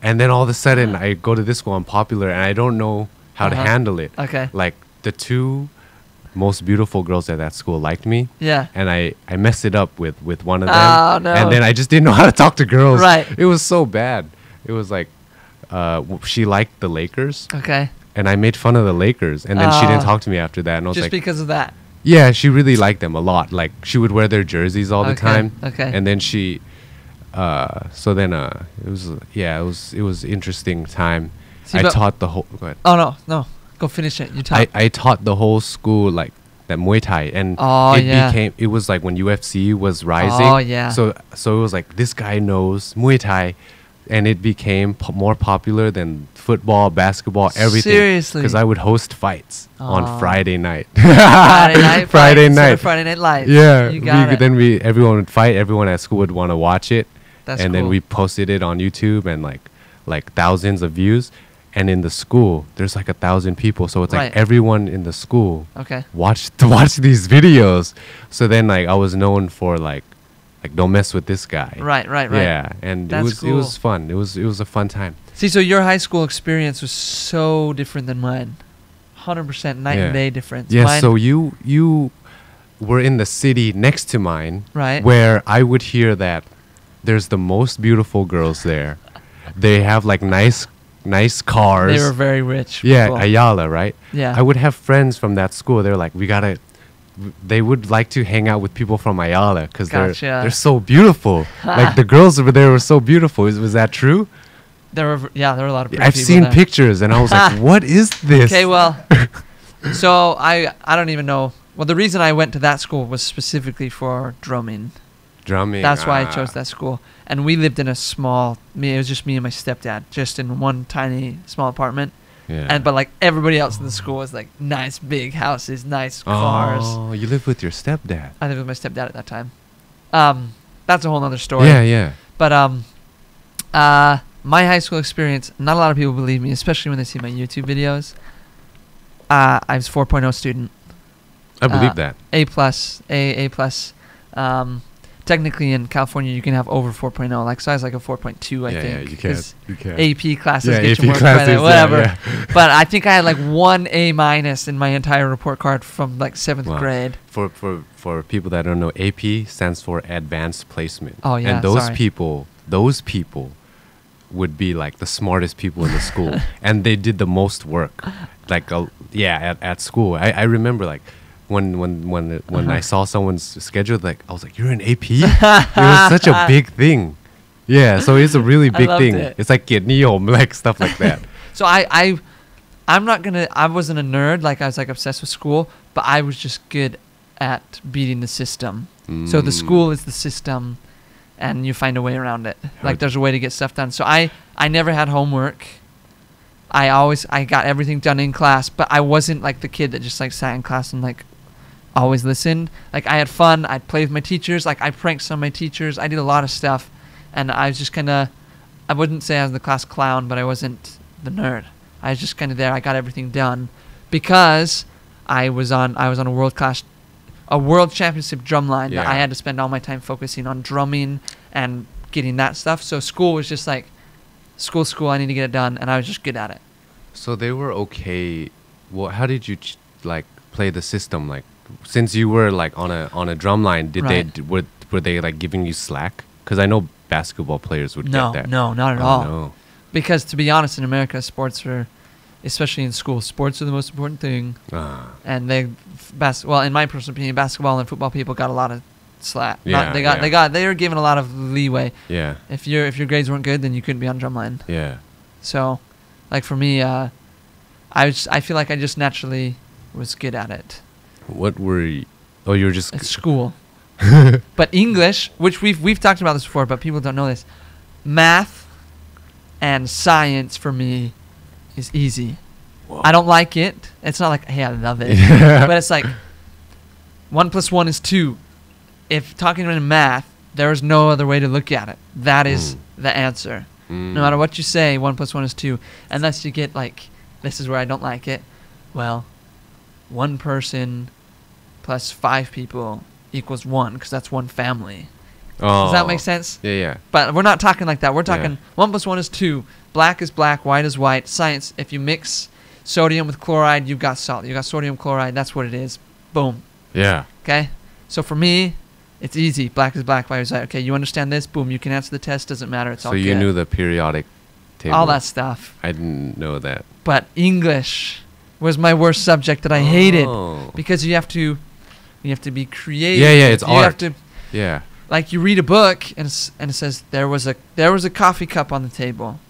And then all of a sudden I go to this school, I'm popular, and I don't know how to handle it. Okay. Like the two most beautiful girls at that school liked me. Yeah. And I messed it up with one of them. Oh, no. And then I just didn't know how to talk to girls. Right. It was so bad. It was like, she liked the Lakers. Okay. And I made fun of the Lakers. And then she didn't talk to me after that. And I was just like, because of that. Yeah, she really liked them a lot. Like she would wear their jerseys all the time. Okay. And then it was interesting time. See, I taught the whole. Go ahead. Oh no, go finish it. You talk. I taught the whole school like that Muay Thai, and it was like when UFC was rising. Oh yeah. So it was like this guy knows Muay Thai, and it became more popular than football, basketball, everything. Seriously. Because I would host fights on Friday night. Friday night. Friday night. Friday Night Lights. Yeah. You got it. Then everyone would fight. Everyone at school would want to watch it. That's and cool. then we posted it on YouTube and like thousands of views. And in the school, there's like 1,000 people. So it's like everyone in the school watch these videos. So then like I was known for like don't mess with this guy. Right. Yeah, and it was fun. It was a fun time. See, so your high school experience was so different than mine. 100% night and day difference. Yeah, so you were in the city next to mine. Right. Where I would hear that there's the most beautiful girls there. They have like nice cars. They were very rich. Yeah, people. Ayala, right? Yeah. I would have friends from that school. They're like, they would like to hang out with people from Ayala because they're so beautiful. Like the girls over there were so beautiful. Was that true? There were a lot of pretty I've people seen there. Pictures and I was like, what is this? Okay, well, so I don't even know. Well, the reason I went to that school was specifically for drumming. Drumming. That's why I chose that school. And we lived in it was just me and my stepdad, just in one tiny small apartment. Yeah. And but like everybody else in the school was like nice big houses, nice cars. Oh, you live with your stepdad. I lived with my stepdad at that time. That's a whole other story. Yeah, yeah. But my high school experience, not a lot of people believe me, especially when they see my YouTube videos. I was 4.0 student. I believe that. A plus. Technically in California you can have over 4.0. Like so I was like a 4.2, I think. Yeah, you can. You can. AP classes Yeah, get AP you more classes, credit, whatever. yeah. But I think I had like 1 A- in my entire report card from like 7th grade. For people that don't know, AP stands for Advanced Placement. Oh yeah, and those sorry. people would be like the smartest people in the school, and they did the most work. Like at school, I remember like when I saw someone's schedule, like I was like, "You're in AP." It was such a big thing. Yeah, so it's a really big thing. It. It's like Nihom, like stuff like that. So I wasn't a nerd, like I was like obsessed with school, but I was just good at beating the system. So the school is the system, and you find a way around it. Like there's a way to get stuff done. So I never had homework. I got everything done in class, but I wasn't like the kid that just like sat in class and like always listened. Like I had fun. I'd play with my teachers. Like I pranked some of my teachers. I did a lot of stuff, and I was just kind of, I wouldn't say I was the class clown, but I wasn't the nerd. I was just kind of there. I got everything done because I was on a world championship drum line that I had to spend all my time focusing on drumming and getting that stuff. So school was just like school. I need to get it done, and I was just good at it. So they were okay. Well, how did you like play the system? Like, since you were like on a drum line, were they like giving you slack? Because I know basketball players would get that. No, not at all. No. Because to be honest, in America, sports are, especially in school, sports are the most important thing. And in my personal opinion, basketball and football people got a lot of slack. They were given a lot of leeway. Yeah. If your grades weren't good, then you couldn't be on drumline. Yeah. So, like for me, I feel like I just naturally was good at it. What were you? Oh, you were just at school. But English, which we've talked about this before, but people don't know this. Math and science for me is easy. Whoa. I don't like it. It's not like, hey, I love it. But it's like 1 + 1 is 2. If talking in math, there is no other way to look at it. That is the answer. No matter what you say, 1 + 1 is 2. Unless you get like, this is where I don't like it. Well, 1 person plus 5 people equals 1, because that's 1 family. Oh. Does that make sense? Yeah. But we're not talking like that. We're talking 1 + 1 is 2. Black is black, white is white. Science, if you mix sodium with chloride, you've got salt. You've got sodium chloride. That's what it is. Boom. Yeah. Okay? So for me, it's easy. Black is black, white is white. Okay, you understand this? Boom. You can answer the test. Doesn't matter. It's all good. So you knew the periodic table. All that stuff. I didn't know that. But English was my worst subject that I hated, because you have to be creative. Yeah, it's art. You have to. Yeah. Like you read a book and it says there was a coffee cup on the table,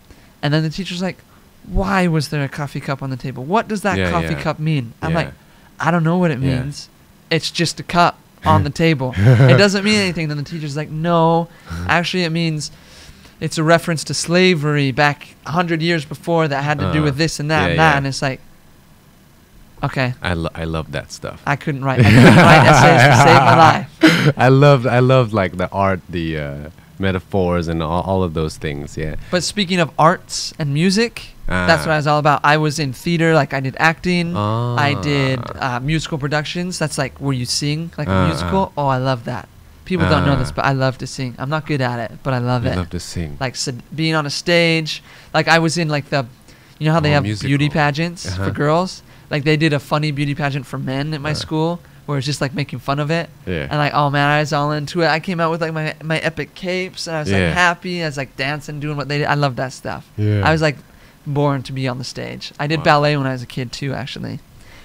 and then the teacher's like, why was there a coffee cup on the table? What does that coffee cup mean? I'm like, I don't know what it means. It's just a cup on the table. It doesn't mean anything. Then the teacher's like, no, actually it means it's a reference to slavery back 100 years before that had to do with this and that and that. And it's like, okay. I love that stuff. I couldn't write essays to save my life. I loved like the art, the metaphors, and all of those things. Yeah. But speaking of arts and music, that's what I was all about. I was in theater, like I did acting. I did musical productions. That's like where you sing like a musical. Oh, I love that. People don't know this, but I love to sing. I'm not good at it, but I love it. I love to sing. Like being on a stage. Like I was in like you know how they have musical. Beauty pageants for girls? Like they did a funny beauty pageant for men at my school, where it's just like making fun of it. Yeah. And like, oh man, I was all into it. I came out with like my epic capes, and I was like happy. I was like dancing, doing what they did. I love that stuff. Yeah. I was like born to be on the stage. I did ballet when I was a kid too, actually.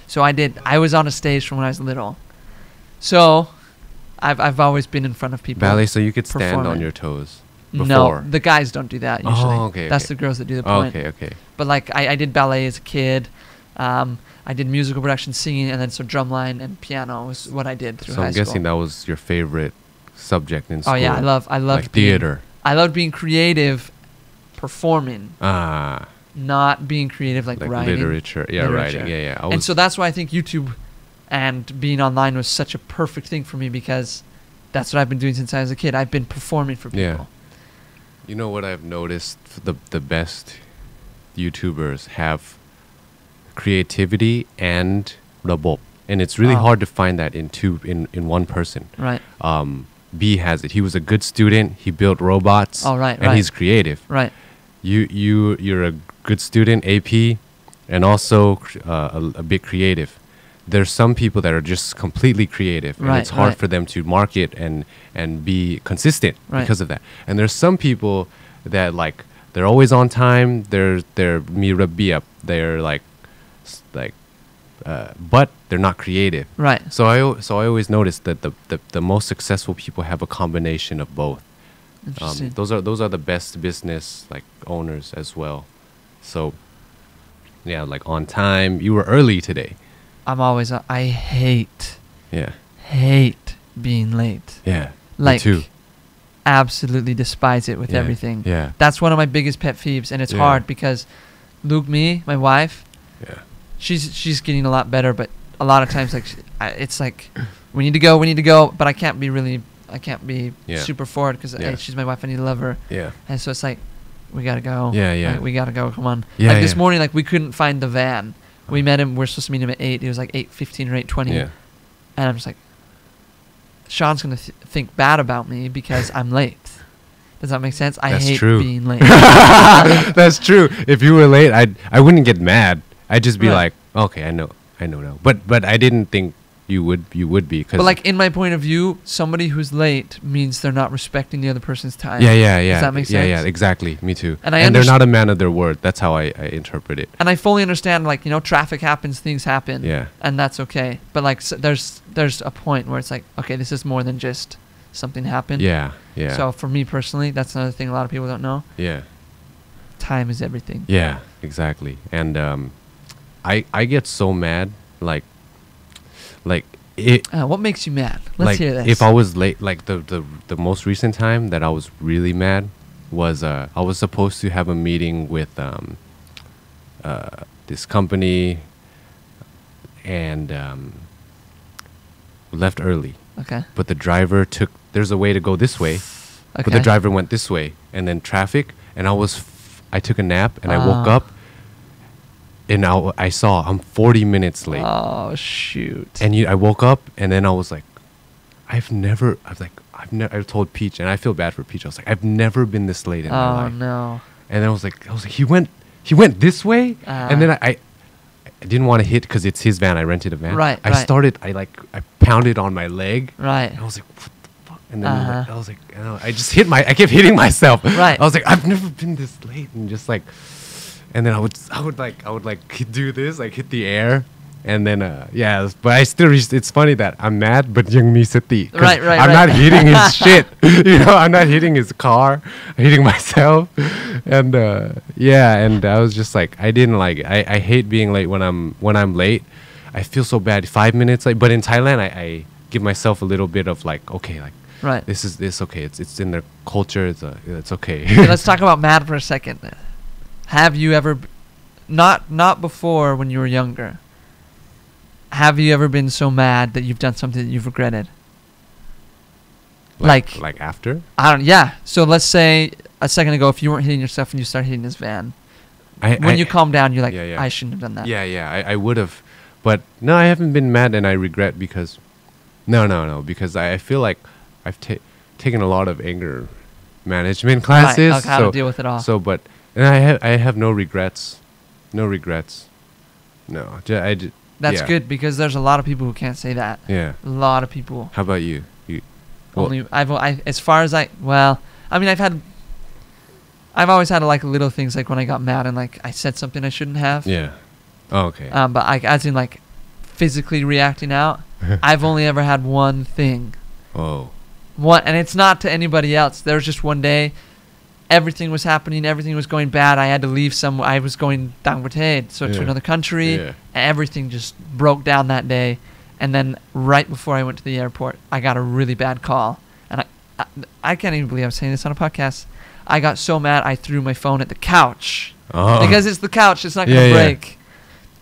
So I was on a stage from when I was little. So I've always been in front of people. Ballet, so you could stand on your toes. Before. No, the guys don't do that usually. Oh, okay. That's the girls that do the point. Okay. But like I did ballet as a kid. I did musical production, singing, and then drumline and piano was what I did through high school. So I'm guessing that was your favorite subject in school. Oh yeah, I loved like theater. I loved being creative, performing. not being creative, like writing. Literature. Yeah, writing. Yeah. And so that's why I think YouTube and being online was such a perfect thing for me, because that's what I've been doing since I was a kid. I've been performing for people. Yeah. You know what I've noticed? The best YouTubers have creativity and rabop. And it's really hard to find that in one person. Right. B has it. He was a good student. He built robots. Oh, right, and he's creative. Right. You're a good student, AP, and also a bit creative. There's some people that are just completely creative, and it's hard for them to market and be consistent because of that. And there's some people that like they're always on time. They're mirabiap. They're like, but they're not creative. Right. So I always notice that the most successful people have a combination of both. Interesting. Those are the best business like owners as well. So yeah, like on time. You were early today. I'm always. I hate being late. Yeah. Like, me too. absolutely despise it with everything. Yeah. That's one of my biggest pet peeves, and it's hard because Luke, my wife, she's getting a lot better, but a lot of times like it's like we need to go, but I can't be super forward because she's my wife. I need to love her. Yeah. And so it's like we gotta go. Yeah. Like, we gotta go. Come on. Like this morning, like we couldn't find the van. We met him. We're supposed to meet him at 8. It was like 8:15 or 8:20. Yeah. And I'm just like, Sean's gonna think bad about me because I'm late. Does that make sense? I hate being late. That's true. If you were late, I wouldn't get mad. I'd just be like, okay, I know now. But I didn't think you would be. Cause but like in my point of view, somebody who's late means they're not respecting the other person's time. Yeah. Does that make sense? Yeah, exactly. Me too. And they're not a man of their word. That's how I interpret it. And I fully understand, like, traffic happens, things happen. Yeah. And that's okay. But like, so there's a point where it's like, okay, this is more than just something happened. Yeah. So for me personally, that's another thing a lot of people don't know. Yeah. Time is everything. Yeah, exactly. And I get so mad, like it. What makes you mad? Let's hear this. If I was late, like the most recent time that I was really mad was I was supposed to have a meeting with this company, and left early. Okay. But the driver there's a way to go this way, but the driver went this way, and then traffic, and I took a nap, and I woke up, and I saw I'm 40 minutes late. Oh shoot! And I woke up, and then I was like, I've told Peach, and I feel bad for Peach. I was like, I've never been this late in my life. Oh no! And then I was like, he went this way, and then I didn't want to hit because it's his van. I rented a van. Right. I pounded on my leg. Right. And I was like, what the fuck? And then I was like, I just I kept hitting myself. Right. I was like, I've never been this late, and just like, and then I would do this, like hit the air, and then but I still it's funny that I'm mad, but yung mi sati. Right. I'm not hitting his shit. I'm not hitting his car. I'm hitting myself, and and I was just like, I didn't like it. I hate being late when I'm late. I feel so bad 5 minutes late, but in Thailand I give myself a little bit of like, okay, like, right, this okay, it's in their culture, it's okay. Okay, let's talk about mad for a second. Have you ever, not before when you were younger, have you ever been so mad that you've done something that you've regretted? Like after? So let's say a second ago, if you weren't hitting yourself and you start hitting this van, when you calm down, you're like, I shouldn't have done that. I would have, but no, I haven't been mad, and I regret because, because I feel like I've taken a lot of anger management classes. Right, how to deal with it all. So, but and I have no regrets. No. That's good, because there's a lot of people who can't say that. Yeah. A lot of people. How about you? As far as I've always had like little things, like when I got mad and like I said something I shouldn't have. Yeah. Oh, okay. But as in like physically reacting out, I've only ever had one thing. Oh. And it's not to anybody else. There was just one day, everything was happening, everything was going bad. I had to leave somewhere. I was going to another country. Yeah. Everything just broke down that day. And then right before I went to the airport, I got a really bad call. And I can't even believe I'm saying this on a podcast. I got so mad, I threw my phone at the couch. Oh. Because it's the couch. It's not going to break.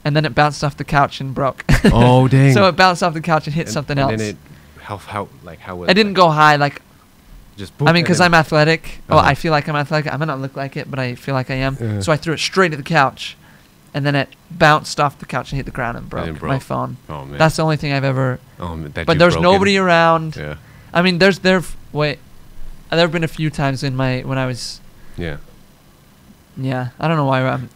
And then it bounced off the couch and broke. Oh, dang. So it bounced off the couch and hit something else. And then how was it? Didn't go high. Like, just boop, I mean, because I'm athletic. Uh-huh. I feel like I'm athletic. I might not look like it, but I feel like I am. So I threw it straight at the couch. And then it bounced off the couch and hit the ground and broke my phone. Oh, man. That's the only thing I've ever... but there's nobody around. Yeah. I mean, there have been a few times when I was... Yeah. Yeah. I don't know why I'm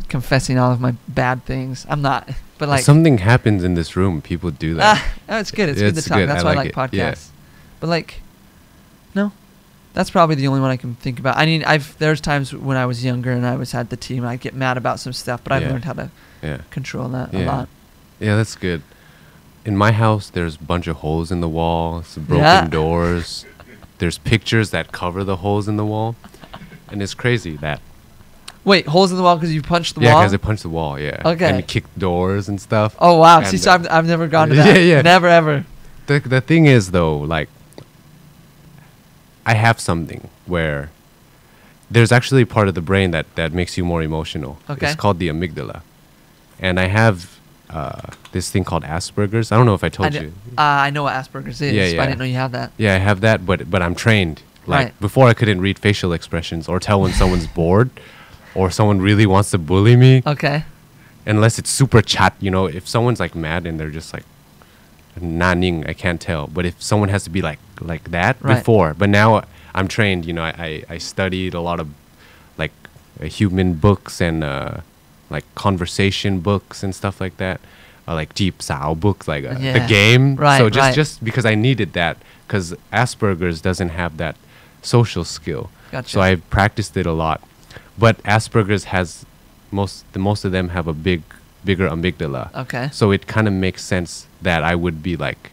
confessing all of my bad things. I'm not. But like... Something happens in this room. People do that. It's good. It's good to talk. Good. That's why I like podcasts. Yeah. But like... No. That's probably the only one I can think about. I mean, there's times when I was younger and I was at the team, I'd get mad about some stuff, but I've learned how to control that a lot. Yeah, that's good. In my house, there's a bunch of holes in the wall, some broken doors. There's pictures that cover the holes in the wall. And it's crazy that... Wait, holes in the wall because you punched the wall? Yeah, because I punched the wall, yeah. Okay. And kicked doors and stuff. Oh, wow. See, so I've never gone to that. Yeah. Never, ever. The thing is, though, like... I have something where there's actually a part of the brain that makes you more emotional. Okay. It's called the amygdala. And I have this thing called Asperger's. I don't know if I told you. I know what Asperger's is, but I didn't know you had that. Yeah, I have that, but I'm trained. Like, before I couldn't read facial expressions or tell when someone's bored or someone really wants to bully me. Okay. Unless it's super chat, if someone's like mad and they're just like, naning, I can't tell. But if someone has to be like that before, but now I'm trained. I studied a lot of like human books and like conversation books and stuff like that, like Jeep Sao books, like the game. So just because I needed that, because Asperger's doesn't have that social skill. Gotcha. So I practiced it a lot. But Asperger's has most of them have a bigger amygdala. Okay. So it kind of makes sense that I would be like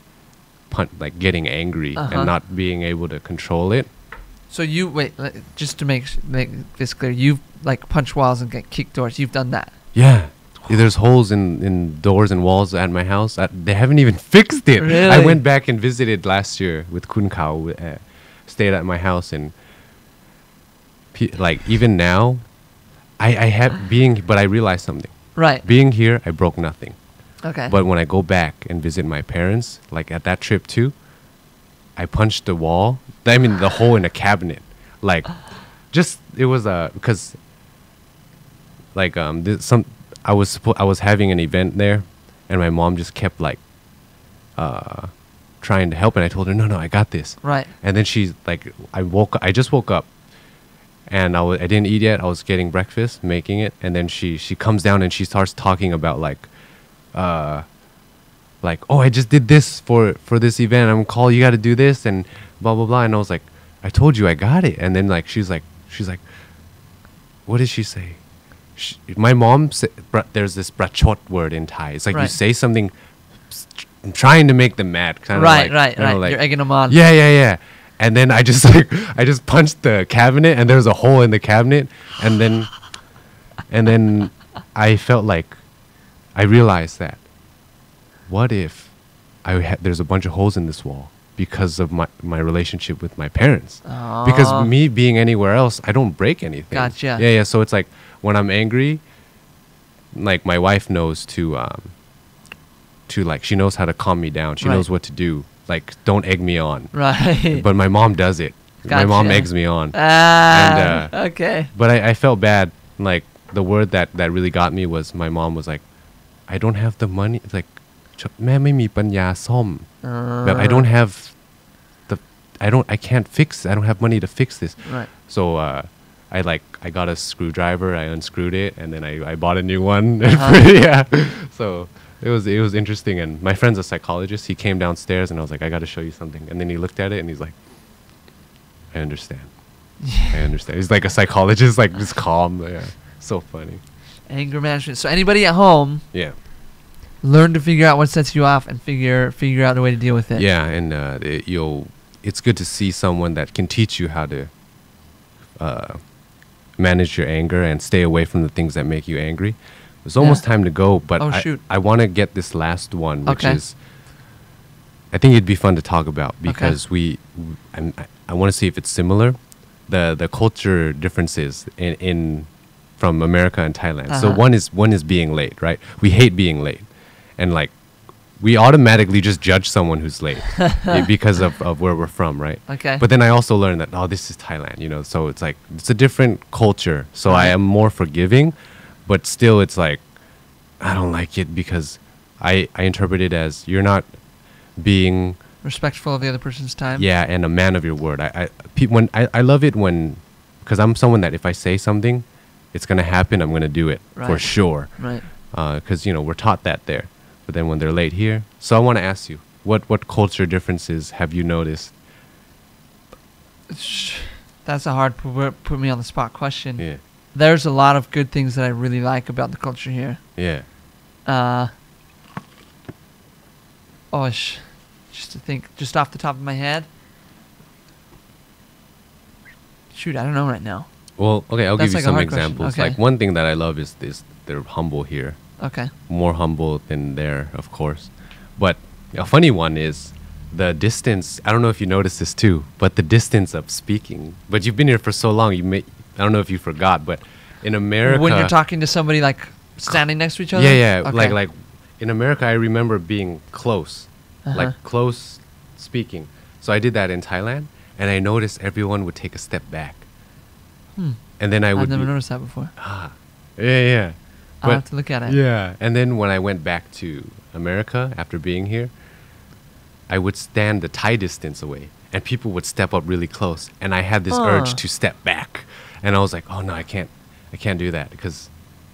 getting angry and not being able to control it. So just to make this clear, you've like punched walls and kicked doors. You've done that. Yeah. There's holes in doors and walls at my house. They haven't even fixed it. Really? I went back and visited last year with Kun Kao. Stayed at my house and like even now, but I realized something. Right. Being here, I broke nothing. Okay. But when I go back and visit my parents, like at that trip too, I punched the wall. I mean, the hole in a cabinet. Like, it was because, like I was having an event there, and my mom just kept like, trying to help, and I told her, no, I got this. Right. And then she's like, I just woke up. And I didn't eat yet. I was getting breakfast, making it, and then she comes down and she starts talking about like, oh, I just did this for this event. I'm called. You got to do this and blah blah blah. And I was like, I told you I got it. And then like she's like, what did she say? My mom said, there's this brachot word in Thai. It's like you say something, trying to make them mad. Right. Like, You're egging them on. Yeah. And then I just punched the cabinet, and there was a hole in the cabinet, and then I felt like I realized that what if there's a bunch of holes in this wall because of my relationship with my parents. Oh. Because me being anywhere else, I don't break anything. Gotcha. Yeah. So it's like when I'm angry, like my wife knows to like she knows how to calm me down. She knows what to do. Like, don't egg me on. Right. But my mom does it. Gotcha. My mom eggs me on. Okay. But I felt bad. Like, the word that really got me was my mom was like, I don't have the money. It's like, แม่ไม่มีปัญญาซ่อม But I can't fix it. I don't have money to fix this. Right. So I got a screwdriver. I unscrewed it, and then I bought a new one. Yeah. So it was interesting. And my friend's a psychologist. He came downstairs, and I was like, I got to show you something. And then he looked at it, and he's like, I understand. I understand. He's like a psychologist, like just calm. Yeah. So funny. Anger management. So anybody at home, learn to figure out what sets you off and figure out a way to deal with it. Yeah, and it's good to see someone that can teach you how to manage your anger and stay away from the things that make you angry. It's almost time to go, but I want to get this last one, which is, I think it'd be fun to talk about because I want to see if it's similar. The culture differences from America and Thailand. So Uh-huh. one is being late, right? We hate being late, and like we automatically just judge someone who's late because of where we're from, right? Okay. But then I also learned that this is Thailand, you know. So it's like it's a different culture. So I Right. am more forgiving, but still it's like I don't like it because I interpret it as you're not being Respectful of the other person's time. and a man of your word. I love it when because I'm someone that if I say something, it's gonna happen. I'm gonna do it for Right. sure. Right. Because we're taught that there. But then when they're late here, so I want to ask you, what culture differences have you noticed? That's a hard put me on the spot question. Yeah, There's a lot of good things that I really like about the culture here. yeah. Just to think, just off the top of my head. Shoot, I don't know right now. Well, okay, I'll That's give you like a some hard question. examples. Okay. Like one thing that I love is they're humble here, Okay. more humble than there, of course. But a funny one is the distance. I don't know if you noticed this too, but the distance of speaking. But you've been here for so long, I don't know if you forgot, but in America, When you're talking to somebody like standing next to each other. yeah, Okay. like in America, I remember being close, like close speaking. So I did that in Thailand, and I noticed everyone would take a step back, and then I would I've never be- noticed that before. yeah. I'll have to look at it. Yeah, and then when I went back to America after being here, I would stand the Thai distance away, and people would step up really close, and I had this urge to step back, and I was like, oh no, I can't do that because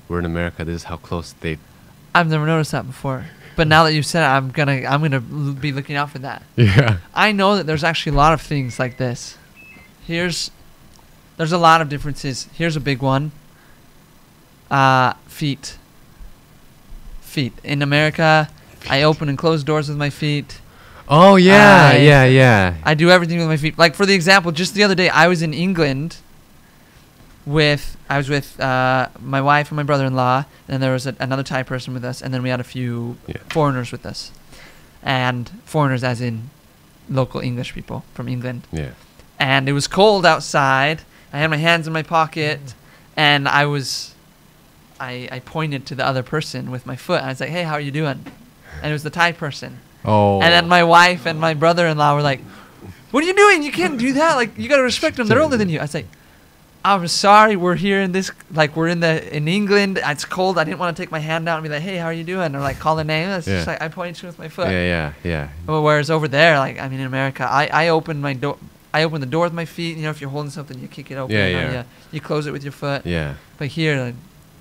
we're in America. This is how close they. I've never noticed that before. But now that you've said it, I'm gonna be looking out for that. Yeah. I know that there's actually a lot of things like this. There's a lot of differences. Here's a big one. Feet. In America, I open and close doors with my feet. Oh yeah, I- yeah. I do everything with my feet. Like for the example, just the other day, I was in England. I was with my wife and my brother-in-law, and there was another Thai person with us, and then we had a few foreigners with us, and foreigners as in local English people from England. Yeah. And it was cold outside. I had my hands in my pocket, and I pointed to the other person with my foot. I was like, "Hey, how are you doing?" And it was the Thai person. Oh. And then my wife and my brother-in-law were like, "What are you doing? You can't do that. Like, you gotta respect them. They're older than you." I was like, "I'm sorry. We're here in this. Like, we're in England. It's cold. I didn't want to take my hand out and be like, 'Hey, how are you doing?' Or like call a name. It's just like I pointed to with my foot." Yeah. Well, whereas over there, like in America, I open my door. I open the door with my feet. If you're holding something, you kick it open. Yeah. You close it with your foot. Yeah. But here, like,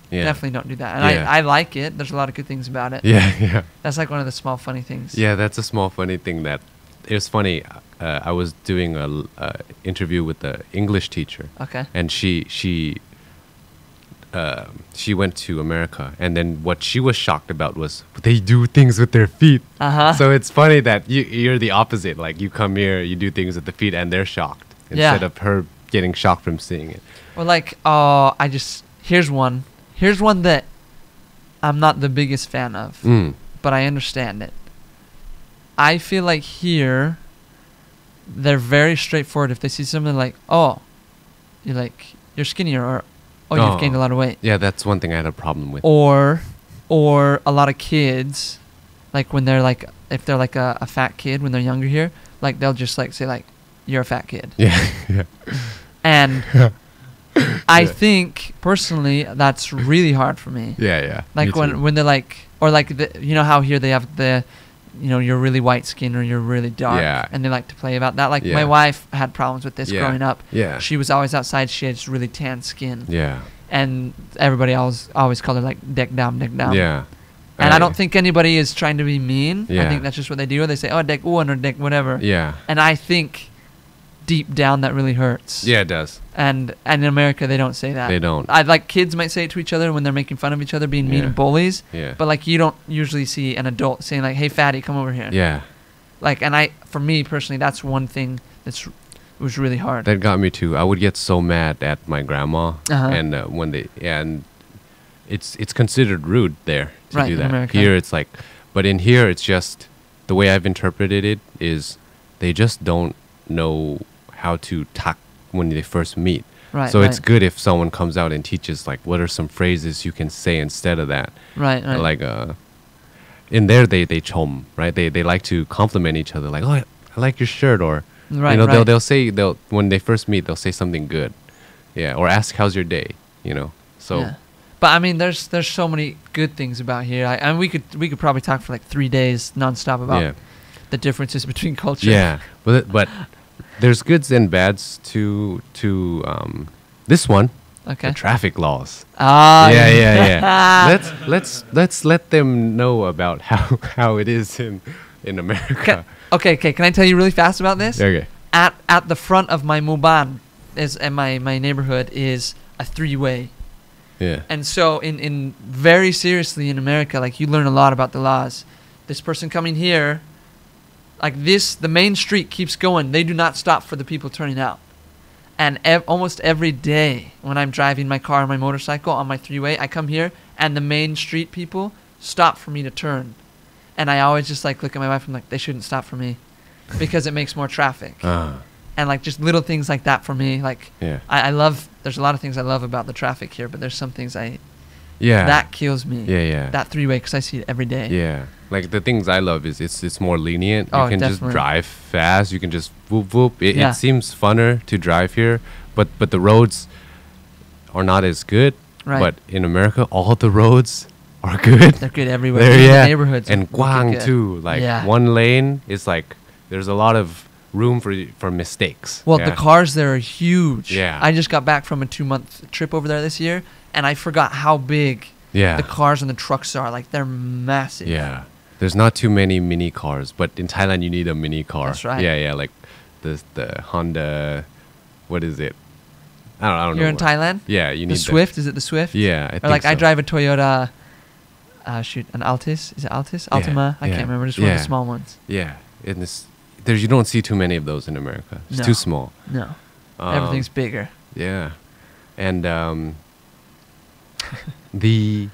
Yeah. definitely don't do that. And Yeah. I like it. There's a lot of good things about it. Yeah. That's like one of the small funny things. Yeah, that's a small funny thing that it was funny. I was doing a interview with the English teacher, Okay. and she went to America, and then what she was shocked about was they do things with their feet. So it's funny that you're the opposite. Like you come here, you do things with the feet, and they're shocked instead of her getting shocked from seeing it. Well, like, here's one that I'm not the biggest fan of, but I understand it. I feel like here, they're very straightforward. If they see something like, "Oh, you're skinnier," or "Oh, you've gained a lot of weight," Yeah, that's one thing I had a problem with. or a lot of kids, like when they're like, if they're like a fat kid when they're younger here, like they'll just like say like, "You're a fat kid." Yeah. And I think personally that's really hard for me. Yeah. Like Me too. when they're like, or like how here they have the, you're really white skin or you're really dark, Yeah. and they like to play about that. Like Yeah. my wife had problems with this Yeah. growing up. Yeah. She was always outside. She had just really tan skin. Yeah. And everybody always called her like Dek Dam. Yeah. And I don't think anybody is trying to be mean. I Yeah. think that's just what they do. Or they say, "Oh, Dek Uwan," or Dek whatever. Yeah. And I think deep down that really hurts. Yeah, it does. And in America they don't say that. They don't. Like kids might say it to each other when they're making fun of each other, being mean Yeah. and bullies. Yeah. But like you don't usually see an adult saying like, "Hey, fatty, come over here." Yeah. Like, and for me personally, that's one thing was really hard. That got me too. I would get so mad at my grandma, Uh-huh. and and it's considered rude there to Right, do in that. America. Here it's like, but in here it's just the way I've interpreted it is they just don't know how to talk when they first meet. Right. So it's right. good if someone comes out and teaches like what are some phrases you can say instead of that. Right. Right. Like in there they chom, right? They like to compliment each other like, "Oh, I like your shirt," or Right, you know, right. they'll say when they first meet, they'll say something good. Yeah, or ask how's your day, you know. So Yeah. But I mean, there's so many good things about here. And we could probably talk for like 3 days nonstop about yeah. the differences between culture. Yeah, but there's goods and bads to this one. Okay. The traffic laws. Ah. Yeah. let's let them know about how it is in America. Okay. Can I tell you really fast about this? Okay. At the front of my muban and my neighborhood is a 3-way. Yeah. And so in very seriously in America, like you learn a lot about the laws. This person coming here, like this, the main street keeps going. They do not stop for the people turning out. And almost every day when I'm driving my car or my motorcycle on my 3-way, I come here and the main street people stop for me to turn. And I always just like look at my wife and I'm like, they shouldn't stop for me because it makes more traffic. And like just little things like that for me. Like Yeah. I love, there's a lot of things I love about the traffic here, but there's some things Yeah. that kills me. Yeah. That 3-way because I see it every day. Yeah. Like the things I love is it's more lenient. Oh, You can definitely. just drive fast. You can just whoop whoop. Yeah. It seems funner to drive here, but the roads are not as good. Right. But in America, all the roads are good. They're good everywhere. There, Even yeah. the neighborhoods And are wicked Guang good. too. Like Yeah. one lane is like there's a lot of room for mistakes. Well, yeah. the cars there are huge. Yeah. I just got back from a 2-month trip over there this year, and I forgot how big Yeah. the cars and the trucks are. Like they're massive. Yeah. There's not too many mini cars, but in Thailand you need a mini car. That's right. Yeah. Like the Honda, what is it? I don't know. You're in Thailand. Yeah, you need The Swift, is it the Swift? Yeah, I Or think like I so. drive a Toyota. An Altis. Is it Altis? Yeah, Altima. I yeah, can't remember. Just one of yeah. the small ones. Yeah, and you don't see too many of those in America. It's No. too small. No, Um, everything's bigger. Yeah, and the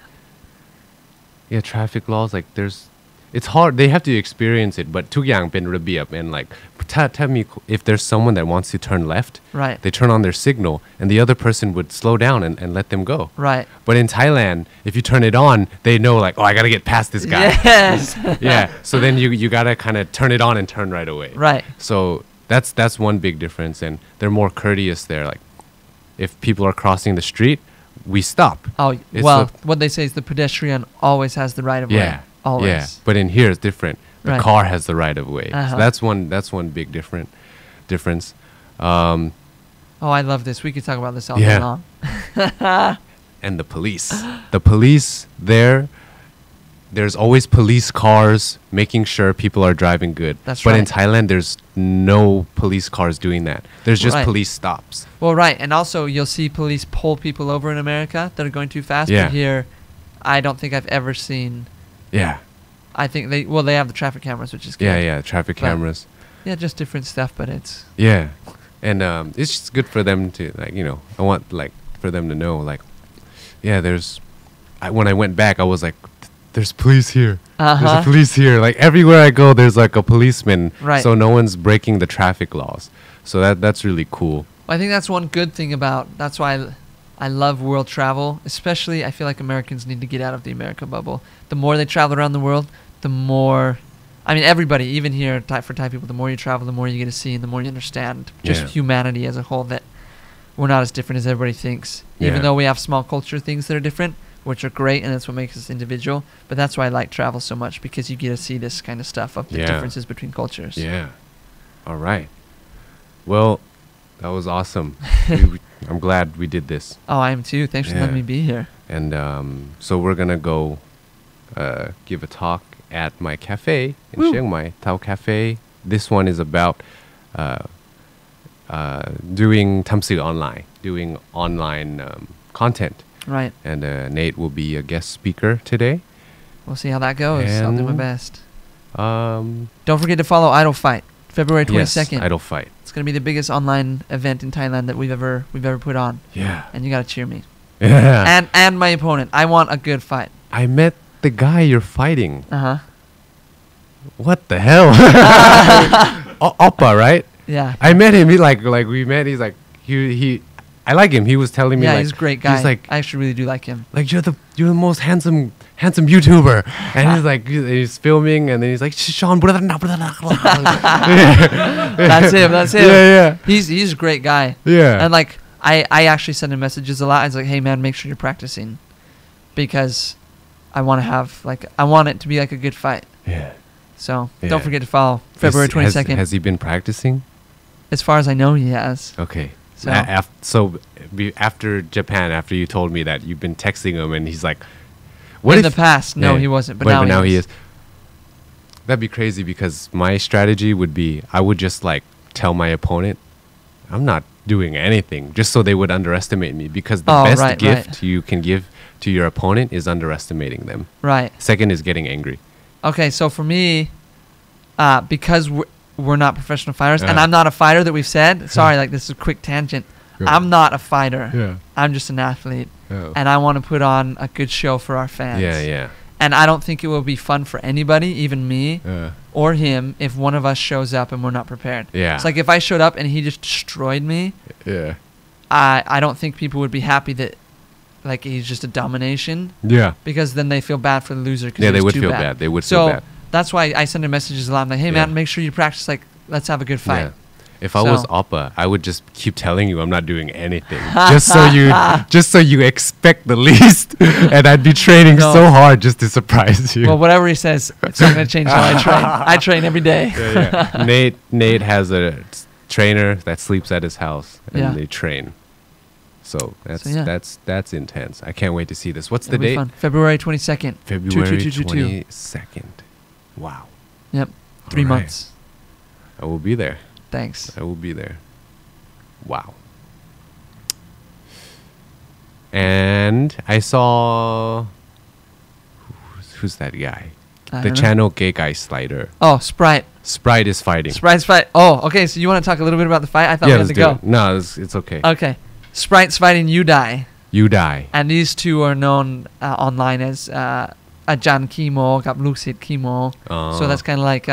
traffic laws, like it's hard. They have to experience it, but ทุกอย่างเป็นระเบียบ and like if there's someone that wants to turn left, Right. they turn on their signal and the other person would slow down and let them go. Right. But in Thailand, if you turn it on, they know like, oh, I gotta get past this guy. Yes. Yeah. So then you gotta kind of turn it on and turn right away. Right. So that's one big difference, and they're more courteous there. Like if people are crossing the street, we stop. Oh It's well, a- what they say is the pedestrian always has the right of way. Yeah. Always. Yeah. But in here it's different. The Right. car has the right of way. Uh-huh. So that's one big difference. Oh, I love this. We could talk about this all Yeah. day long. And the police. The police there's always police cars making sure people are driving good. That's but in right. Thailand, there's no police cars doing that. There's just Right. police stops. Well, right, and also you'll see police pull people over in America that are going too fast. Yeah. But here, I don't think I've ever seen. Yeah. I think they have the traffic cameras, which is good. Yeah. Traffic But- cameras. Yeah, just different stuff, but it's Yeah. And it's just good for them to, like, you know, I want, like, for them to know, like, yeah, when I went back, I was like, there's police here. There's Uh-huh. a police here. Like, everywhere I go, there's, like, a policeman. Right. So no one's breaking the traffic laws. So that's really cool. I think that's one good thing about. That's why I love world travel. Especially, I feel like Americans need to get out of the America bubble. The more they travel around the world, the more. I mean, everybody, even here for Thai people, the more you travel, the more you get to see, and the more you understand just Yeah. humanity as a whole. That we're not as different as everybody thinks. Even Yeah. though we have small culture things that are different, which are great, and that's what makes us individual. But that's why I like travel so much, because you get to see this kind of stuff of the Yeah. differences between cultures. Yeah. All right. Well, that was awesome. I'm glad we did this. Oh, I am too. Thanks for letting me Yeah. be here. And so we're going to go give a talk at my cafe in Woo. Chiang Mai, Tao Cafe. This one is about doing tamsil online, doing online content. Right. And Nate will be a guest speaker today. We'll see how that goes. I'll do my And- best. Um, Don't forget to follow Idol Fight, February 22nd. Yes, Idol Fight. It's gonna be the biggest online event in Thailand that we've ever put on, Yeah. and you gotta cheer me Yeah. and my opponent. I want a good fight. I met the guy you're fighting. Uh huh. What the hell? Oppa, right? Yeah. I met him. He like we met. He's like he. I like him. He was telling me Yeah, like he's a great guy. He's like I actually really do like him. like you're the most handsome YouTuber, and he's like he's filming, and then he's like Sean. That's him. That's him. Yeah. He's a great guy. Yeah. And like I actually send him messages a lot. I was like, hey man, make sure you're practicing, because I want it to be like a good fight. Yeah. So Yeah. don't forget to follow February 22nd. Has he been practicing? As far as I know, he has. Okay. So- After Japan, after you told me that you've been texting him, and he's like, In the past, no, he wasn't, but now he is. That'd be crazy, because my strategy would be I would just like tell my opponent I'm not doing anything, just so they would underestimate me, because the best gift you can give to your opponent is underestimating them. Right. Second is getting angry. Okay, so for me, because we're not professional fighters, and I'm not a fighter that we've said. Sorry, like this is a quick tangent. I'm not a fighter. Yeah. I'm just an athlete, Oh. and I want to put on a good show for our fans. Yeah. And I don't think it will be fun for anybody, even me or him, if one of us shows up and we're not prepared. Yeah. It's like if I showed up and he just destroyed me, Yeah. I don't think people would be happy that like he's just a domination, Yeah. because then they feel bad for the loser. Yeah, they would feel bad. They would feel bad. That's why I send him messages a lot. I'm like, hey Yeah. man, make sure you practice. Like, let's have a good fight. Yeah. If I was Appa, I would just keep telling you I'm not doing anything, just so you expect the least, and I'd be training so hard just to surprise you. Well, whatever he says, it's not gonna change how I train. I train every day. Yeah. Nate has a trainer that sleeps at his house, and they train. So that's intense. I can't wait to see this. What's the date? Fun. February 22nd. February 22nd. Wow. Yep. 3 All right. months. I will be there. Thanks. I will be there. Wow. And I saw who's that guy? The channel gay guy Slider. Oh, Sprite. Sprite is fighting. Sprite's fight. Oh, okay. So you want to talk a little bit about the fight? I thought we had to go. No, it's okay. Okay. Sprite's fighting Udai. Udai. And these two are known online as Ajan Kimo, Gap Luxit Kimo. So that's kind of like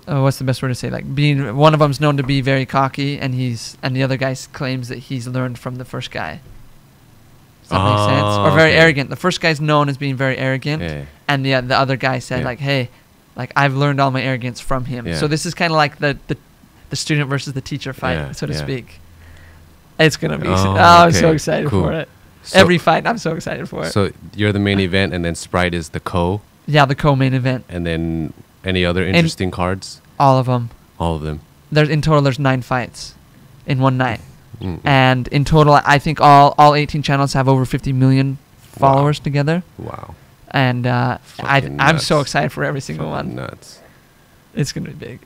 what's the best word to say? Like being one of them's known to be very cocky, and the other guy claims that he's learned from the first guy. Does that make sense? Or very arrogant. The first guy's known as being very arrogant, and the other guy said like, "Hey, like I've learned all my arrogance from him." So this is kind of like the student versus the teacher fight, so to speak. It's gonna be. I'm so excited for it. So every fight, I'm so excited for it. So you're the main event, and then Sprite is the co. Yeah, the co-main event. And then any other interesting cards? All of them. All of them. In total, there's 9 fights in one night. And in total, I think all 18 channels have over 50 million followers together. Wow. And I'm so excited for every single one. Nuts. It's gonna be big.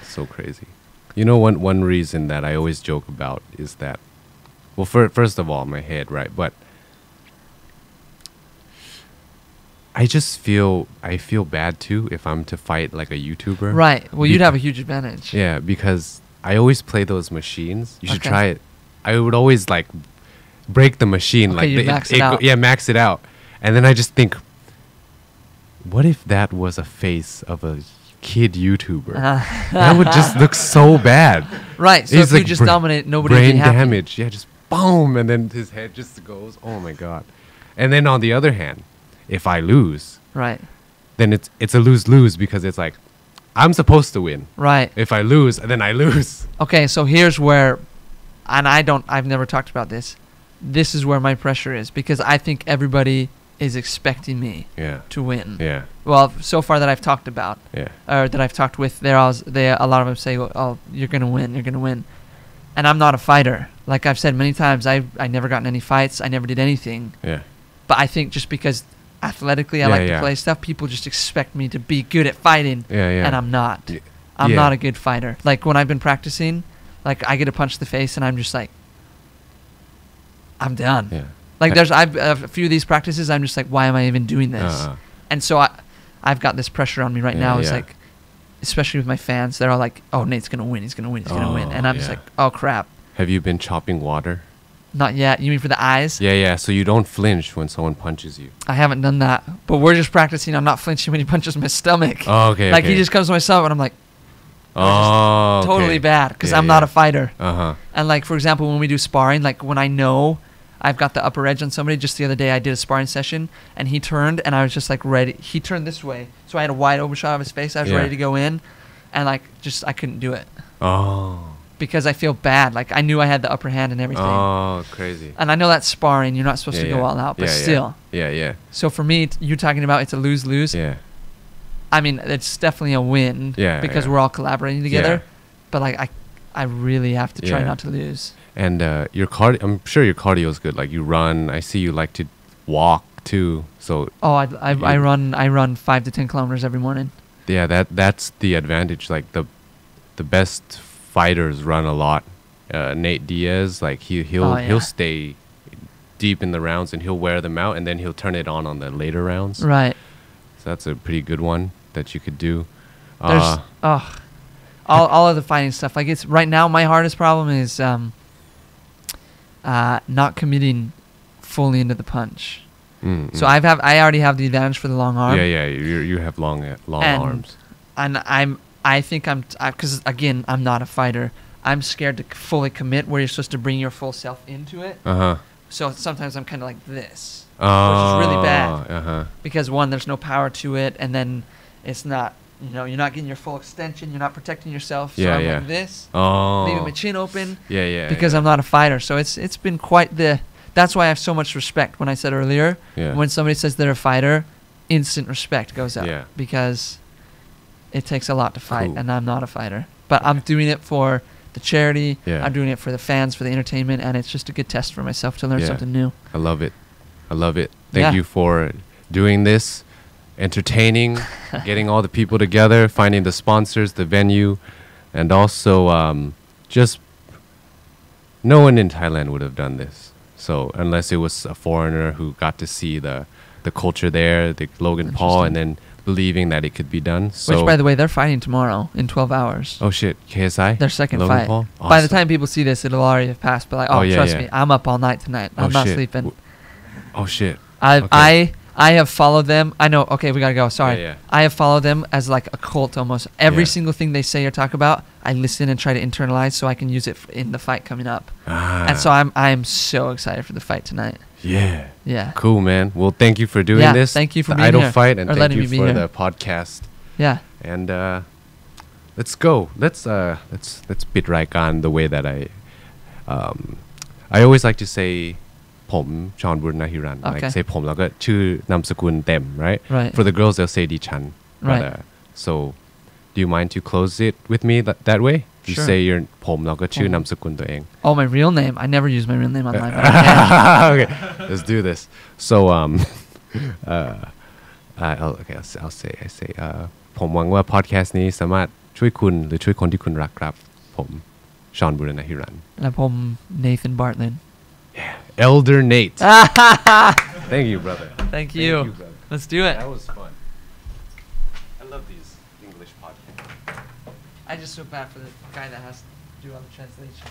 So crazy. You know, one reason that I always joke about is that, well, first of all, my head, right? But I feel bad too if I'm to fight like a YouTuber. Right. Well, you'd have a huge advantage. Yeah, because I always play those machines. You should try it. I would always like break the machine, like max it out. Yeah, max it out, and then I just think, what if that was a face of a kid YouTuber? That would just look so bad. Right. So if you just dominate, nobody would be happy. Brain damage. Yeah, just boom, and then his head just goes. Oh my god. And then on the other hand, if I lose, right, then it's a lose-lose, because it's like I'm supposed to win. Right. If I lose, then I lose. Okay, so here's where, and I've never talked about this. This is where my pressure is, because I think everybody is expecting me to win. Yeah. Well, so far that I've talked about, or that I've talked with, a lot of them say, "Oh, you're gonna win," and I'm not a fighter. Like I've said many times, I never got in any fights. I never did anything. Yeah. But I think just because athletically I like to play stuff, people just expect me to be good at fighting, and I'm not. I'm not a good fighter. Like when I've been practicing, like I get a punch to the face and I'm just like, I'm done. Yeah. Like I've a few of these practices, I'm just like, why am I even doing this? And so I've got this pressure on me right now. It's like, especially with my fans, they're all like, oh, Nate's gonna win. He's gonna win. He's gonna win. And I'm just like, oh crap. Have you been chopping water? Not yet. You mean for the eyes? Yeah. So you don't flinch when someone punches you. I haven't done that, but we're just practicing on not flinching when he punches my stomach. Oh, okay. Like he just comes to my stomach and I'm like, Oh, totally okay. bad because Yeah, I'm not yeah. a fighter. Uh-huh. And like for example, when we do sparring, like when I know I've got the upper edge on somebody, just the other day I did a sparring session and he turned and I was just like ready. He turned this way, so I had a wide open shot of his face. I was Yeah. ready to go in, and like just I couldn't do it Oh. because I feel bad. Like I knew I had the upper hand and everything. Oh, crazy. And I know that's sparring. You're not supposed Yeah, to go yeah. all out, but Yeah, yeah. still. Yeah. So for me, you're talking about it's a lose-lose. Yeah. I mean, it's definitely a win Yeah, because yeah. we're all collaborating together. Yeah. But like I really have to try Yeah. not to lose. And your cardio, I'm sure your cardio is good. Like you run. I see you like to walk too. So Oh, I run 5 to 10 kilometers every morning. yeah, that's the advantage. Like the best fighters run a lot. Nate Diaz, like he'll stay deep in the rounds and he'll wear them out and then he'll turn it on the later rounds. Right. So that's a pretty good one that you could do. There's all of the fighting stuff. Like it's right now my hardest problem is not committing fully into the punch. So I already have the advantage for the long arm. Yeah. You have long arms. And I think because again I'm not a fighter. I'm scared to fully commit where you're supposed to bring your full self into it. So sometimes I'm kind of like this, which is really bad. Because one, there's no power to it, and then it's not, you're not getting your full extension. You're not protecting yourself. So I'm like this, leaving my chin open. Because I'm not a fighter. So it's been quite that's why I have so much respect. When I said earlier, when somebody says they're a fighter, instant respect goes up. Because it takes a lot to fight, and I'm not a fighter. But I'm doing it for the charity. I'm doing it for the fans, for the entertainment, and it's just a good test for myself to learn something new. I love it. Thank you for doing this, entertaining, getting all the people together, finding the sponsors, the venue, and also just no one in Thailand would have done this. So unless it was a foreigner who got to see the culture there, the Logan Paul, and then believing that it could be done. So which, by the way, they're fighting tomorrow in 12 hours. Oh shit, KSI? Their second Logan fight. Paul? By the time people see this, it'll already have passed. But like, trust me, I'm up all night tonight. I'm not shit. sleeping. Oh shit. I have followed them. I know. Okay, we gotta go. Sorry. Yeah. I have followed them as like a cult almost. Every single thing they say or talk about, I listen and try to internalize so I can use it in the fight coming up. And so I'm so excited for the fight tonight. Yeah. Cool, man. Well, thank you for doing this. Thank you for the being Idol here. Fight, and Or thank letting you me be for here. the podcast. Yeah. And let's go. Let's bit รายการ the way that I always like to say ผมชอนบุรณหิรัน like say ผมแล้วก็ชื่อนามสกุลเต็ม right for the girls they'll say ดิฉัน Right. So do you mind to close it with me that way you Sure. say your ผมแล้วก็ชื่อนามสกุลตัวเอง Oh, my real name. I never use my real name online. But I can. Okay, let's do this. So I'll say I say ผมหวังว่า podcast นี้สามารถช่วยคุณหรือช่วยคนที่คุณรักครับผมชอนบุรณหิรัน และผม Nathan Bartlett. Elder Nate. Thank you, brother. Thank you. Brother. Let's do it. That was fun. I love these English podcasts. I just feel bad for the guy that has to do all the translation.